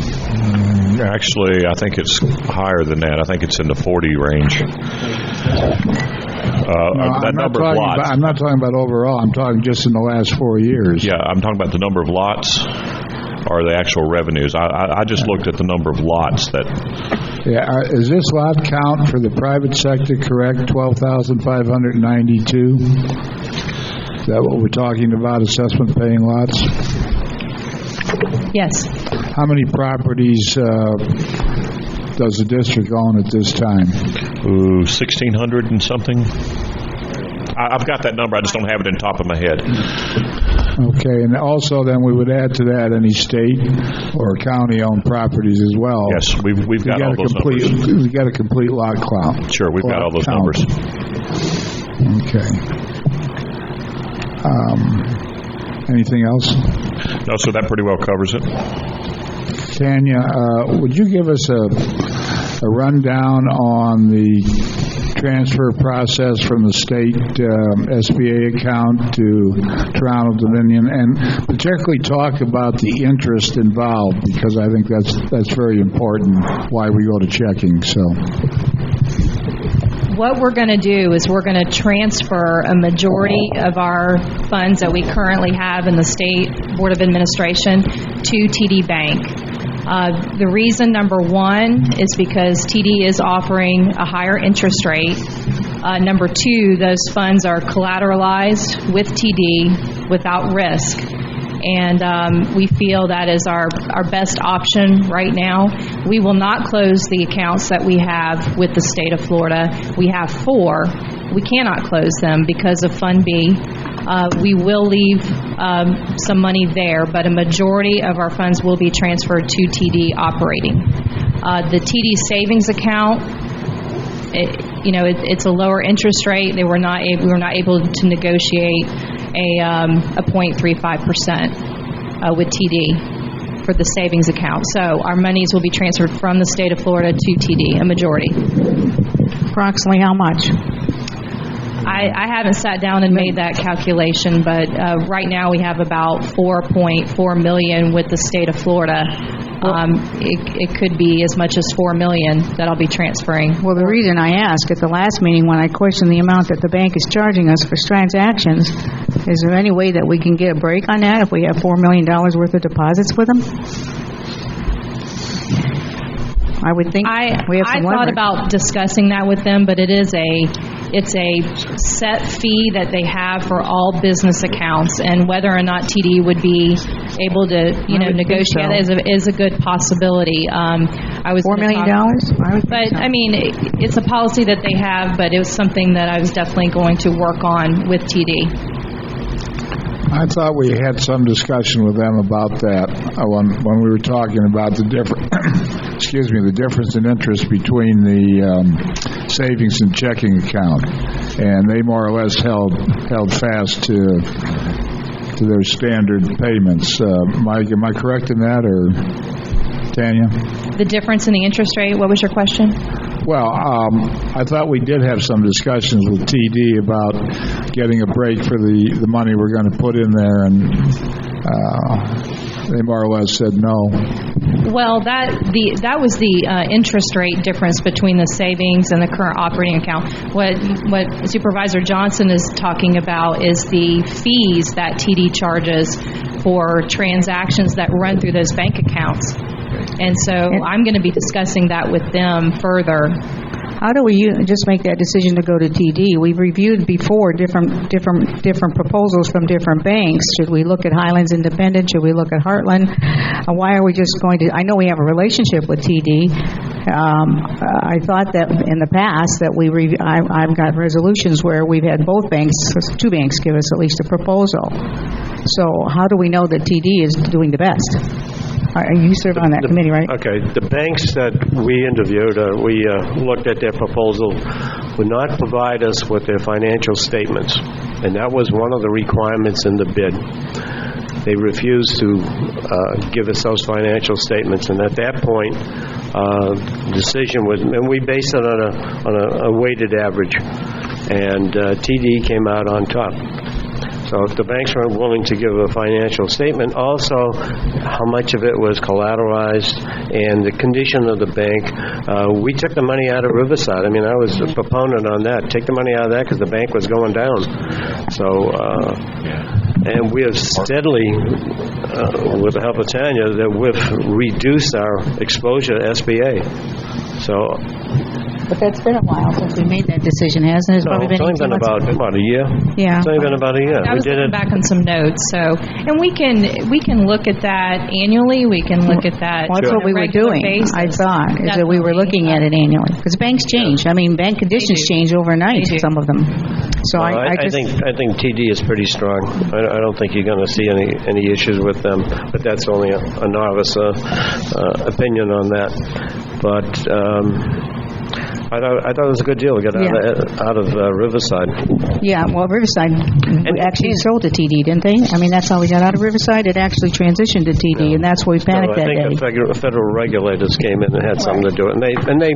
D: Actually, I think it's higher than that. I think it's in the 40 range. That number of lots.
A: I'm not talking about overall. I'm talking just in the last 4 years.
D: Yeah, I'm talking about the number of lots or the actual revenues. I just looked at the number of lots that...
A: Yeah, is this lot count for the private sector correct, 12,592? Is that what we're talking about, assessment paying lots?
C: Yes.
A: How many properties does the district own at this time?
D: 1,600 and something. I've got that number. I just don't have it in the top of my head.
A: Okay, and also then we would add to that any state or county-owned properties as well.
D: Yes, we've got all those numbers.
A: We've got a complete lot count.
D: Sure, we've got all those numbers.
A: Okay. Anything else?
D: No, so that pretty well covers it.
A: Tanya, would you give us a rundown on the transfer process from the state SBA account to Toronto Dominion, and particularly talk about the interest involved, because I think that's very important why we go to checking. So
C: what we're going to do is we're going to transfer a majority of our funds that we currently have in the State Board of Administration to TD Bank. The reason, number one, is because TD is offering a higher interest rate. Number two, those funds are collateralized with TD without risk. And we feel that is our best option right now. We will not close the accounts that we have with the state of Florida. We have 4. We cannot close them because of Fund B. We will leave some money there, but a majority of our funds will be transferred to TD operating. The TD savings account, it's a lower interest rate. We were not able to negotiate a 0.35% with TD for the savings account. So our monies will be transferred from the state of Florida to TD, a majority.
J: Approximately how much?
C: I haven't sat down and made that calculation, but right now we have about $4.4 million with the state of Florida. It could be as much as $4 million that I'll be transferring.
J: Well, the reason I asked at the last meeting when I questioned the amount that the bank is charging us for transactions, is there any way that we can get a break on that if we have $4 million worth of deposits with them? I would think we have some
C: thought
J: leverage.
C: about discussing that with them, but it's a set fee that they have for all business accounts, and whether or not TD would be able to negotiate that is a good possibility. I was
J: $4 million.
C: I mean, it's a policy that they have, but it was something that I was definitely going to work on with TD.
A: I thought we had some discussion with them about that when we were talking about the difference in interest between the savings and checking account, and they more or less held fast to their standard payments. Mike, am I correct in that, or Tanya?
C: The difference in the interest rate. What was your question?
A: Well, I thought we did have some discussions with TD about getting a break for the money we're going to put in there, and they more or less said no.
C: Well, that was the interest rate difference between the savings and the current operating account. What Supervisor Johnson is talking about is the fees that TD charges for transactions that run through those bank accounts. And so I'm going to be discussing that with them further.
J: how do we just make that decision to go to TD? We've reviewed before different proposals from different banks. Should we look at Highlands Independent? Should we look at Heartland? Why are we just going to? I know we have a relationship with TD. I thought that in the past that I've got resolutions where we've had both banks, two banks, give us at least a proposal. So how do we know that TD is doing the best? You serve on that committee, right?
G: Okay. The banks that we interviewed, we looked at their proposal, would not provide us with their financial statements, and that was one of the requirements in the bid. They refused to give us those financial statements, and at that point, the decision was, and we based it on a weighted average, and TD came out on top. So if the banks weren't willing to give a financial statement, also how much of it was collateralized and the condition of the bank, we took the money out of Riverside. I mean, I was a proponent on that. Take the money out of that because the bank was going down. So, and we have steadily, with the help of Tanya, that we've reduced our exposure to SBA. So.
J: But that's been a while since we made that decision, hasn't it? It's
G: only been about a year.
J: Yeah.
G: It's only been about a year.
C: I was looking back on some notes, and we can look at that annually. We can look at that.
J: Well, that's what we were doing.
C: Basis.
J: I thought is that we were looking at it annually because banks change. I mean, bank conditions change overnight. Some of them. So I
G: think TD is pretty strong. I don't think you're going to see any issues with them. But that's only a novice opinion on that. But. I thought it was a good deal to get out of Riverside. Yeah,
J: well, Riverside actually sold to TD, didn't they? I mean, that's how we got out of Riverside. It actually transitioned to TD, and that's why we panicked that day.
G: I think the federal regulators came in and had something to do it, and they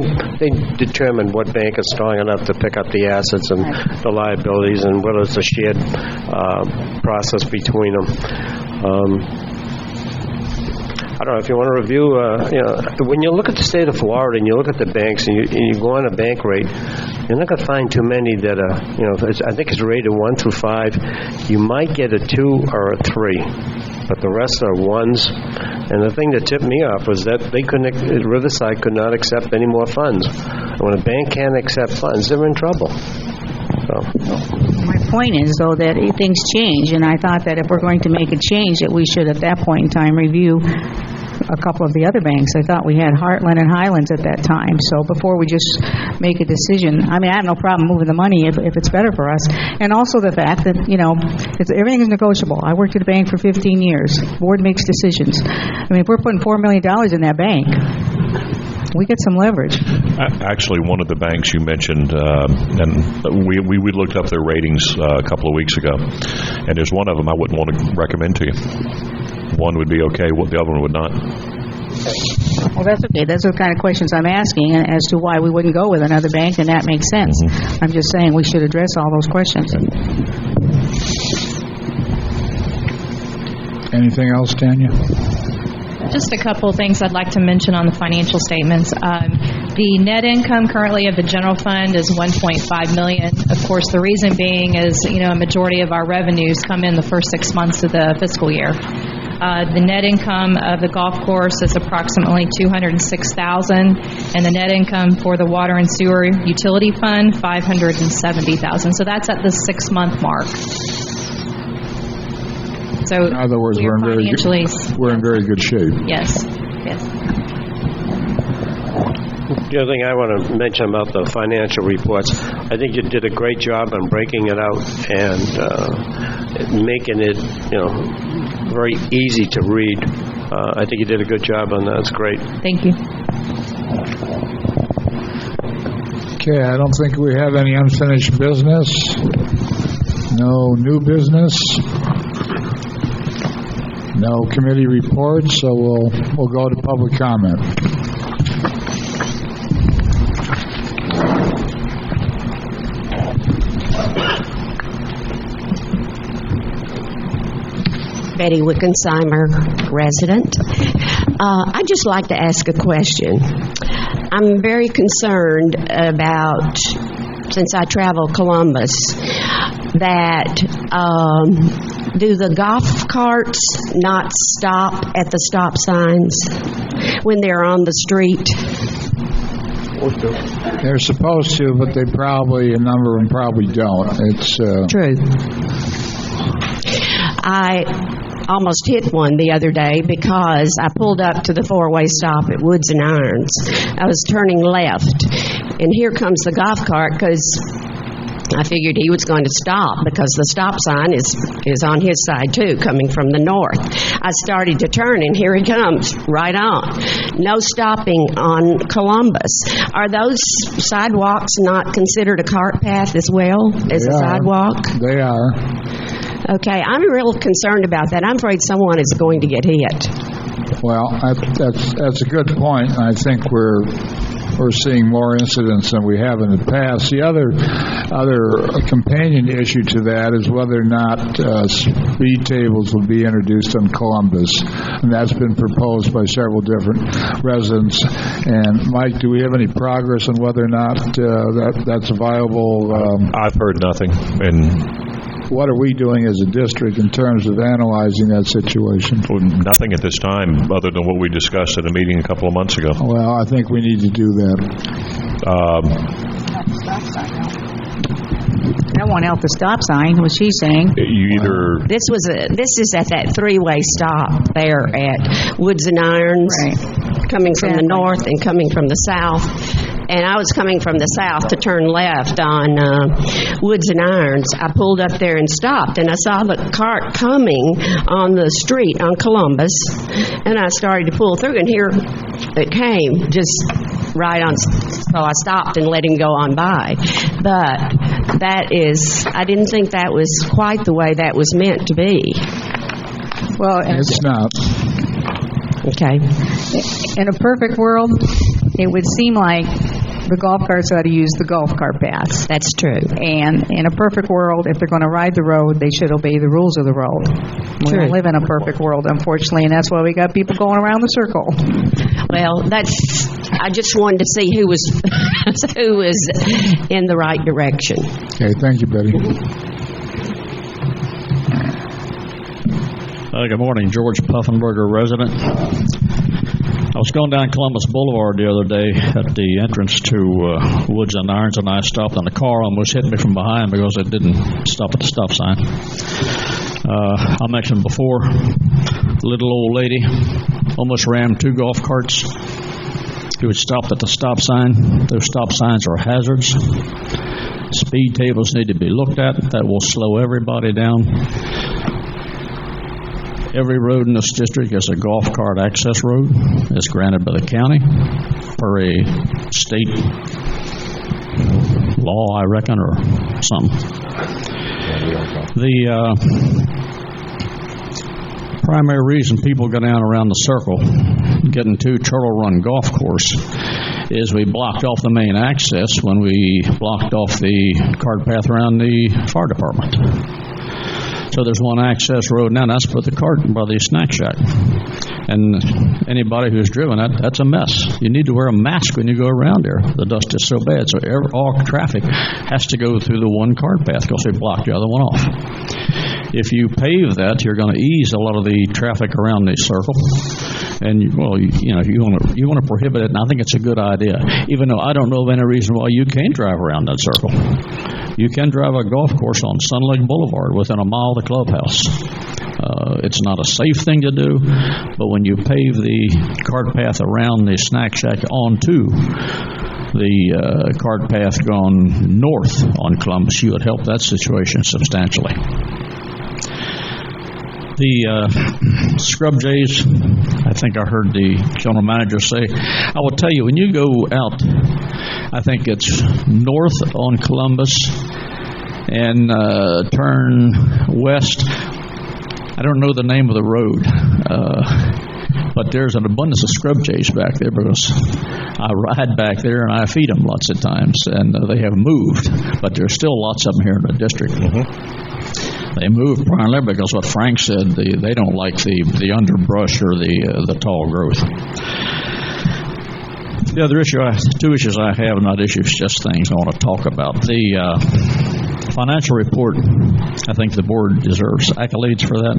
G: determined what bank is strong enough to pick up the assets and the liabilities, and whether it's a shared process between them. I don't know if you want to review, when you look at the state of Florida and you look at the banks and you go on a bank rate, you're not going to find too many that are, I think it's rated 1 through 5. You might get a 2 or a 3, but the rest are 1s. And the thing that tipped me off was that Riverside could not accept any more funds. And when a bank can't accept funds, they're in trouble. So.
J: My point is, though, that things change, and I thought that if we're going to make a change, that we should, at that point in time, review a couple of the other banks. I thought we had Heartland and Highlands at that time. So before we just make a decision, I mean, I have no problem moving the money if it's better for us. And also the fact that, everything is negotiable. I worked at a bank for 15 years. Board makes decisions. I mean, if we're putting $4 million in that bank, we get some leverage.
D: Actually, one of the banks you mentioned, and we looked up their ratings a couple of weeks ago, and there's one of them I wouldn't want to recommend to you. One would be okay, the other one would not.
J: Well, that's okay. That's the kind of questions I'm asking as to why we wouldn't go with another bank, and that makes sense. Mm-hmm. I'm just saying we should address all those questions.
A: Anything else, Tanya?
C: Just a couple of things I'd like to mention on the financial statements. The net income currently of the general fund is $1.5 million. Of course, the reason being is, a majority of our revenues come in the first 6 months of the fiscal year. The net income of the golf course is approximately $206,000, and the net income for the water and sewer utility fund, $570,000. So that's at the 6-month mark. So
A: in other words, we're in very good shape.
C: Yes.
G: The other thing I want to mention about the financial reports, I think you did a great job on breaking it out and making it, very easy to read. I think you did a good job on that. It's great.
C: Thank you.
A: Okay, I don't think we have any unfinished business. No new business. No committee reports, so we'll go to public comment.
O: Betty Wickensheimer, resident. I'd just like to ask a question. I'm very concerned about, since I travel Columbus, that do the golf carts not stop at the stop signs when they're on the street?
A: They're supposed to, but a number of them probably don't. It's
O: True. I almost hit one the other day because I pulled up to the four-way stop at Woods and Irons. I was turning left, and here comes the golf cart because I figured he was going to stop because the stop sign is on his side too, coming from the north. I started to turn, and here he comes, right on. No stopping on Columbus. Are those sidewalks not considered a cart path as well as a sidewalk?
A: They are.
O: Okay, I'm real concerned about that. I'm afraid someone is going to get hit.
A: Well, that's a good point. I think we're seeing more incidents than we have in the past. The other companion issue to that is whether or not speed tables will be introduced on Columbus, and that's been proposed by several different residents. And Mike, do we have any progress on whether or not that's a viable?
D: I've heard nothing, and
A: what are we doing as a district in terms of analyzing that situation?
D: Nothing at this time, other than what we discussed at a meeting a couple of months ago.
A: Well, I think we need to do that.
J: That won't help the stop sign, what she's saying.
O: This is at that three-way stop there at Woods and Irons, coming from the north and coming from the south. And I was coming from the south to turn left on Woods and Irons. I pulled up there and stopped, and I saw the cart coming on the street on Columbus, and I started to pull through, and here it came, just right on. So I stopped and let him go on by. But I didn't think that was quite the way that was meant to be.
J: Well,
A: it's not.
O: Okay.
J: In a perfect world, it would seem like the golf carts ought to use the golf cart paths.
O: That's true.
J: And in a perfect world, if they're going to ride the road, they should obey the rules of the road. We don't live in a perfect world, unfortunately, and that's why we got people going around the circle.
O: Well, I just wanted to see who was in the right direction.
A: Okay, thank you, Betty.
P: Good morning, George Puffenberger, resident. I was going down Columbus Boulevard the other day at the entrance to Woods and Irons, and I stopped, and the car almost hit me from behind because it didn't stop at the stop sign. I mentioned before, little old lady almost rammed two golf carts who had stopped at the stop sign. Those stop signs are hazards. Speed tables need to be looked at. That will slow everybody down. Every road in this district is a golf cart access road. It's granted by the county per a state law, I reckon, or something. The primary reason people go down around the circle getting to Turtle Run Golf Course is we blocked off the main access when we blocked off the cart path around the fire department. So there's one access road now, and that's for the cart by the snack shack. And anybody who's driven that, that's a mess. You need to wear a mask when you go around there. The dust is so bad. So all traffic has to go through the one cart path because they blocked the other one off. If you pave that, you're going to ease a lot of the traffic around the circle. And you want to prohibit it, and I think it's a good idea. Even though I don't know of any reason why you can't drive around that circle. You can drive a golf course on Sun Lake Boulevard within a mile of the clubhouse. It's not a safe thing to do, but when you pave the cart path around the snack shack onto the cart path going north on Columbus, you would help that situation substantially. The scrub jays, I think I heard the general manager say, I will tell you, when you go out, I think it's north on Columbus and turn west. I don't know the name of the road, but there's an abundance of scrub jays back there because I ride back there and I feed them lots of times, and they have moved, but there's still lots of them here in the district. They moved primarily because what Frank said, they don't like the underbrush or the tall growth. The other issue, two issues I have, not issues, just things I want to talk about. The financial report, I think the board deserves accolades for that.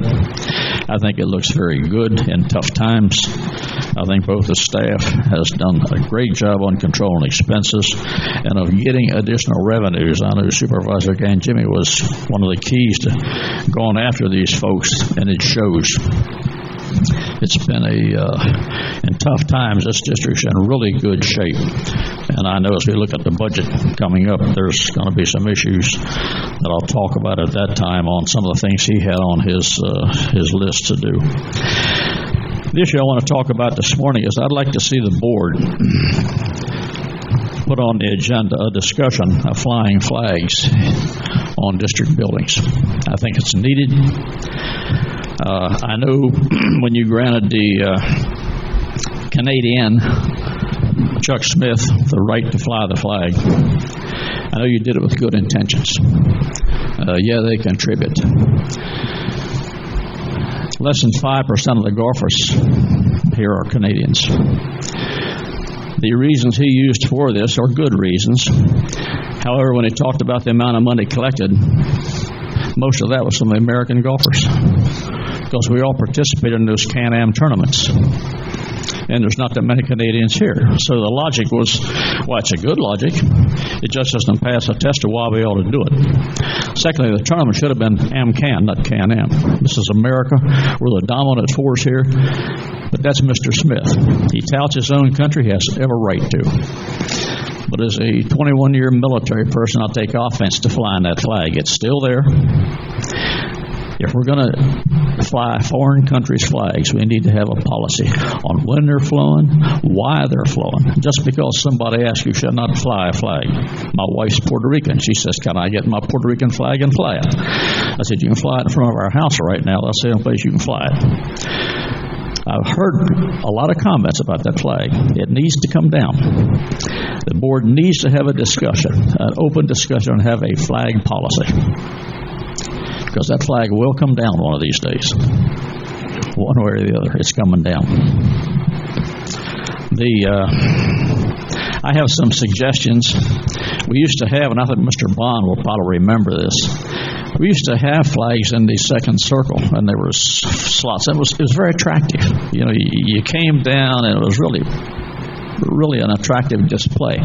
P: I think it looks very good in tough times. I think both the staff has done a great job on controlling expenses and of getting additional revenues. I know Supervisor Jimmy was one of the keys to going after these folks, and it shows. It's been in tough times, this district's in really good shape. And I know as we look at the budget coming up, there's going to be some issues that I'll talk about at that time on some of the things he had on his list to do. The issue I want to talk about this morning is I'd like to see the board put on the agenda a discussion of flying flags on district buildings. I think it's needed. I know when you granted the Canadian Chuck Smith the right to fly the flag, I know you did it with good intentions. Yeah, they contribute. Less than 5% of the golfers here are Canadians. The reasons he used for this are good reasons. However, when he talked about the amount of money collected, most of that was from the American golfers, because we all participated in those Can-Am tournaments. And there's not that many Canadians here. So the logic was, well, it's a good logic. It just doesn't pass a test of why we ought to do it. Secondly, the tournament should have been Am-Can, not Can-Am. This is America. We're the dominant force here. But that's Mr. Smith. He touts his own country. He has every right to. But as a 21-year military person, I'll take offense to flying that flag. It's still there. If we're going to fly foreign countries' flags, we need to have a policy on when they're flowing, why they're flowing. Just because somebody asks you should not fly a flag. My wife's Puerto Rican. She says, can I get my Puerto Rican flag and fly it? I said, you can fly it in front of our house right now. That's the only place you can fly it. I've heard a lot of comments about that flag. It needs to come down. The board needs to have a discussion, an open discussion, and have a flag policy. Because that flag will come down one of these days. One way or the other, it's coming down. I have some suggestions. We used to have, and I think Mr. Bond will probably remember this, we used to have flags in the second circle, and there were slots. It was very attractive. You know, you came down, and it was really an attractive display.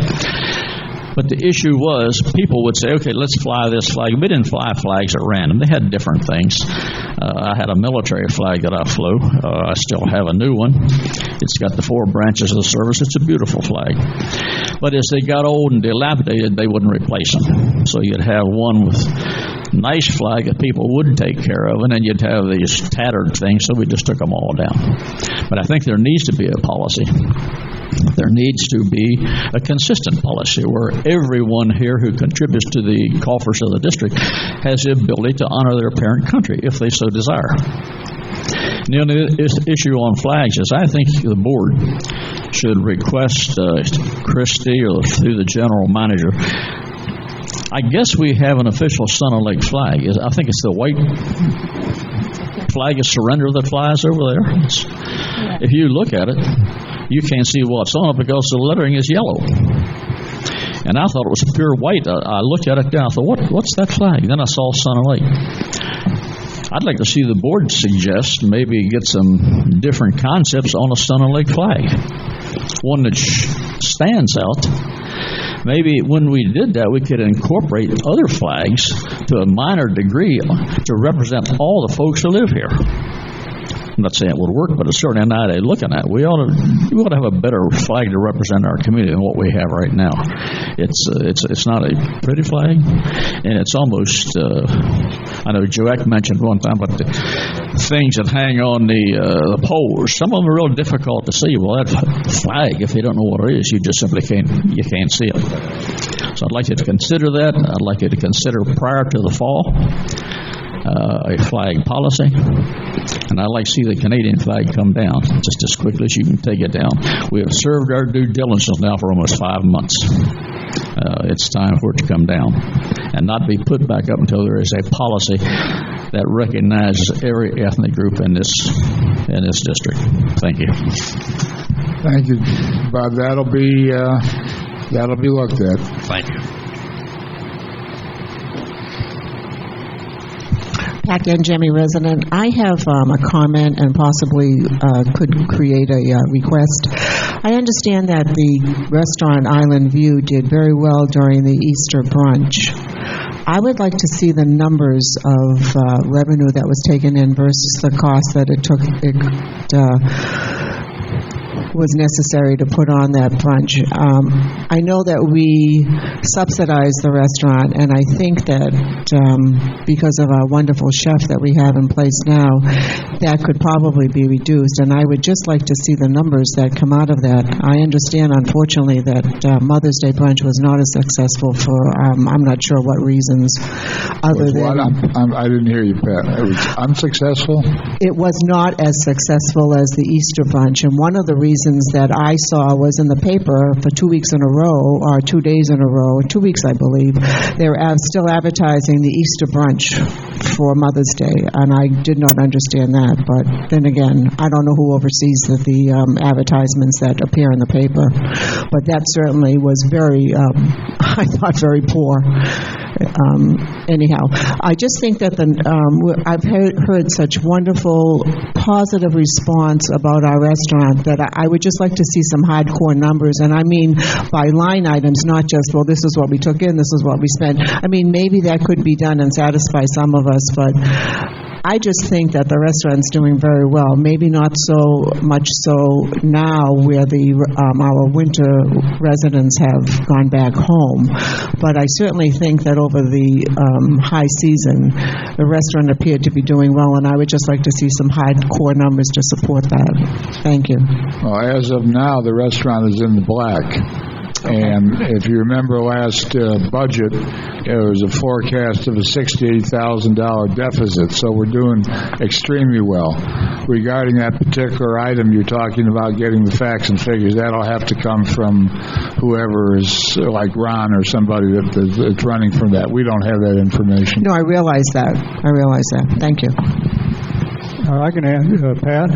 P: But the issue was, people would say, okay, let's fly this flag. We didn't fly flags at random. They had different things. I had a military flag that I flew. I still have a new one. It's got the 4 branches of the service. It's a beautiful flag. But as they got old and dilapidated, they wouldn't replace them. So you'd have one with nice flag that people would take care of, and then you'd have these tattered things, so we just took them all down. But I think there needs to be a policy. There needs to be a consistent policy where everyone here who contributes to the coffers of the district has the ability to honor their parent country if they so desire. The only issue on flags is I think the board should request Christie or through the general manager. I guess we have an official Sun and Lake flag. I think it's the white flag of surrender that flies over there. If you look at it, you can't see what's on it because the lettering is yellow. And I thought it was pure white. I looked at it down. I thought, what's that flag? Then I saw Sun and Lake. I'd like to see the board suggest maybe get some different concepts on a Sun and Lake flag. One that stands out. Maybe when we did that, we could incorporate other flags to a minor degree to represent all the folks who live here. I'm not saying it would work, but it's certainly an idea looking at. We ought to have a better flag to represent our community than what we have right now. It's not a pretty flag, and it's almost. I know Joek mentioned one time, but the things that hang on the poles, some of them are real difficult to see. Well, that flag, if you don't know what it is, you just simply can't see it. So I'd like you to consider that. I'd like you to consider prior to the fall a flag policy. And I'd like to see the Canadian flag come down just as quickly as you can take it down. We have served our due diligence now for almost 5 months. It's time for it to come down and not be put back up until there is a policy that recognizes every ethnic group in this district. Thank you.
A: Thank you, Bob. That'll be looked at.
P: Thank you.
K: Pat Jemmy resident. I have a comment and possibly could create a request. I understand that the restaurant Island View did very well during the Easter brunch. I would like to see the numbers of revenue that was taken in versus the cost that it was necessary to put on that brunch. I know that we subsidize the restaurant, and I think that because of our wonderful chef that we have in place now, that could probably be reduced, and I would just like to see the numbers that come out of that. I understand, unfortunately, that Mother's Day brunch was not as successful for, I'm not sure what reasons, other than...
A: I didn't hear you, Pat. It was unsuccessful?
K: It was not as successful as the Easter brunch, and one of the reasons that I saw was in the paper for 2 weeks in a row, or 2 days in a row, 2 weeks I believe, they were still advertising the Easter brunch for Mother's Day, and I did not understand that. But then again, I don't know who oversees the advertisements that appear in the paper, but that certainly was very, I thought, very poor. Anyhow, I just think that I've heard such wonderful, positive response about our restaurant that I would just like to see some hardcore numbers, and I mean by line items, not just, well, this is what we took in, this is what we spent. I mean, maybe that could be done and satisfy some of us, but I just think that the restaurant's doing very well. Maybe not so much so now where our winter residents have gone back home, but I certainly think that over the high season, the restaurant appeared to be doing well, and I would just like to see some hardcore numbers to support that. Thank you.
A: Well, as of now, the restaurant is in the black. And if you remember last budget, there was a forecast of a $68,000 deficit, so we're doing extremely well. Regarding that particular item, you're talking about getting the facts and figures. That'll have to come from whoever is, like Ron or somebody that's running from that. We don't have that information.
K: No, I realize that. Thank you.
B: I can add, Pat.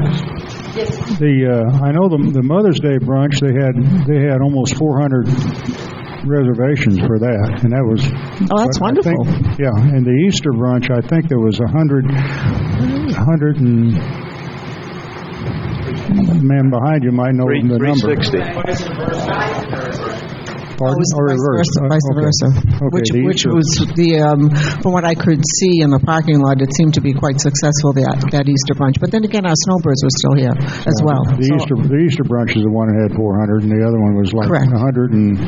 B: I know the Mother's Day brunch, they had almost 400 reservations for that, and that was...
K: Oh, that's wonderful.
B: Yeah, and the Easter brunch, I think there was 100 and... The man behind you might know the number.
G: 360.
B: Pardon?
K: Or vice versa.
B: Okay,
K: which was from what I could see in the parking lot, it seemed to be quite successful, that Easter brunch. But then again, our snowbirds were still here as well.
B: The Easter brunch is the one that had 400, and the other one was like 100 and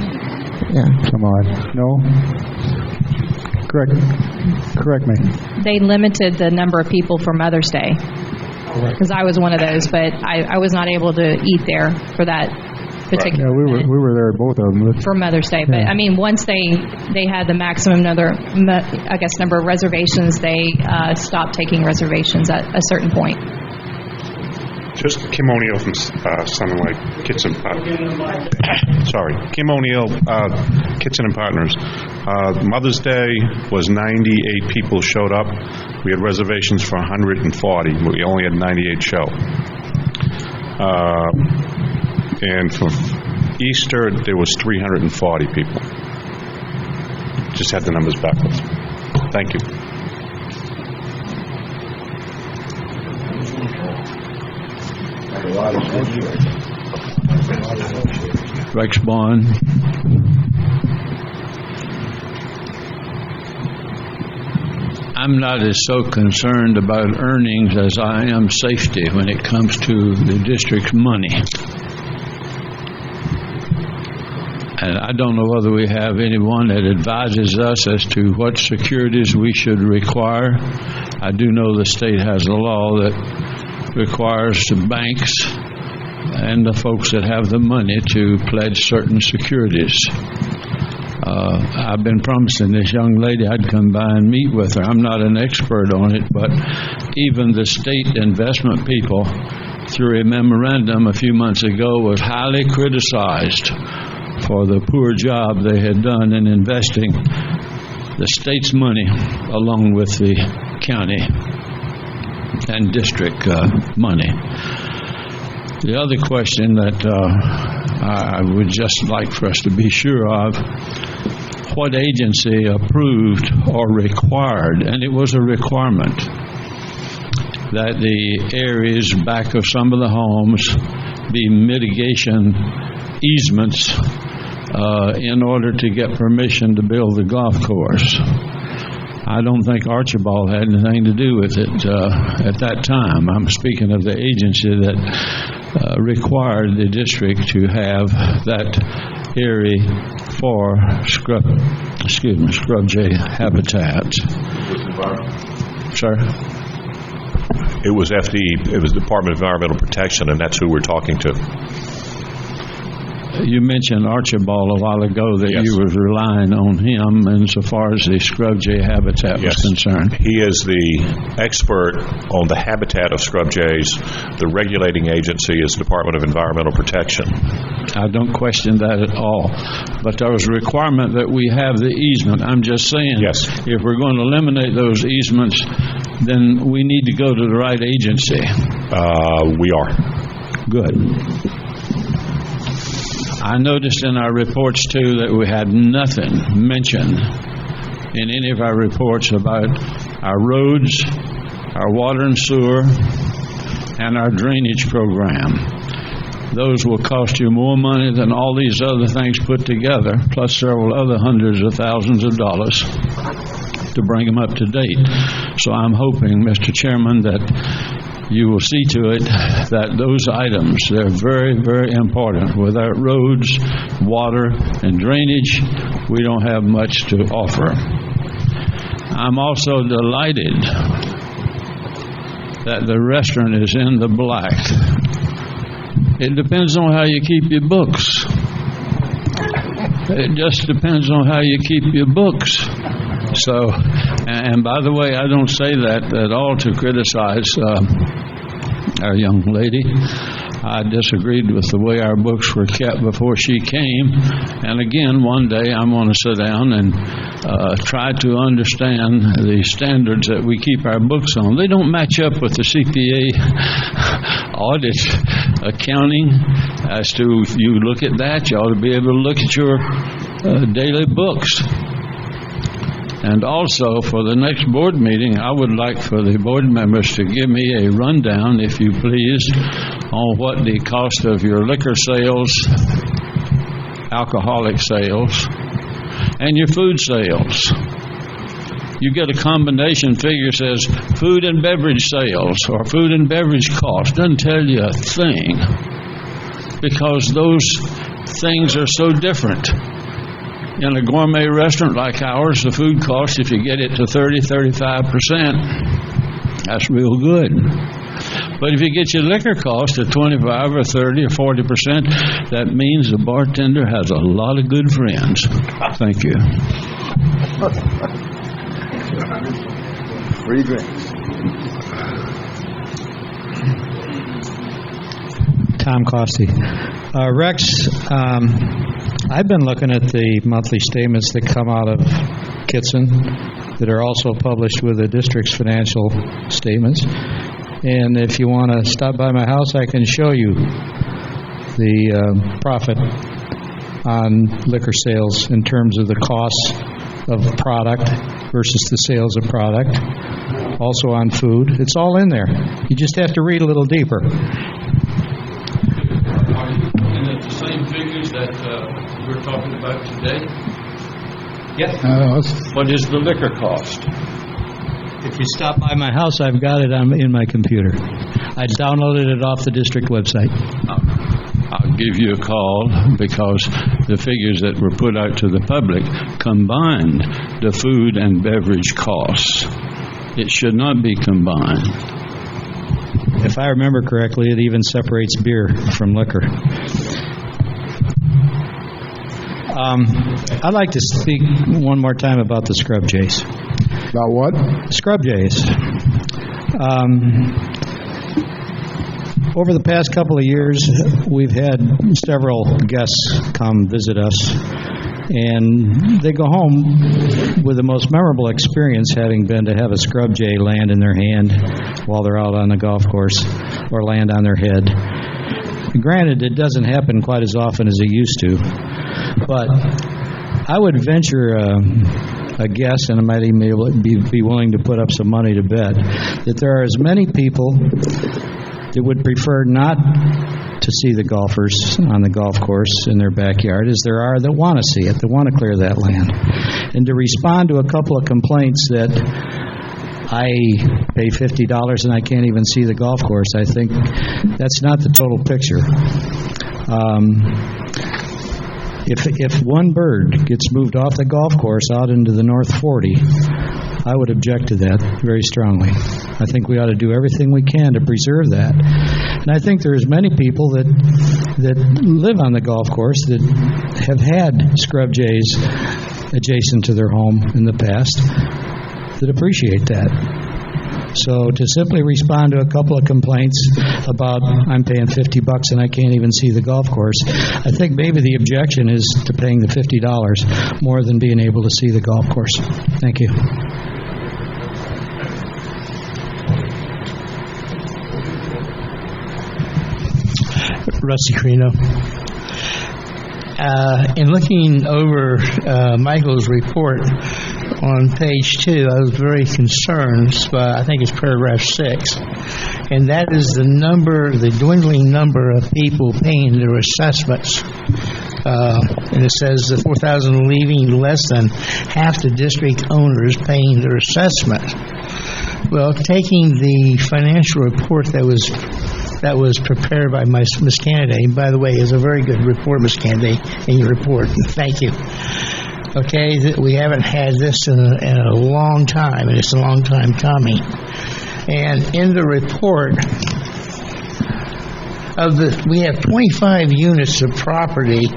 B: some odd. No? Correct me.
C: They limited the number of people for Mother's Day, because I was one of those, but I was not able to eat there for that particular.
B: Yeah, we were there, both of them.
C: For Mother's Day, but I mean, once they had the maximum number of reservations, they stopped taking reservations at a certain point.
Q: Just Kim O'Neill from Sun and White Kitchen. Kim O'Neill, Kitchen and Partners. Mother's Day was 98 people showed up. We had reservations for 140. We only had 98 show. And for Easter, there was 340 people. Just had the numbers backwards. Thank you.
M: Rex Bond. I'm not as so concerned about earnings as I am safety when it comes to the district's money. And I don't know whether we have anyone that advises us as to what securities we should require. I do know the state has a law that requires the banks and the folks that have the money to pledge certain securities. I've been promising this young lady I'd come by and meet with her. I'm not an expert on it, but even the state investment people, through a memorandum a few months ago, was highly criticized for the poor job they had done in investing the state's money along with the county and district money. The other question that I would just like for us to be sure of, what agency approved or required, and it was a requirement, that the areas back of some of the homes be mitigation easements in order to get permission to build the golf course. I don't think Archibald had anything to do with it at that time. I'm speaking of the agency that required the district to have that area for scrub jay habitat. Sir?
D: It was FDE, it was Department of Environmental Protection, and that's who we're talking to.
M: You mentioned Archibald a while ago that
D: Yes.
M: you were relying on him insofar as the scrub jay habitat was concerned.
D: He is the expert on the habitat of scrub jays. The regulating agency is Department of Environmental Protection.
M: I don't question that at all. But there was a requirement that we have the easement. I'm just saying, if we're going to eliminate those easements, then we need to go to the right agency.
D: We are.
M: Good. I noticed in our reports, too, that we had nothing mentioned in any of our reports about our roads, our water and sewer, and our drainage program. Those will cost you more money than all these other things put together, plus several other hundreds of thousands of dollars to bring them up to date. So I'm hoping, Mr. Chairman, that you will see to it that those items, they're very, very important. Without roads, water, and drainage, we don't have much to offer. I'm also delighted that the restaurant is in the black. It depends on how you keep your books. It just depends on how you keep your books. So, and by the way, I don't say that at all to criticize our young lady. I disagreed with the way our books were kept before she came. And again, one day I'm going to sit down and try to understand the standards that we keep our books on. They don't match up with the CPA audit accounting. As to, you look at that, you ought to be able to look at your daily books. And also, for the next board meeting, I would like for the board members to give me a rundown, if you please, on what the cost of your liquor sales, alcoholic sales, and your food sales. You get a combination figure says food and beverage sales or food and beverage cost. Doesn't tell you a thing, because those things are so different. In a gourmet restaurant like ours, the food cost, if you get it to 30-35%, that's real good. But if you get your liquor cost at 25 or 30 or 40%, that means the bartender has a lot of good friends. Thank you.
R: Free drinks.
N: Tom Costi. Rex, I've been looking at the monthly statements that come out of Kitson that are also published with the district's financial statements. And if you want to stop by my house, I can show you the profit on liquor sales in terms of the cost of product versus the sales of product. Also on food. It's all in there. You just have to read a little deeper.
M: And it's the same figures that we're talking about today? Yes. What is the liquor cost?
N: If you stop by my house, I've got it in my computer. I downloaded it off the district website.
M: I'll give you a call, because the figures that were put out to the public combined the food and beverage costs. It should not be combined.
N: If I remember correctly, it even separates beer from liquor. I'd like to speak one more time about the scrub jays.
A: About what?
N: Scrub jays. Over the past couple of years, we've had several guests come visit us, and they go home with the most memorable experience having been to have a scrub jay land in their hand while they're out on the golf course, or land on their head. Granted, it doesn't happen quite as often as it used to, but I would venture a guess, and I might even be willing to put up some money to bet, that there are as many people that would prefer not to see the golfers on the golf course in their backyard as there are that want to see it, that want to clear that land. And to respond to a couple of complaints that I pay $50 and I can't even see the golf course, I think that's not the total picture. If one bird gets moved off the golf course out into the North 40, I would object to that very strongly. I think we ought to do everything we can to preserve that. And I think there's many people that live on the golf course that have had scrub jays adjacent to their home in the past that appreciate that. So to simply respond to a couple of complaints about I'm paying $50 and I can't even see the golf course, I think maybe the objection is to paying the $50 more than being able to see the golf course. Thank you.
L: Rusty Carino. In looking over Michael's report on page 2, I was very concerned by, I think it's paragraph 6, and that is the dwindling number of people paying their assessments. And it says the 4,000 leaving less than half the district owners paying their assessment. Well, taking the financial report that was prepared by Ms. Canady, and by the way, is a very good report, Ms. Canady, in your report. Thank you. Okay, we haven't had this in a long time, and it's a long time coming. And in the report, we have 25 units of property,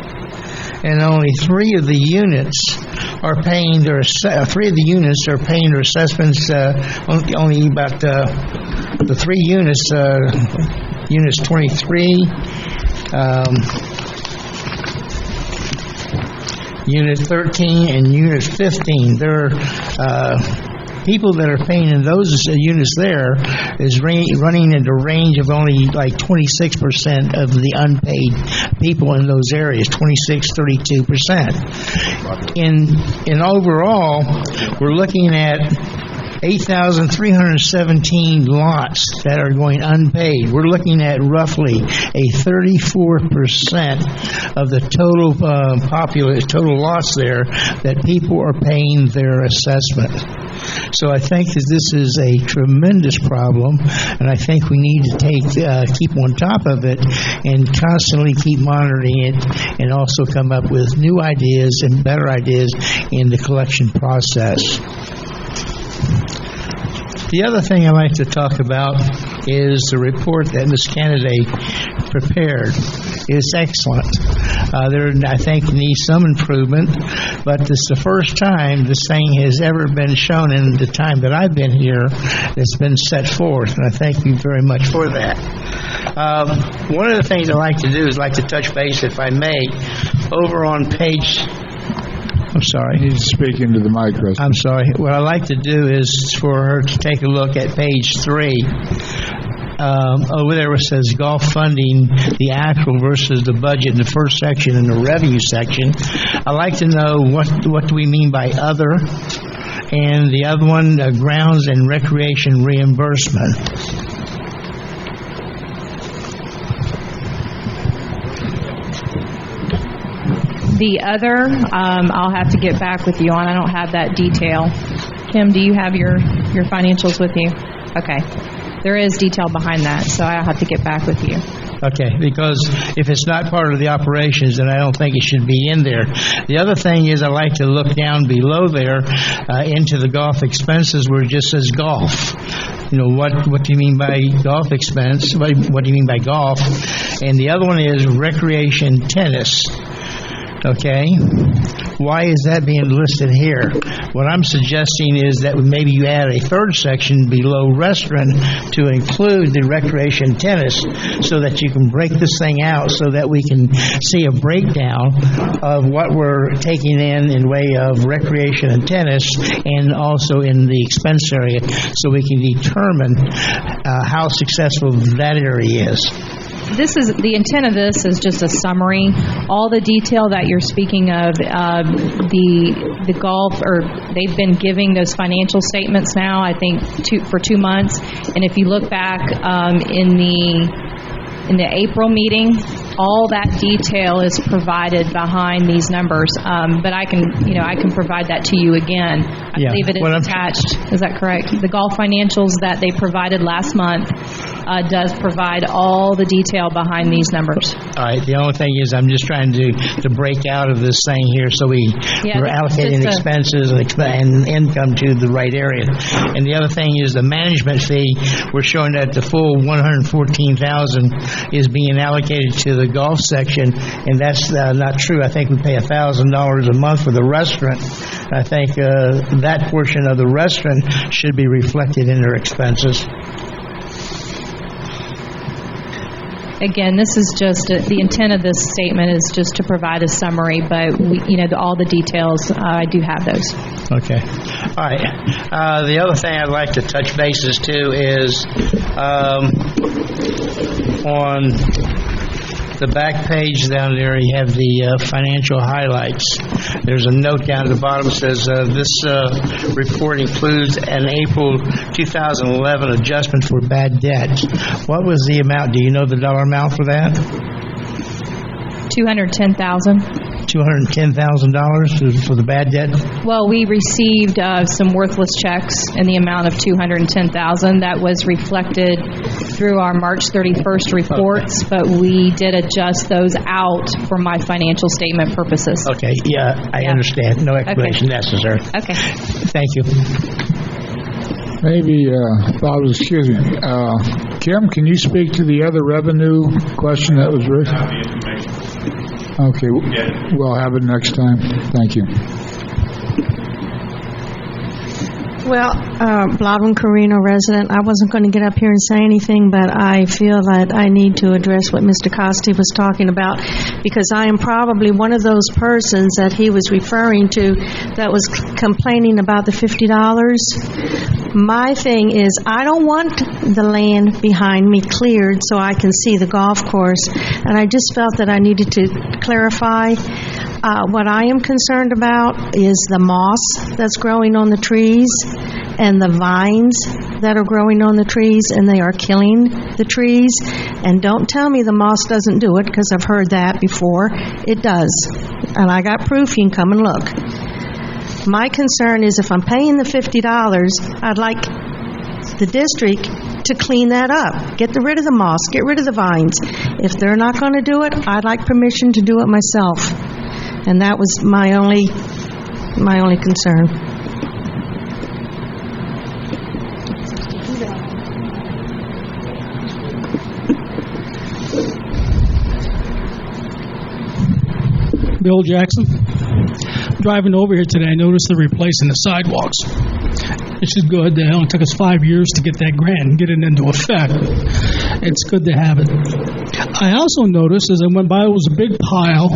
L: and only 3 of the units are paying their assessments. Only about the 3 units, units 23. Unit 13 and Unit 15. There are people that are paying in those units there is running at a range of only like 26% of the unpaid people in those areas, 26-32%. In overall, we're looking at 8,317 lots that are going unpaid. We're looking at roughly a 34% of the total total lots there that people are paying their assessment. So I think that this is a tremendous problem, and I think we need to keep on top of it and constantly keep monitoring it, and also come up with new ideas and better ideas in the collection process. The other thing I'd like to talk about is the report that Ms. Canady prepared. It's excellent. I think needs some improvement, but this is the first time this thing has ever been shown in the time that I've been here that's been set forth, and I thank you very much for that. One of the things I like to do is like to touch base, if I may, over on page... I'm sorry.
A: He's speaking to the mic, Rusty.
L: I'm sorry. What I'd like to do is for her to take a look at page 3. Over there it says golf funding, the actual versus the budget in the first section and the revenue section. I'd like to know what do we mean by other, and the other one, grounds and recreation reimbursement.
C: The other, I'll have to get back with you on. I don't have that detail. Kim, do you have your financials with you? Okay. There is detail behind that, so I'll have to get back with you.
L: Okay, because if it's not part of the operations, then I don't think it should be in there. The other thing is I like to look down below there into the golf expenses where it just says golf. You know, what do you mean by golf expense? What do you mean by golf? And the other one is recreation tennis. Okay, why is that being listed here? What I'm suggesting is that maybe you add a third section below restaurant to include the recreation tennis, so that you can break this thing out, so that we can see a breakdown of what we're taking in way of recreation and tennis, and also in the expense area, so we can determine how successful that area is.
C: This is the intent of this is just a summary. All the detail that you're speaking of, the golf, or they've been giving those financial statements now, I think, for 2 months. And if you look back in the April meeting, all that detail is provided behind these numbers. But I can provide that to you again. I believe it is attached. Is that correct? The golf financials that they provided last month does provide all the detail behind these numbers.
L: All right. The only thing is, I'm just trying to break out of this thing here, so we're allocating expenses and income to the right area. And the other thing is the management fee. We're showing that the full $114,000 is being allocated to the golf section, and that's not true. I think we pay $1,000 a month for the restaurant. I think that portion of the restaurant should be reflected in their expenses.
C: Again, this is just the intent of this statement is just to provide a summary, but all the details, I do have those. Okay.
L: All right. The other thing I'd like to touch bases to is on the back page down there, you have the financial highlights. There's a note down at the bottom that says this report includes an April 2011 adjustment for bad debt. What was the amount? Do you know the dollar amount for that?
C: $210,000.
L: $210,000 for the bad debt?
C: Well, we received some worthless checks in the amount of $210,000 that was reflected through our March 31st reports, but we did adjust those out for my financial statement purposes.
L: Okay, I understand. No explanation necessary.
C: Okay.
L: Thank you.
A: Maybe, Bob, excuse me. Kim, can you speak to the other revenue question that was raised? Okay, we'll have it next time. Thank you.
J: Well, Baldwin Carino resident, I wasn't going to get up here and say anything, but I feel that I need to address what Mr. Costi was talking about, because I am probably one of those persons that he was referring to that was complaining about the $50. My thing is, I don't want the land behind me cleared so I can see the golf course, and I just felt that I needed to clarify. What I am concerned about is the moss that's growing on the trees and the vines that are growing on the trees, and they are killing the trees. And don't tell me the moss doesn't do it, because I've heard that before. It does. And I got proof. You can come and look. My concern is if I'm paying the $50, I'd like the district to clean that up. Get rid of the moss. Get rid of the vines. If they're not going to do it, I'd like permission to do it myself. And that was my only concern.
H: Bill Jackson. Driving over here today, I noticed they're replacing the sidewalks. This is good. It only took us 5 years to get that grant and get it into effect. It's good to have it. I also noticed as I went by, it was a big pile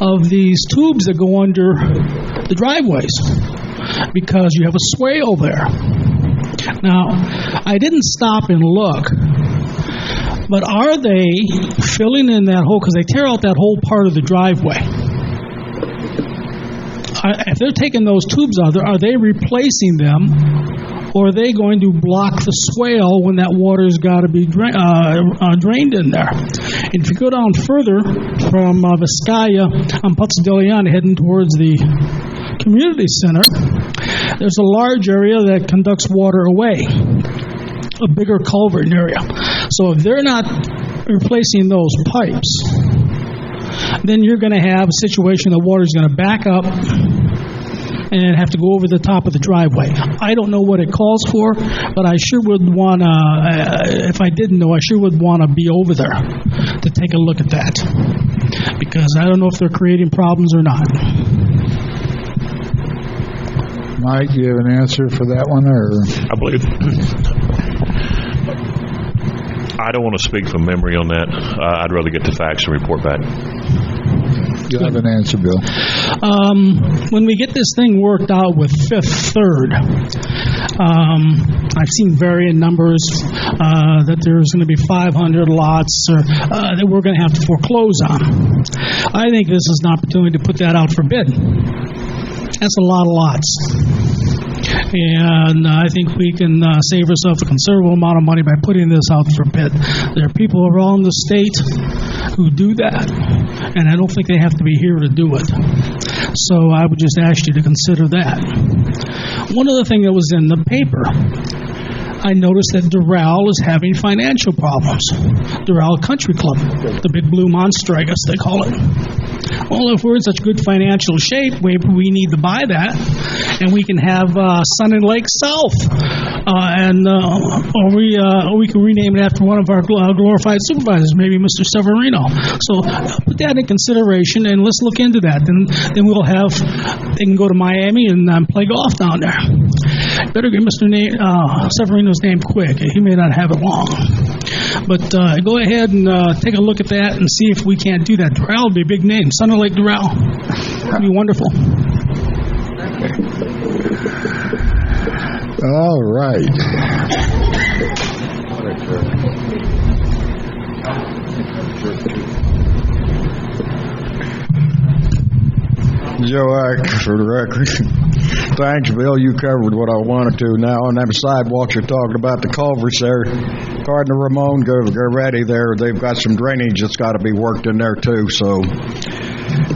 H: of these tubes that go under the driveways because you have a swale there. Now, I didn't stop and look, but are they filling in that hole? Because they tear out that whole part of the driveway. If they're taking those tubes out, are they replacing them, or are they going to block the swale when that water's got to be drained in there? And if you go down further from Vizcaya on Pozzo Diliani heading towards the community center, there's a large area that conducts water away, a bigger culvert area. So if they're not replacing those pipes, then you're going to have a situation the water's going to back up and have to go over the top of the driveway. I don't know what it calls for, but I sure would want to, if I didn't know, I sure would want to be over there to take a look at that, because I don't know if they're creating problems or not.
A: Mike, do you have an answer for that one, or?
D: I believe. I don't want to speak from memory on that. I'd rather get the facts and report back.
A: You have an answer, Bill.
H: When we get this thing worked out with Fifth Third, I've seen varying numbers that there's going to be 500 lots that we're going to have to foreclose on. I think this is an opportunity to put that out for bid. That's a lot of lots. And I think we can save ourselves a considerable amount of money by putting this out for bid. There are people around the state who do that, and I don't think they have to be here to do it. So I would just ask you to consider that. One other thing that was in the paper, I noticed that Doral is having financial problems. Doral Country Club, the big blue monster, I guess they call it. Well, if we're in such good financial shape, we need to buy that, and we can have Sun and Lake South, or we can rename it after one of our glorified supervisors, maybe Mr. Severino. So put that in consideration, and let's look into that. Then they can go to Miami and play golf down there. Better get Mr. Severino's name quick. He may not have it long. But go ahead and take a look at that and see if we can't do that. Doral would be a big name. Sun and Lake Doral. That'd be wonderful.
A: All right.
B: Joe Ike, for the record. Thanks, Bill. You covered what I wanted to. Now, on them sidewalks, you're talking about the culverts there. According to Ramon, go ready there. They've got some drainage that's got to be worked in there, too. So,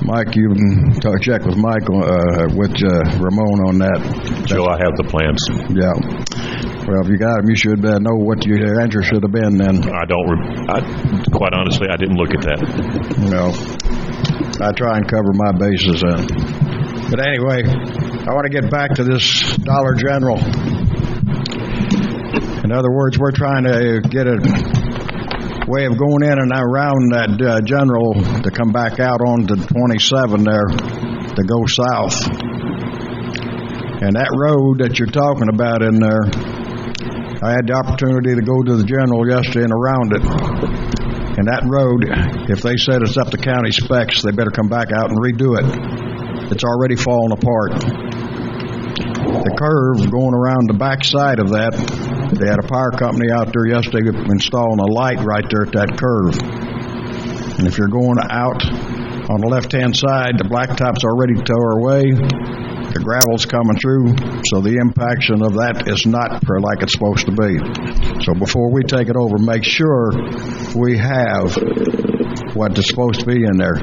B: Mike, you can check with Mike, with Ramon on that.
D: Joe, I have the plans.
B: Yeah. Well, if you got them, you should know what your answer should have been then.
D: Quite honestly, I didn't look at that.
B: No. I try and cover my bases then. But anyway, I want to get back to this Dollar General. In other words, we're trying to get a way of going in and around that General to come back out on the 27 there to go south. And that road that you're talking about in there, I had the opportunity to go to the General yesterday and around it. And that road, if they said it's up to county specs, they better come back out and redo it. It's already falling apart. The curve going around the back side of that, they had a power company out there yesterday installing a light right there at that curve. And if you're going out on the left-hand side, the blacktop's already tore away. The gravel's coming through, so the impaction of that is not like it's supposed to be. So before we take it over, make sure we have what is supposed to be in there.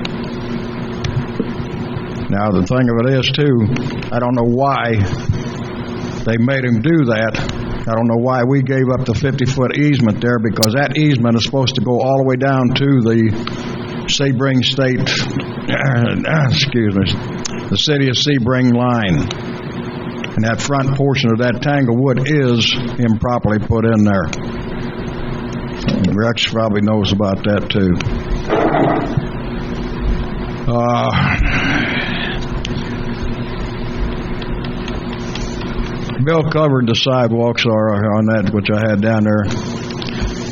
B: Now, the thing of it is, too, I don't know why they made him do that. I don't know why we gave up the 50-foot easement there, because that easement is supposed to go all the way down to the Sebring State, the city of Sebring line. And that front portion of that Tanglewood is improperly put in there. And Rex probably knows about that too. Bill covered the sidewalks on that, which I had down there.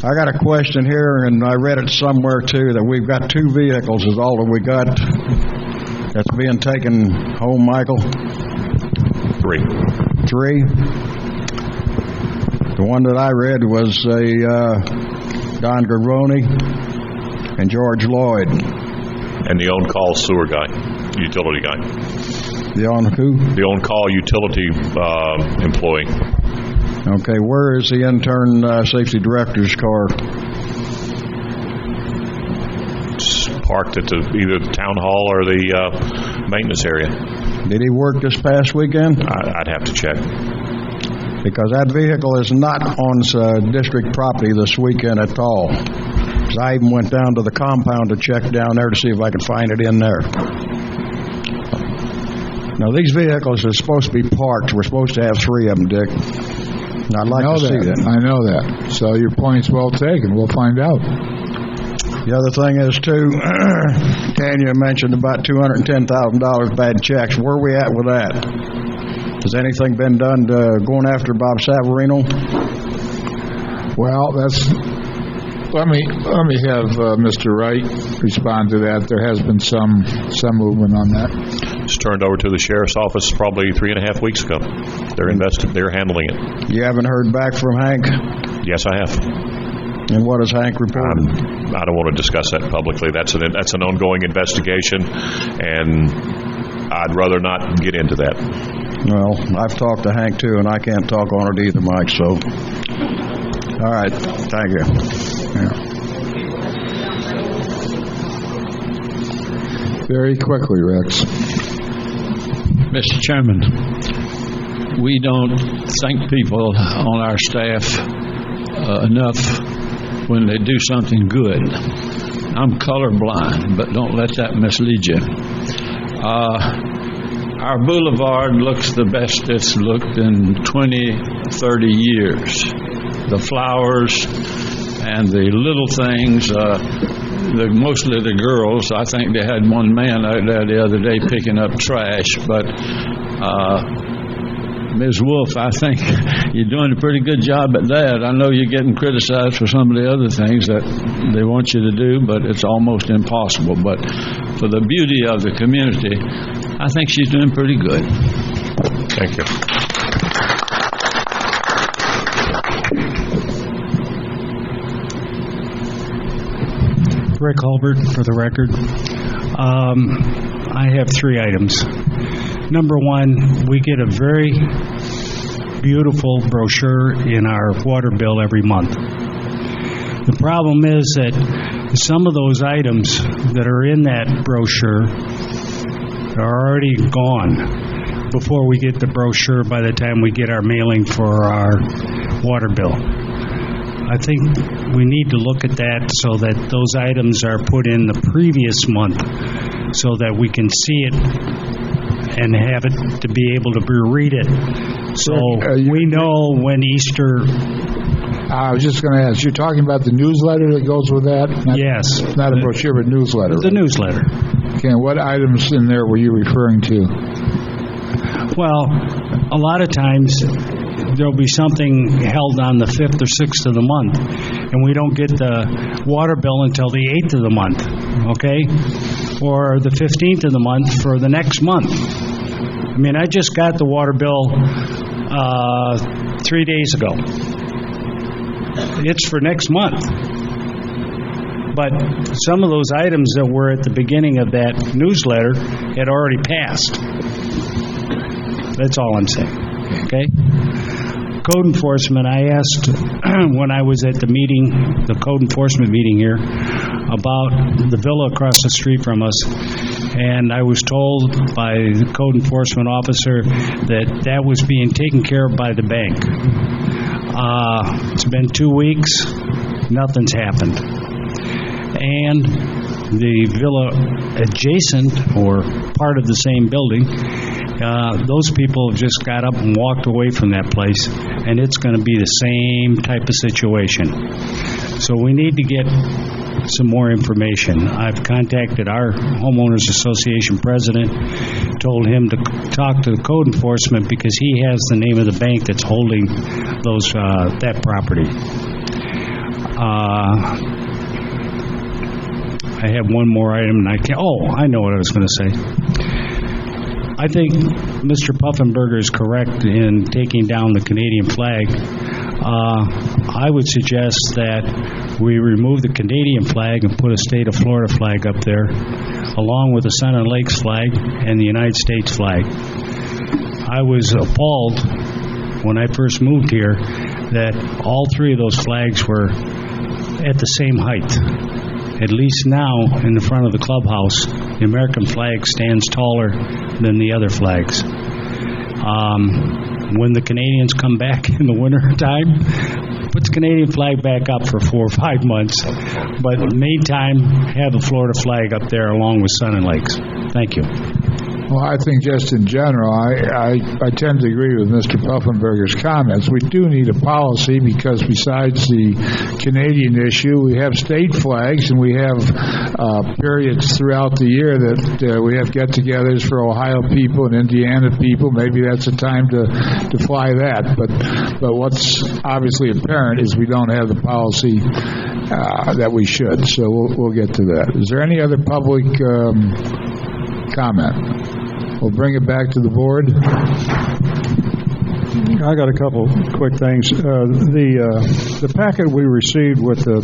B: I got a question here, and I read it somewhere too, that we've got 2 vehicles is all that we got that's being taken home, Michael?
D: 3.
B: 3? The one that I read was Don Garroni and George Lloyd.
D: And the on-call sewer guy, utility guy.
B: The on who?
D: The on-call utility employee.
B: Okay, where is the intern safety director's car?
D: It's parked at either the town hall or the maintenance area.
B: Did he work this past weekend?
D: I'd have to check.
B: Because that vehicle is not on district property this weekend at all. Because I even went down to the compound to check down there to see if I could find it in there. Now, these vehicles are supposed to be parked. We're supposed to have 3 of them, Dick. And I'd like to see that.
A: I know that. So your point's well taken. We'll find out.
B: The other thing is, too, Tanya mentioned about $210,000 bad checks. Where are we at with that? Has anything been done to going after Bob Savarino?
A: Well, Let me have Mr. Wright respond to that. There has been some movement on that.
D: It's turned over to the sheriff's office probably 3.5 weeks ago. They're handling it.
R: You haven't heard back from Hank?
D: Yes, I have.
R: And what has Hank reported?
D: I don't want to discuss that publicly. That's an ongoing investigation, and I'd rather not get into that.
R: Well, I've talked to Hank too, and I can't talk on it either, Mike, so. All right. Thank you.
A: Yeah. Very quickly, Rex.
M: Mr. Chairman, we don't thank people on our staff enough when they do something good. I'm colorblind, but don't let that mislead you. Our boulevard looks the best it's looked in 20, 30 years. The flowers and the little things, mostly the girls. I think they had one man out there the other day picking up trash, but Ms. Wolf, I think you're doing a pretty good job at that. I know you're getting criticized for some of the other things that they want you to do, but it's almost impossible. But for the beauty of the community, I think she's doing pretty good.
D: Thank you.
N: Rick Hulbert, for the record. I have 3 items. Number 1, we get a very beautiful brochure in our water bill every month. The problem is that some of those items that are in that brochure are already gone before we get the brochure by the time we get our mailing for our water bill. I think we need to look at that so that those items are put in the previous month so that we can see it and have it to be able to read it. So we know when Easter...
A: I was just going to ask, you're talking about the newsletter that goes with that?
N: Yes.
A: Not a brochure, but newsletter.
N: The newsletter.
A: Okay, and what items in there were you referring to?
N: Well, a lot of times there'll be something held on the 5th or 6th of the month, and we don't get the water bill until the 8th of the month, okay? Or the 15th of the month for the next month. I mean, I just got the water bill 3 days ago. It's for next month. But some of those items that were at the beginning of that newsletter had already passed. That's all I'm saying, okay? Code enforcement, I asked when I was at the meeting, the code enforcement meeting here, about the villa across the street from us, and I was told by the code enforcement officer that that was being taken care of by the bank. It's been 2 weeks, nothing's happened. And the villa adjacent, or part of the same building, those people have just got up and walked away from that place, and it's going to be the same type of situation. So we need to get some more information. I've contacted our homeowners association president, told him to talk to the code enforcement because he has the name of the bank that's holding those that property. I have one more item, and I know what I was going to say. I think Mr. Puffenberger is correct in taking down the Canadian flag. I would suggest that we remove the Canadian flag and put a state of Florida flag up there, along with the Sun and Lakes flag and the United States flag. I was appalled when I first moved here that all 3 of those flags were at the same height. At least now, in the front of the clubhouse, the American flag stands taller than the other flags. When the Canadians come back in the winter time, put the Canadian flag back up for 4 or 5 months. But in the meantime, have the Florida flag up there along with Sun and Lakes. Thank you.
A: Well, I think just in general, I tend to agree with Mr. Puffenberger's comments. We do need a policy because besides the Canadian issue, we have state flags and we have periods throughout the year that we have get-togethers for Ohio people and Indiana people. Maybe that's a time to fly that. But what's obviously apparent is we don't have the policy that we should. So we'll get to that. Is there any other public comment? We'll bring it back to the board.
B: I got a couple quick things. The packet we received with the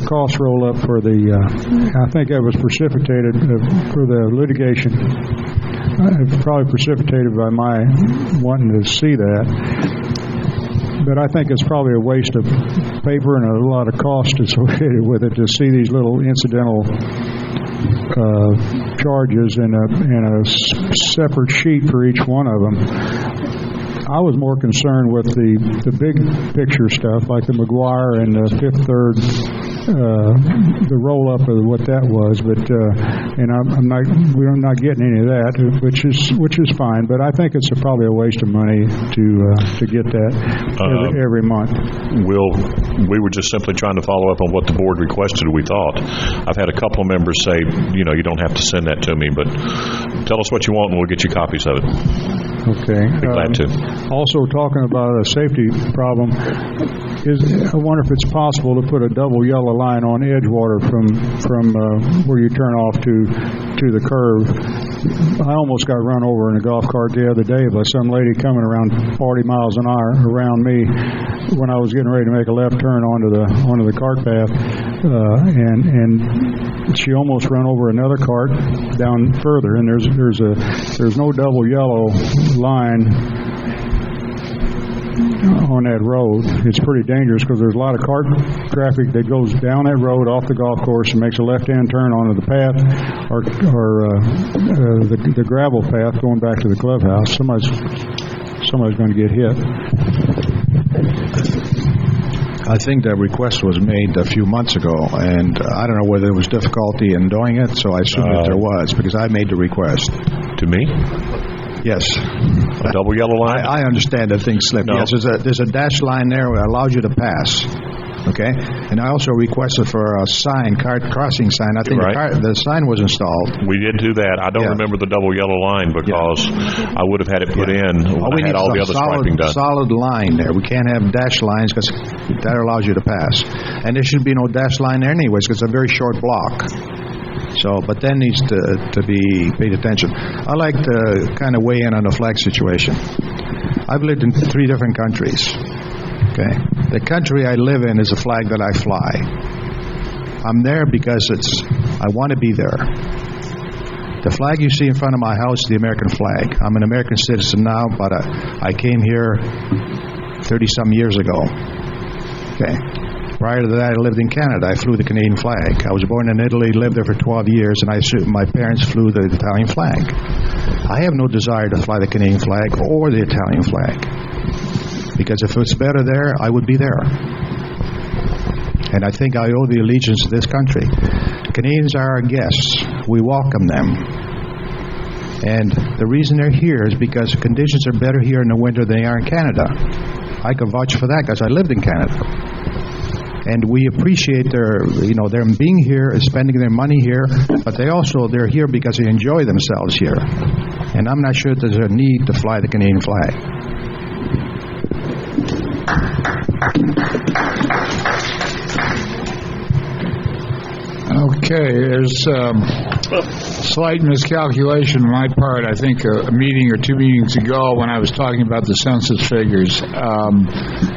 B: cost roll up for the I think that was precipitated for the litigation. Probably precipitated by my wanting to see that. But I think it's probably a waste of paper and a lot of cost associated with it to see these little incidental charges in a separate sheet for each one of them. I was more concerned with the big picture stuff, like the McGuire and the Fifth Third, the roll up of what that was. But and we're not getting any of that, which is fine. But I think it's probably a waste of money to get that every month.
D: We were just simply trying to follow up on what the board requested. We thought. I've had a couple of members say, you don't have to send that to me, but tell us what you want and we'll get you copies of it.
B: Okay.
D: Be glad to.
B: Also, talking about a safety problem, I wonder if it's possible to put a double yellow line on Edgewater from where you turn off to the curve. I almost got run over in a golf cart the other day by some lady coming around 40 miles an hour around me when I was getting ready to make a left turn onto the cart path, and she almost ran over another cart down further. And there's no double yellow line on that road. It's pretty dangerous because there's a lot of cart traffic that goes down that road off the golf course and makes a left-hand turn onto the path or the gravel path going back to the clubhouse. Somebody's going to get hit.
F: I think that request was made a few months ago, and I don't know whether there was difficulty in doing it, so I assume that there was, because I made the request.
D: To me?
F: Yes.
D: A double yellow line?
F: I understand that things slip.
D: No.
F: Yes, there's a dash line there that allows you to pass. Okay? And I also requested for a sign, cart crossing sign. I think the sign was installed.
D: We did do that. I don't remember the double yellow line because I would have had it put in when I had all the other striping done.
F: Solid line there. We can't have dash lines because that allows you to pass. And there should be no dash line there anyways because it's a very short block. So, but that needs to be paid attention. I like to kind of weigh in on the flag situation. I've lived in 3 different countries. Okay, the country I live in is a flag that I fly. I'm there because I want to be there. The flag you see in front of my house is the American flag. I'm an American citizen now, but I came here 30-some years ago. Okay. Prior to that, I lived in Canada. I flew the Canadian flag. I was born in Italy, lived there for 12 years, and my parents flew the Italian flag. I have no desire to fly the Canadian flag or the Italian flag. Because if it's better there, I would be there. And I think I owe the allegiance to this country. Canadians are our guests. We welcome them. And the reason they're here is because the conditions are better here in the winter than they are in Canada. I can vouch for that because I lived in Canada. And we appreciate them being here and spending their money here, but they're here because they enjoy themselves here. And I'm not sure there's a need to fly the Canadian flag.
A: Okay, there's slight miscalculation on my part. I think a meeting or 2 meetings ago when I was talking about the census figures.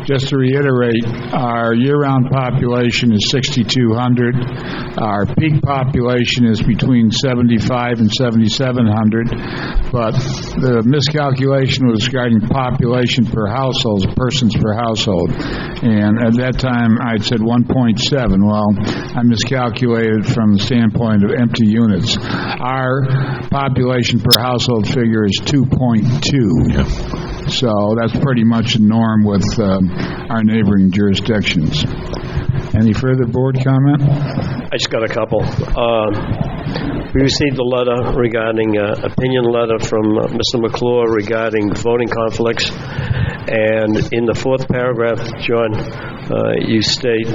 A: Just to reiterate, our year-round population is 6,200. Our peak population is between 7,500 and 7,700. But the miscalculation was regarding population per household, persons per household. And at that time, I'd said 1.7. Well, I miscalculated from the standpoint of empty units. Our population per household figure is 2.2. Yeah. So that's pretty much the norm with our neighboring jurisdictions. Any further board comment?
G: I just got a couple. We received a letter regarding, opinion letter from Mr. McClure regarding voting conflicts, and in the fourth paragraph, John, you state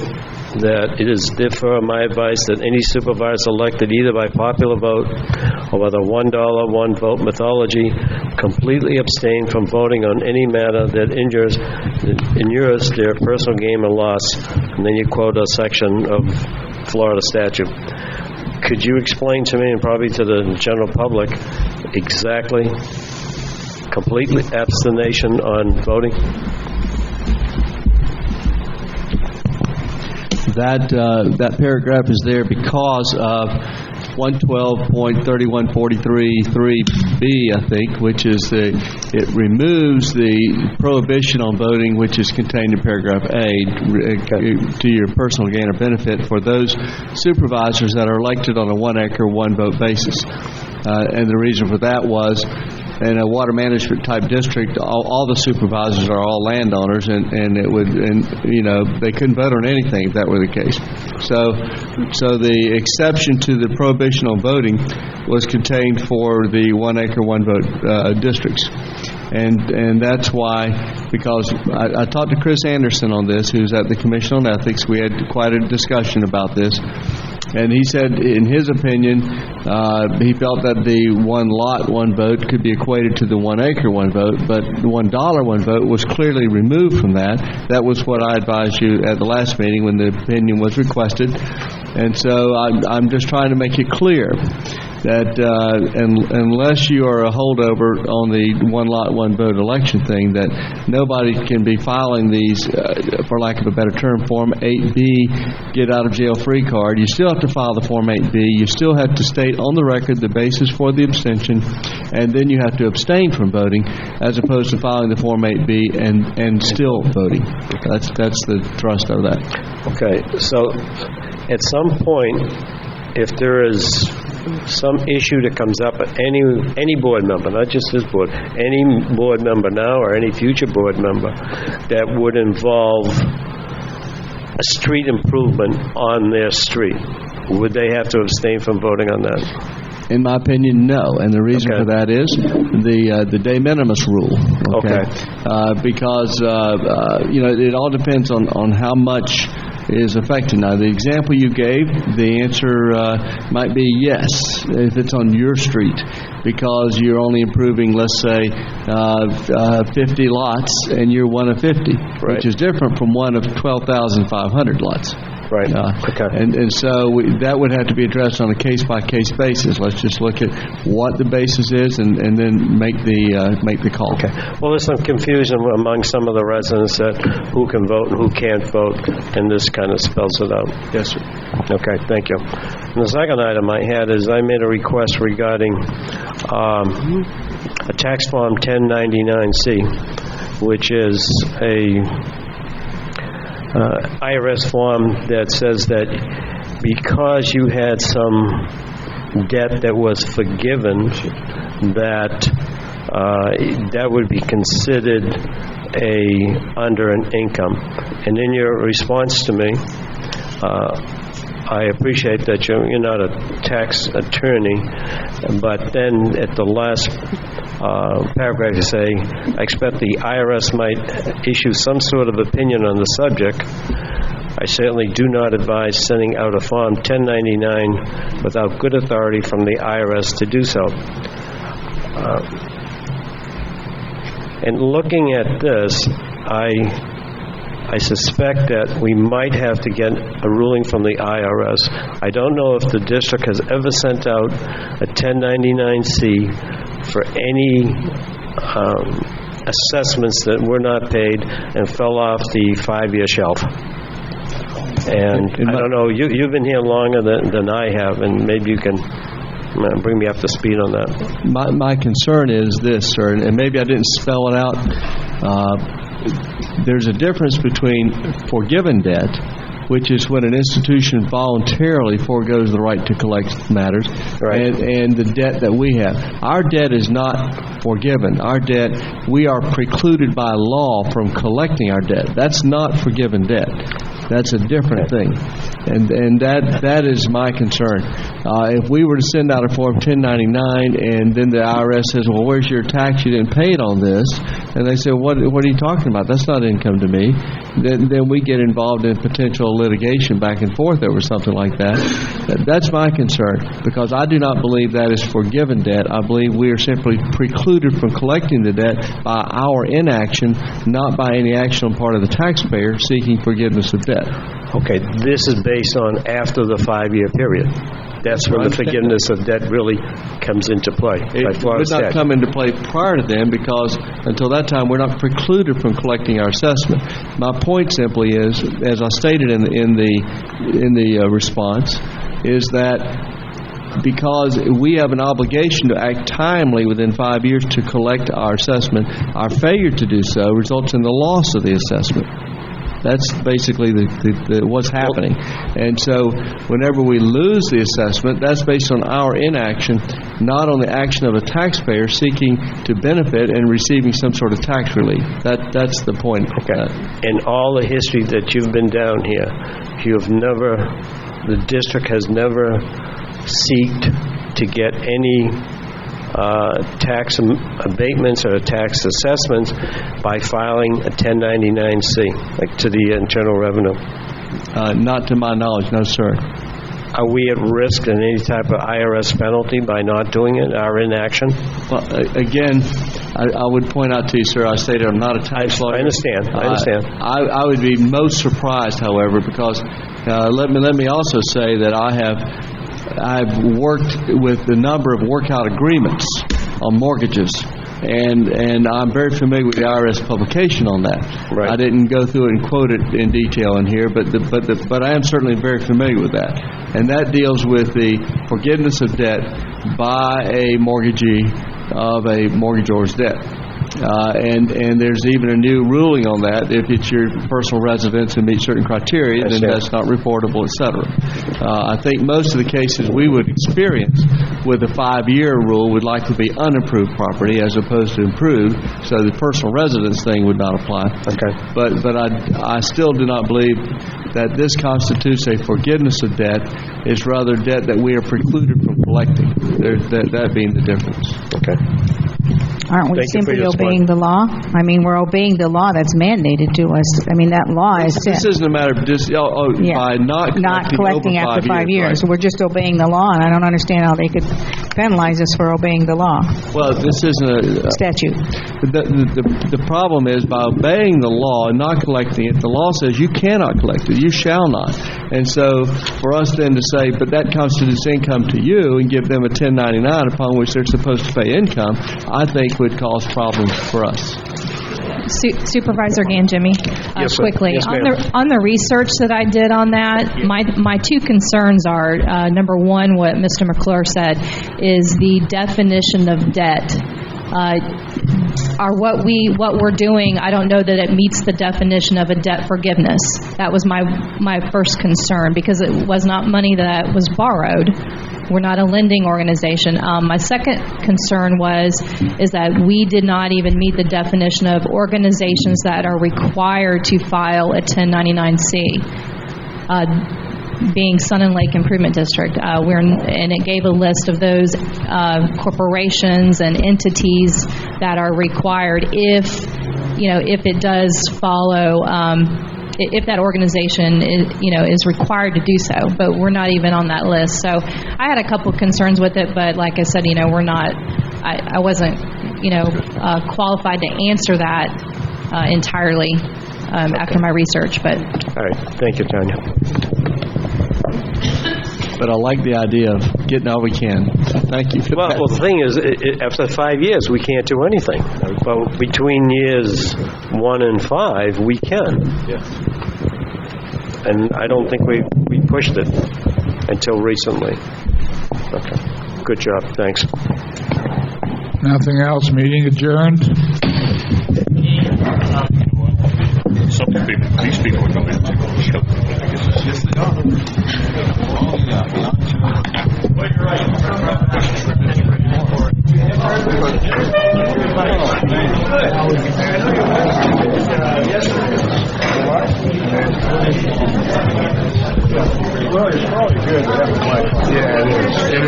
G: that it is therefore my advice that any supervisor elected either by popular vote or by the $1 one vote methodology completely abstain from voting on any matter that injures their personal gain or loss. And then you quote a section of Florida statute. Could you explain to me, and probably to the general public, exactly completely abstination on voting?
E: That paragraph is there because of 112.3143(3)B, I think, which is it removes the prohibition on voting, which is contained in paragraph A, to your personal gain or benefit for those supervisors that are elected on a 1 acre, 1 vote basis. And the reason for that was, in a water management type district, all the supervisors are all landowners, and they couldn't vote on anything if that were the case. So the exception to the prohibition on voting was contained for the 1 acre, 1 vote districts. And that's why, because I talked to Chris Anderson on this, who's at the Commission on Ethics. We had quite a discussion about this. And he said, in his opinion, he felt that the 1 lot, 1 vote could be equated to the 1 acre, 1 vote, but the $1, 1 vote was clearly removed from that. That was what I advised you at the last meeting when the opinion was requested. And so I'm just trying to make it clear that unless you are a holdover on the 1 lot, 1 vote election thing, that nobody can be filing these, for lack of a better term, Form 8B, get out of jail free card. You still have to file the Form 8B. You still have to state on the record the basis for the abstention, and then you have to abstain from voting, as opposed to filing the Form 8B and still voting. That's the thrust of that.
G: Okay, so at some point, if there is some issue that comes up at any board member, not just this board, any board member now or any future board member that would involve a street improvement on their street, would they have to abstain from voting on that?
E: In my opinion, no, and the reason for that is the de minimis rule. Okay. Because it all depends on how much is affected. Now, the example you gave, the answer might be yes, if it's on your street, because you're only improving, let's say, 50 lots, and you're one of 50, which is different from one of 12,500 lots.
G: Right.
E: And so that would have to be addressed on a case-by-case basis. Let's just look at what the basis is and then make the call.
G: Okay. Well, there's some confusion among some of the residents that who can vote and who can't vote, and this kind of spells it out.
E: Yes, sir.
G: Okay, thank you. And the second item I had is I made a request regarding a tax form 1099-C, which is a IRS form that says that because you had some debt that was forgiven, that would be considered under an income. And in your response to me, I appreciate that you're not a tax attorney, but then at the last paragraph you say, I expect the IRS might issue some sort of opinion on the subject. I certainly do not advise sending out a Form 1099 without good authority from the IRS to do so. And looking at this, I suspect that we might have to get a ruling from the IRS. I don't know if the district has ever sent out a 1099-C for any assessments that were not paid and fell off the 5-year shelf. And I don't know, you've been here longer than I have, and maybe you can bring me up to speed on that.
E: My concern is this, sir, and maybe I didn't spell it out. There's a difference between forgiven debt which is when an institution voluntarily foregoes the right to collect matters, and the debt that we have. Our debt is not forgiven. Our debt, we are precluded by law from collecting our debt. That's not forgiven debt. That's a different thing, and that is my concern. If we were to send out a Form 1099 and then the IRS says, well, where's your tax? You didn't pay it on this. And they say, what are you talking about? That's not income to me. Then we get involved in potential litigation back and forth over something like that. That's my concern, because I do not believe that is forgiven debt. I believe we are simply precluded from collecting the debt by our inaction, not by any action on part of the taxpayer seeking forgiveness of debt.
G: Okay, this is based on after the 5-year period. That's when the forgiveness of debt really comes into play.
E: It would not come into play prior to then, because until that time we're not precluded from collecting our assessment. My point simply is, as I stated in the response, is that because we have an obligation to act timely within 5 years to collect our assessment, our failure to do so results in the loss of the assessment. That's basically what's happening. And so whenever we lose the assessment, that's based on our inaction, not on the action of a taxpayer seeking to benefit and receiving some sort of tax relief. That's the point.
G: Okay. In all the history that you've been down here, the district has never sought to get any tax abatements or tax assessments by filing a 1099-C, like to the Internal Revenue?
E: Not to my knowledge, no, sir.
G: Are we at risk in any type of IRS penalty by not doing it, our inaction?
E: Well, again, I would point out to you, sir, I stated I'm not a tax lawyer.
G: I understand.
E: I would be most surprised, however, because let me also say that I've worked with a number of workout agreements on mortgages, and I'm very familiar with the IRS publication on that. Right. I didn't go through it and quote it in detail in here, but I am certainly very familiar with that. And that deals with the forgiveness of debt by a mortgagee of a mortgagor's debt. And there's even a new ruling on that. If it's your personal residence and meets certain criteria, then that's not reportable, etc. I think most of the cases we would experience with the 5-year rule would likely be unapproved property as opposed to improved, so the personal residence thing would not apply. Okay. But I still do not believe that this constitutes a forgiveness of debt. It's rather debt that we are precluded from collecting. That being the difference. Okay.
J: Aren't we simply obeying the law? I mean, we're obeying the law that's mandated to us. I mean, that law is set.
E: This isn't a matter of just by not
J: collecting after 5 years. Right. We're just obeying the law, and I don't understand how they could penalize us for obeying the law.
E: Well, this isn't a
J: statute.
E: The problem is, by obeying the law and not collecting it, the law says you cannot collect it. You shall not. And so for us then to say, but that constitutes income to you, and give them a 1099 upon which they're supposed to pay income, I think would cause problems for us.
C: Supervisor Ganjimi,
G: yes,
C: quickly,
G: yes,
C: on the research that I did on that, my two concerns are, number one, what Mr. McClure said, is the definition of debt. What we're doing, I don't know that it meets the definition of a debt forgiveness. That was my first concern, because it was not money that was borrowed. We're not a lending organization. My second concern is that we did not even meet the definition of organizations that are required to file a 1099-C. Being Sun and Lake Improvement District, and it gave a list of those corporations and entities that are required if it does follow. If that organization is required to do so, but we're not even on that list. So I had a couple of concerns with it, but like I said, we're not. I wasn't qualified to answer that entirely after my research. But
G: all right, thank you, Tanya.
E: But I like the idea of getting all we can. Thank you for that.
G: Well, the thing is, after 5 years, we can't do anything. But between years 1 and 5, we can. Yes. And I don't think we pushed it until recently. Okay. Good job. Thanks.
A: Nothing else. Meeting adjourned.
Q: These people are going to
B: Well, it's probably good to have a mic. Yeah, it is. It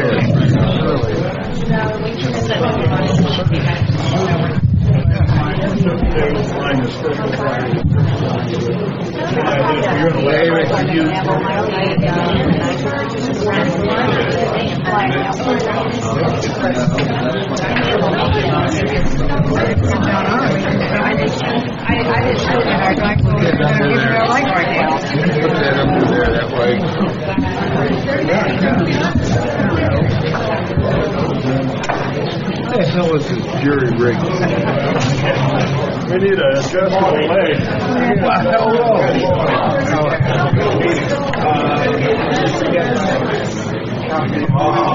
B: What the hell is this jury rig? We need an adjustable leg. Hello.